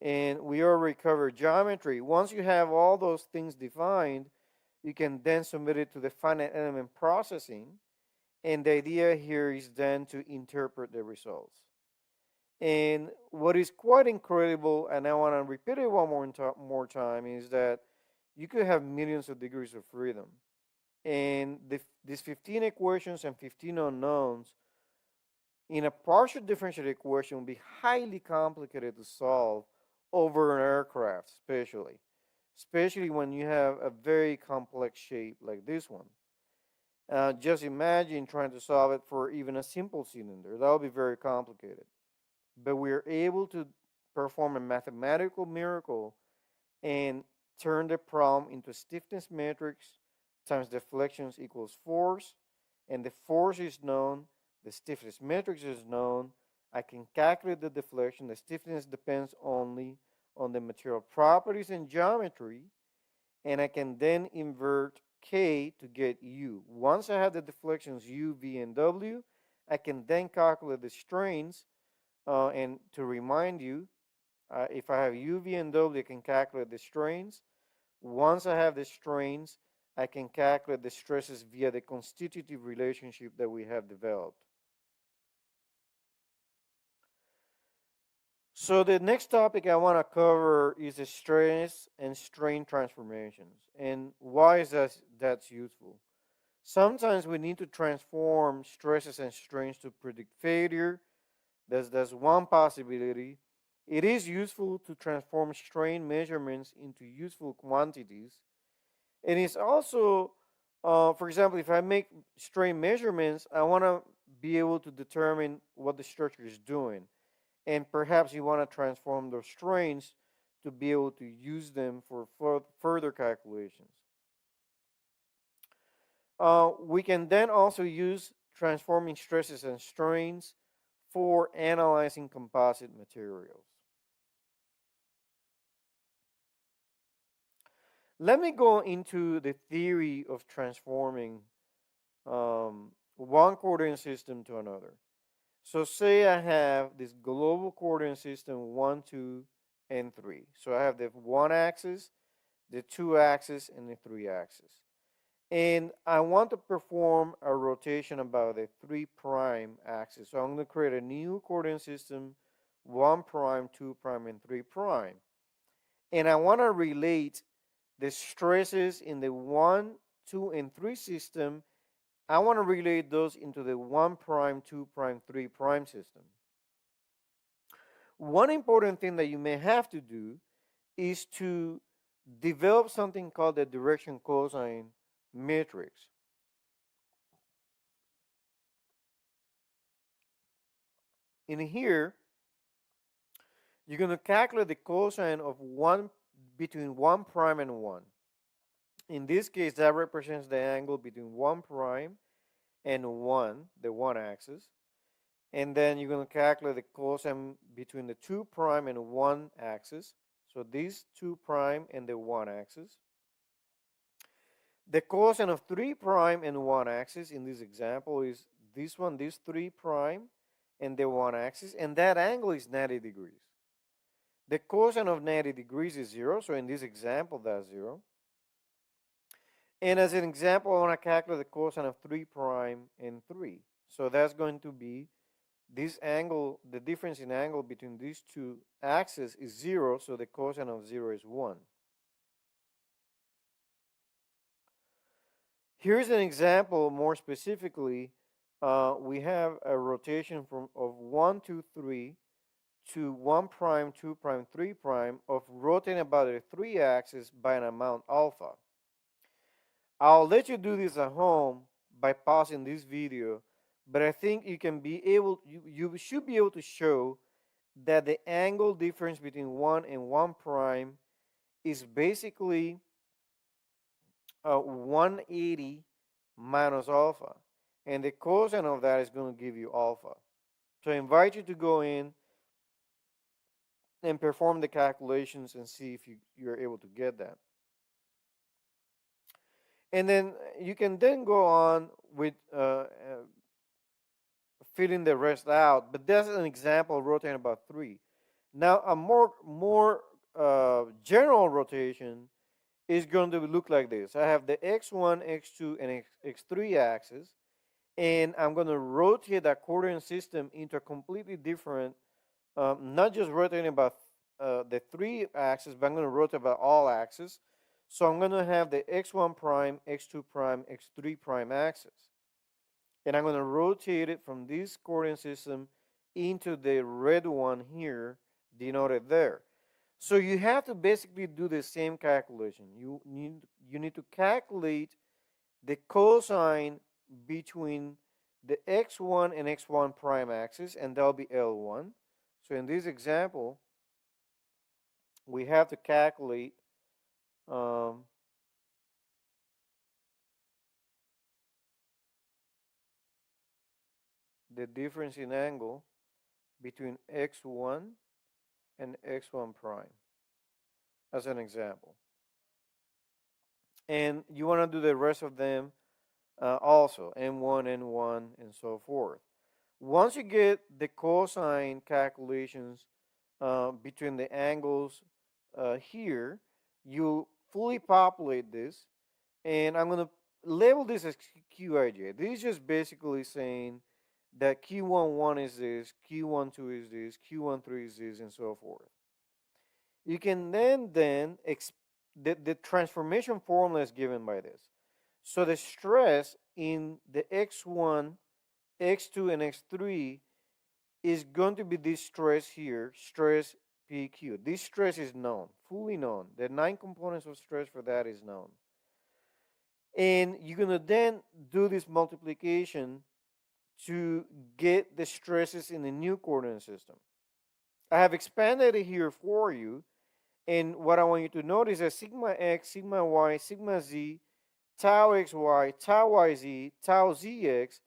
And we already covered geometry. Once you have all those things defined, you can then submit it to the finite element processing. And the idea here is then to interpret the results. And what is quite incredible, and I want to repeat it one more time, is that you could have millions of degrees of freedom. And these 15 equations and 15 unknowns in a partial differential equation will be highly complicated to solve over an aircraft, especially when you have a very complex shape like this one. Just imagine trying to solve it for even a simple cylinder. That would be very complicated. But we're able to perform a mathematical miracle and turn the problem into stiffness matrix times deflections equals force. And the force is known, the stiffness matrix is known. I can calculate the deflection. The stiffness depends only on the material properties and geometry. And I can then invert K to get U. Once I have the deflections U, V, and W, I can then calculate the strains. And to remind you, if I have U, V, and W, I can calculate the strains. Once I have the strains, I can calculate the stresses via the constitutive relationship that we have developed. So the next topic I want to cover is the stress and strain transformations. And why is that's useful? Sometimes we need to transform stresses and strains to predict failure. That's one possibility. It is useful to transform strain measurements into useful quantities. And it's also, for example, if I make strain measurements, I want to be able to determine what the structure is doing. And perhaps you want to transform those strains to be able to use them for further calculations. We can then also use transforming stresses and strains for analyzing composite materials. Let me go into the theory of transforming one coordinate system to another. So say I have this global coordinate system 1, 2, and 3. So I have the 1 axis, the 2 axis, and the 3 axis. And I want to perform a rotation about the 3 prime axis. So I'm going to create a new coordinate system 1 prime, 2 prime, and 3 prime. And I want to relate the stresses in the 1, 2, and 3 system. I want to relate those into the 1 prime, 2 prime, 3 prime system. One important thing that you may have to do is to develop something called the direction cosine matrix. In here, you're going to calculate the cosine of 1 between 1 prime and 1. In this case, that represents the angle between 1 prime and 1, the 1 axis. And then you're going to calculate the cosine between the 2 prime and 1 axis. So these 2 prime and the 1 axis. The cosine of 3 prime and 1 axis in this example is this one, this 3 prime and the 1 axis. And that angle is 90 degrees. The cosine of 90 degrees is 0. So in this example, that's 0. And as an example, I want to calculate the cosine of 3 prime and 3. So that's going to be this angle, the difference in angle between these two axes is 0, so the cosine of 0 is 1. Here's an example more specifically. We have a rotation of 1, 2, 3 to 1 prime, 2 prime, 3 prime of rotating about the 3 axis by an amount alpha. I'll let you do this at home by pausing this video, but I think you can be able, you should be able to show that the angle difference between 1 and 1 prime is basically 180 minus alpha. And the cosine of that is going to give you alpha. So I invite you to go in and perform the calculations and see if you're able to get that. And then you can then go on with filling the rest out, but that's an example of rotating about 3. Now a more general rotation is going to look like this. I have the x1, x2, and x3 axis, and I'm going to rotate that coordinate system into a completely different, not just rotating about the 3 axes, but I'm going to rotate about all axes. So I'm going to have the x1 prime, x2 prime, x3 prime axis. And I'm going to rotate it from this coordinate system into the red one here, denoted there. So you have to basically do the same calculation. You need to calculate the cosine between the x1 and x1 prime axis, and that'll be L1. So in this example, we have to calculate the difference in angle between x1 and x1 prime as an example. And you want to do the rest of them also, n1, n1, and so forth. Once you get the cosine calculations between the angles here, you fully populate this, and I'm going to label this as QIJ. This is just basically saying that Q11 is this, Q12 is this, Q13 is this, and so forth. You can then the transformation formula is given by this. So the stress in the x1, x2, and x3 is going to be this stress here, stress PQ. This stress is known, fully known. The 9 components of stress for that is known. And you're going to then do this multiplication to get the stresses in the new coordinate system. I have expanded it here for you. And what I want you to notice is sigma x, sigma y, sigma z, tau xy, tau yz, tau zx,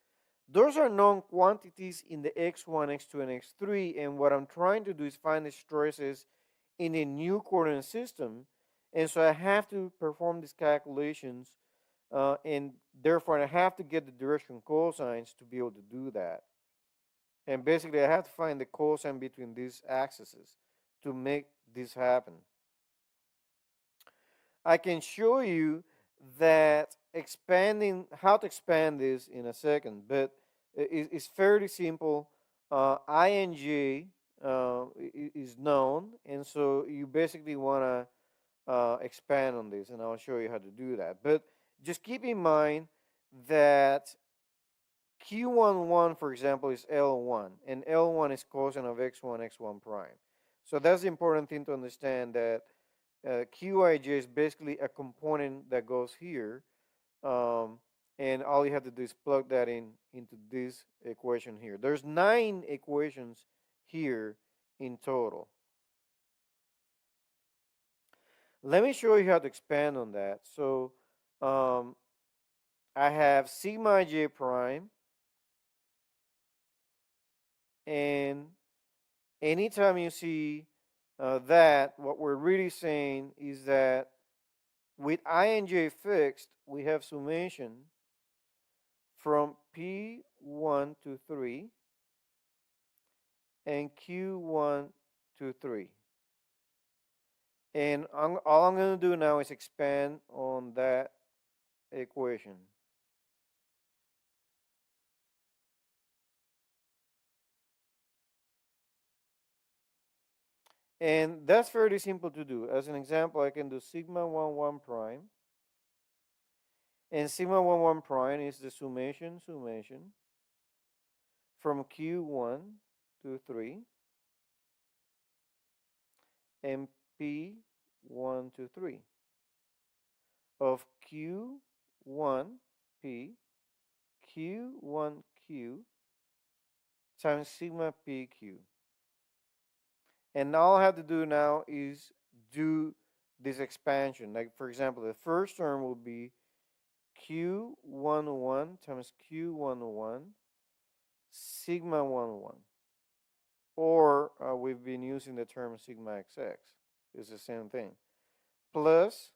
those are known quantities in the x1, x2, and x3. And what I'm trying to do is find the stresses in a new coordinate system. And so I have to perform these calculations. And therefore, I have to get the direction cosines to be able to do that. And basically, I have to find the cosine between these axes to make this happen. I can show you that how to expand this in a second, but it's fairly simple. INJ is known, and so you basically want to expand on this, and I'll show you how to do that. But just keep in mind that Q11, for example, is L1, and L1 is cosine of x1, x1 prime. So that's the important thing to understand, that QIJ is basically a component that goes here, and all you have to do is plug that into this equation here. There's 9 equations here in total. Let me show you how to expand on that. So I have sigma j prime, and anytime you see that, what we're really saying is that with INJ fixed, we have summation from P1 to 3 and Q1 to 3. And all I'm going to do now is expand on that equation. And that's fairly simple to do. As an example, I can do sigma 1 1 prime. And sigma 1 1 prime is the summation from Q1 to 3 and P1 to 3 of Q1P Q1Q times sigma PQ. And all I have to do now is do this expansion. Like, for example, the first term will be Q11 times Q11 sigma 11. Or we've been using the term sigma XX. It's the same thing. Plus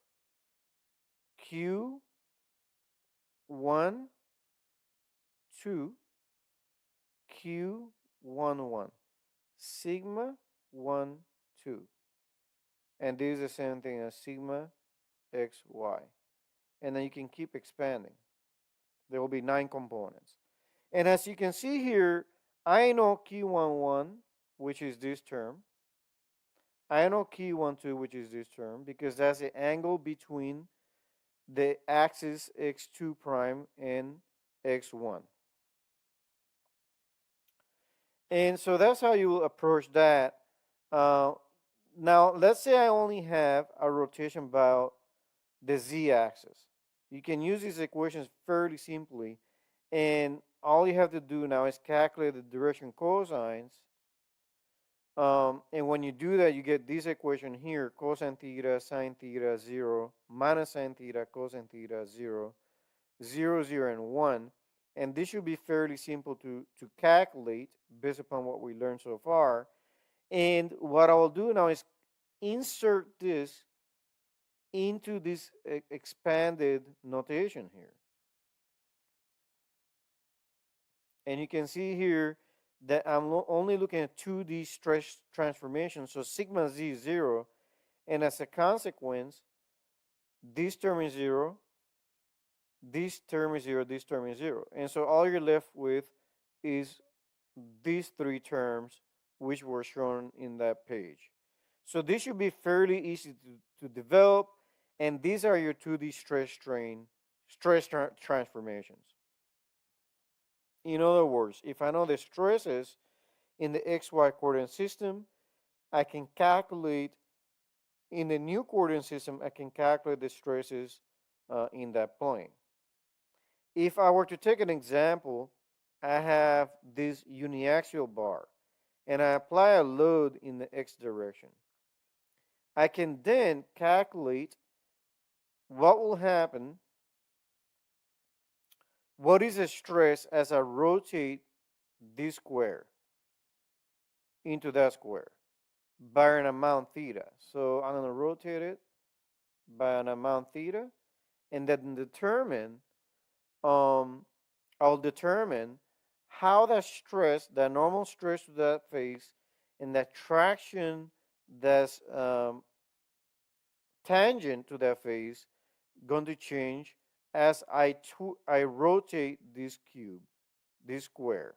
Q1 2 Q11 sigma 1 2. And this is the same thing as sigma XY. And then you can keep expanding. There will be 9 components. And as you can see here, I know Q11, which is this term. I know Q12, which is this term, because that's the angle between the axis x2 prime and x1. And so that's how you will approach that. Now, let's say I only have a rotation about the z-axis. You can use these equations fairly simply, and all you have to do now is calculate the direction cosines. And when you do that, you get this equation here: cosine theta, sine theta, 0, minus sine theta, cosine theta, 0, 0, 0, and 1. And this should be fairly simple to calculate based upon what we learned so far. And what I will do now is insert this into this expanded notation here. And you can see here that I'm only looking at 2D stress transformations, so sigma z is 0, and as a consequence, this term is 0, this term is 0, this term is 0. And so all you're left with is these 3 terms which were shown in that page. So this should be fairly easy to develop, and these are your 2D stress transformations. In other words, if I know the stresses in the XY coordinate system, I can calculate in the new coordinate system, I can calculate the stresses in that plane. If I were to take an example, I have this uniaxial bar and I apply a load in the X direction. I can then calculate what will happen, what is the stress as I rotate this square into that square by an amount theta. So I'm going to rotate it by an amount theta, and then I'll determine how that stress, that normal stress to that face, and that traction that's tangent to that face going to change as I rotate this cube, this square.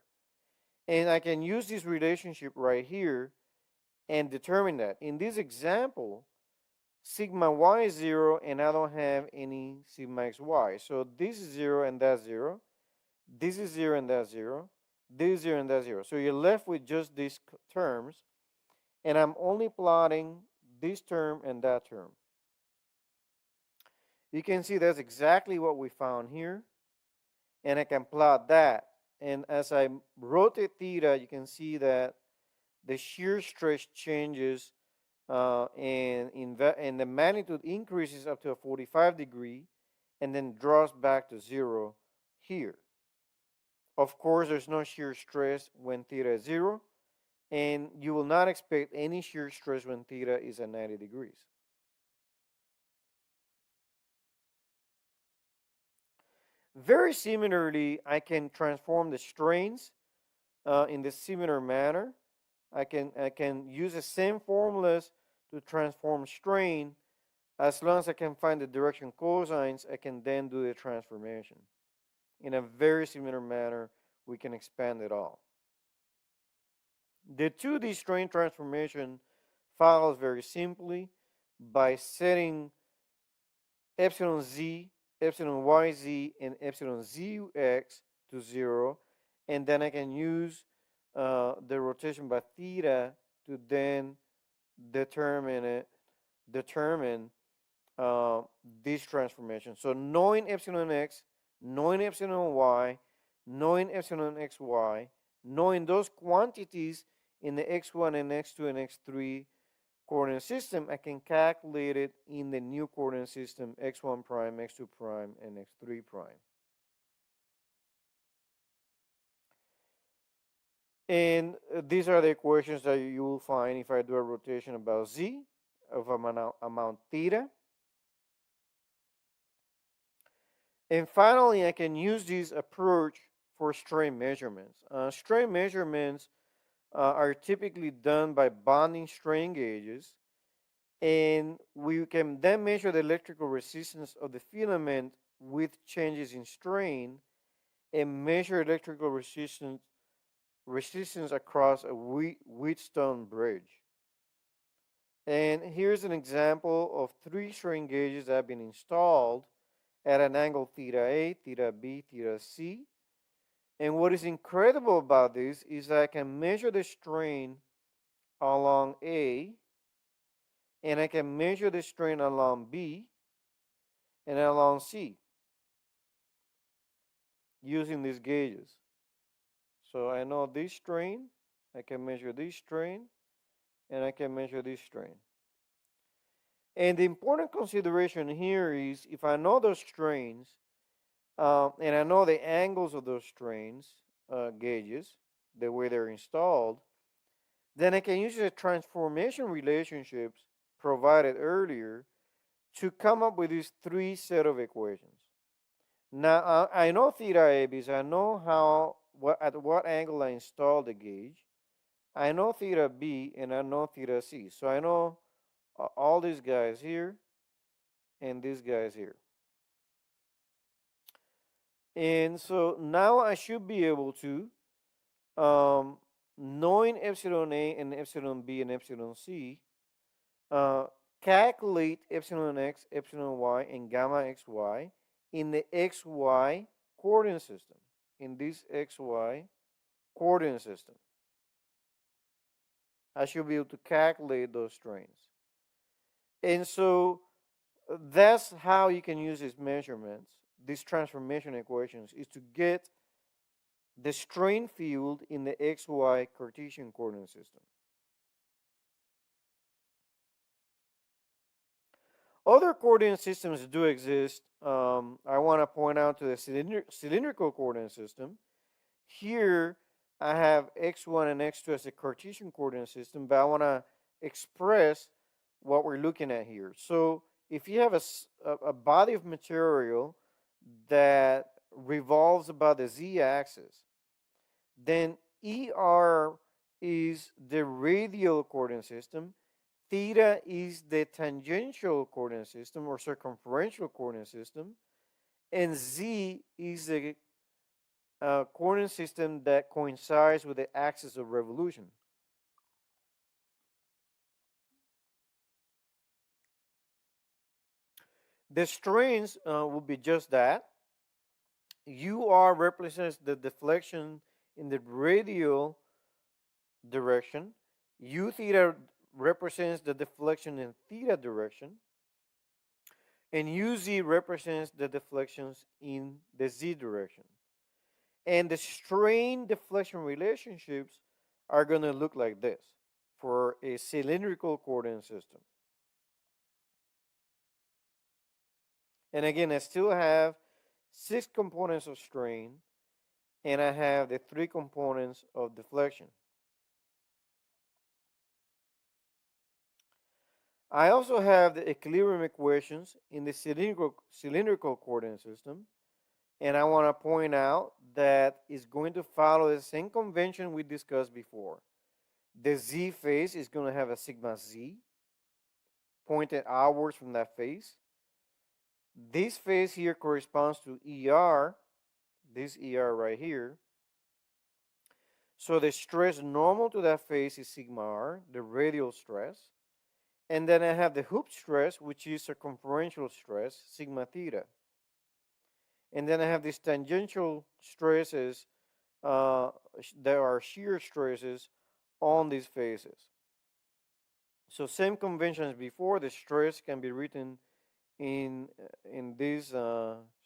And I can use this relationship right here and determine that. In this example, sigma y is 0, and I don't have any sigma xy. So this is 0 and that's 0. This is 0 and that's 0. This is 0 and that's 0. So you're left with just these terms, and I'm only plotting this term and that term. You can see that's exactly what we found here, and I can plot that. And as I rotate theta, you can see that the shear stress changes and the magnitude increases up to a 45 degree and then drops back to 0 here. Of course, there's no shear stress when theta is 0, and you will not expect any shear stress when theta is at 90 degrees. Very similarly, I can transform the strains in the similar manner. I can use the same formulas to transform strain As long as I can find the direction cosines, I can then do the transformation. In a very similar manner, we can expand it all. The 2D strain transformation follows very simply by setting epsilon z, epsilon yz, and epsilon zx to 0, and then I can use the rotation by theta to then determine this transformation. So knowing epsilon x, knowing epsilon y, knowing epsilon xy, knowing those quantities in the x1 and x2 and x3 coordinate system, I can calculate it in the new coordinate system x1 prime, x2 prime, and x3 prime. And these are the equations that you will find if I do a rotation about z of amount theta. And finally, I can use this approach for strain measurements. Strain measurements are typically done by bonding strain gauges, and we can then measure the electrical resistance of the filament with changes in strain and measure electrical resistance across a Wheatstone bridge. And here's an example of 3 strain gauges that have been installed at an angle theta A, theta B, theta C. And what is incredible about this is that I can measure the strain along A, and I can measure the strain along B and along C using these gauges. So I know this strain, I can measure this strain, and I can measure this strain. And the important consideration here is if I know those strains, and I know the angles of those strains, gauges, the way they're installed, then I can use the transformation relationships provided earlier to come up with these 3 set of equations. Now, I know theta A because I know at what angle I install the gauge. I know theta B and I know theta C. So I know all these guys here and these guys here. And so now I should be able to, knowing epsilon A and epsilon B and epsilon C, calculate epsilon x, epsilon y, and gamma xy in the xy coordinate system, in this xy coordinate system. I should be able to calculate those strains. And so that's how you can use these measurements, these transformation equations, is to get the strain field in the xy Cartesian coordinate system. Other coordinate systems do exist. I want to point out to the cylindrical coordinate system. Here, I have x1 and x2 as a Cartesian coordinate system, but I want to express what we're looking at here. So if you have a body of material that revolves about the z-axis, then ER is the radial coordinate system, theta is the tangential coordinate system or circumferential coordinate system, and z is the coordinate system that coincides with the axis of revolution. The strains will be just that. UR represents the deflection in the radial direction. U theta represents the deflection in theta direction. And UZ represents the deflections in the Z direction. And the strain deflection relationships are going to look like this for a cylindrical coordinate system. And again, I still have 6 components of strain, and I have the 3 components of deflection. I also have the equilibrium equations in the cylindrical coordinate system, and I want to point out that it's going to follow the same convention we discussed before. The Z phase is going to have a sigma Z, pointed outwards from that face. This face here corresponds to ER, this ER right here. So the stress normal to that face is sigma r, the radial stress. And then I have the Hooke stress, which is circumferential stress, sigma theta. And then I have these tangential stresses that are shear stresses on these faces. So same convention as before, the stress can be written in this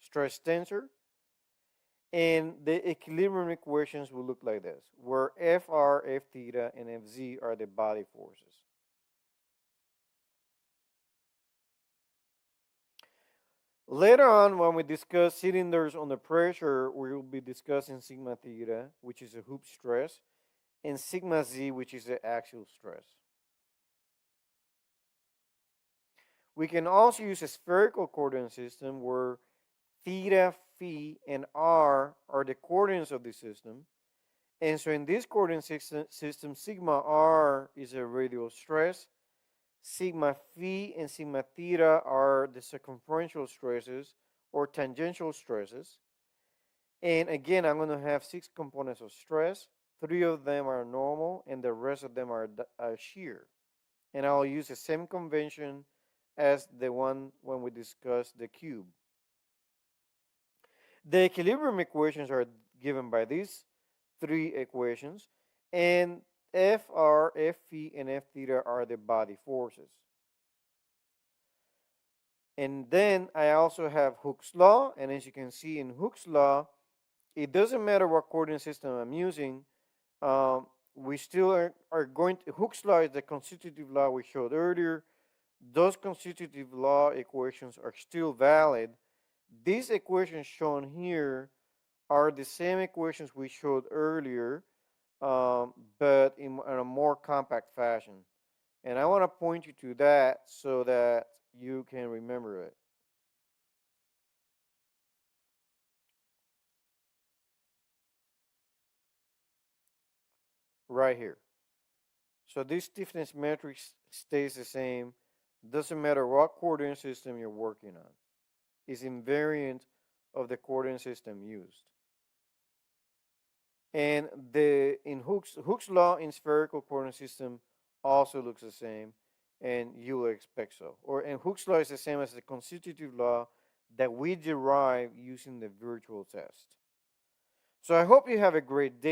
stress tensor. And the equilibrium equations will look like this, where Fr, F theta, and Fz are the body forces. Later on, when we discuss cylinders under pressure, we will be discussing sigma theta, which is a Hooke stress, and sigma z, which is the axial stress. We can also use a spherical coordinate system where theta, phi, and r are the coordinates of the system. And so in this coordinate system, sigma r is a radial stress, sigma phi and sigma theta are the circumferential stresses or tangential stresses. And again, I'm going to have 6 components of stress. 3 of them are normal, and the rest of them are shear. And I'll use the same convention as the one when we discussed the cube. The equilibrium equations are given by these 3 equations, and Fr, Fp, and F theta are the body forces. And then I also have Hooke's law, and as you can see in Hooke's law, it doesn't matter what coordinate system I'm using, we still are going to, Hooke's law is the constitutive law we showed earlier. Those constitutive law equations are still valid. These equations shown here are the same equations we showed earlier, but in a more compact fashion. And I want to point you to that so that you can remember it. Right here. So this stiffness metric stays the same. Doesn't matter what coordinate system you're working on. It's invariant of the coordinate system used. And in Hooke's law in spherical coordinate system also looks the same, and you will expect so. And Hooke's law is the same as the constitutive law that we derive using the virtual test. So I hope you have a great day.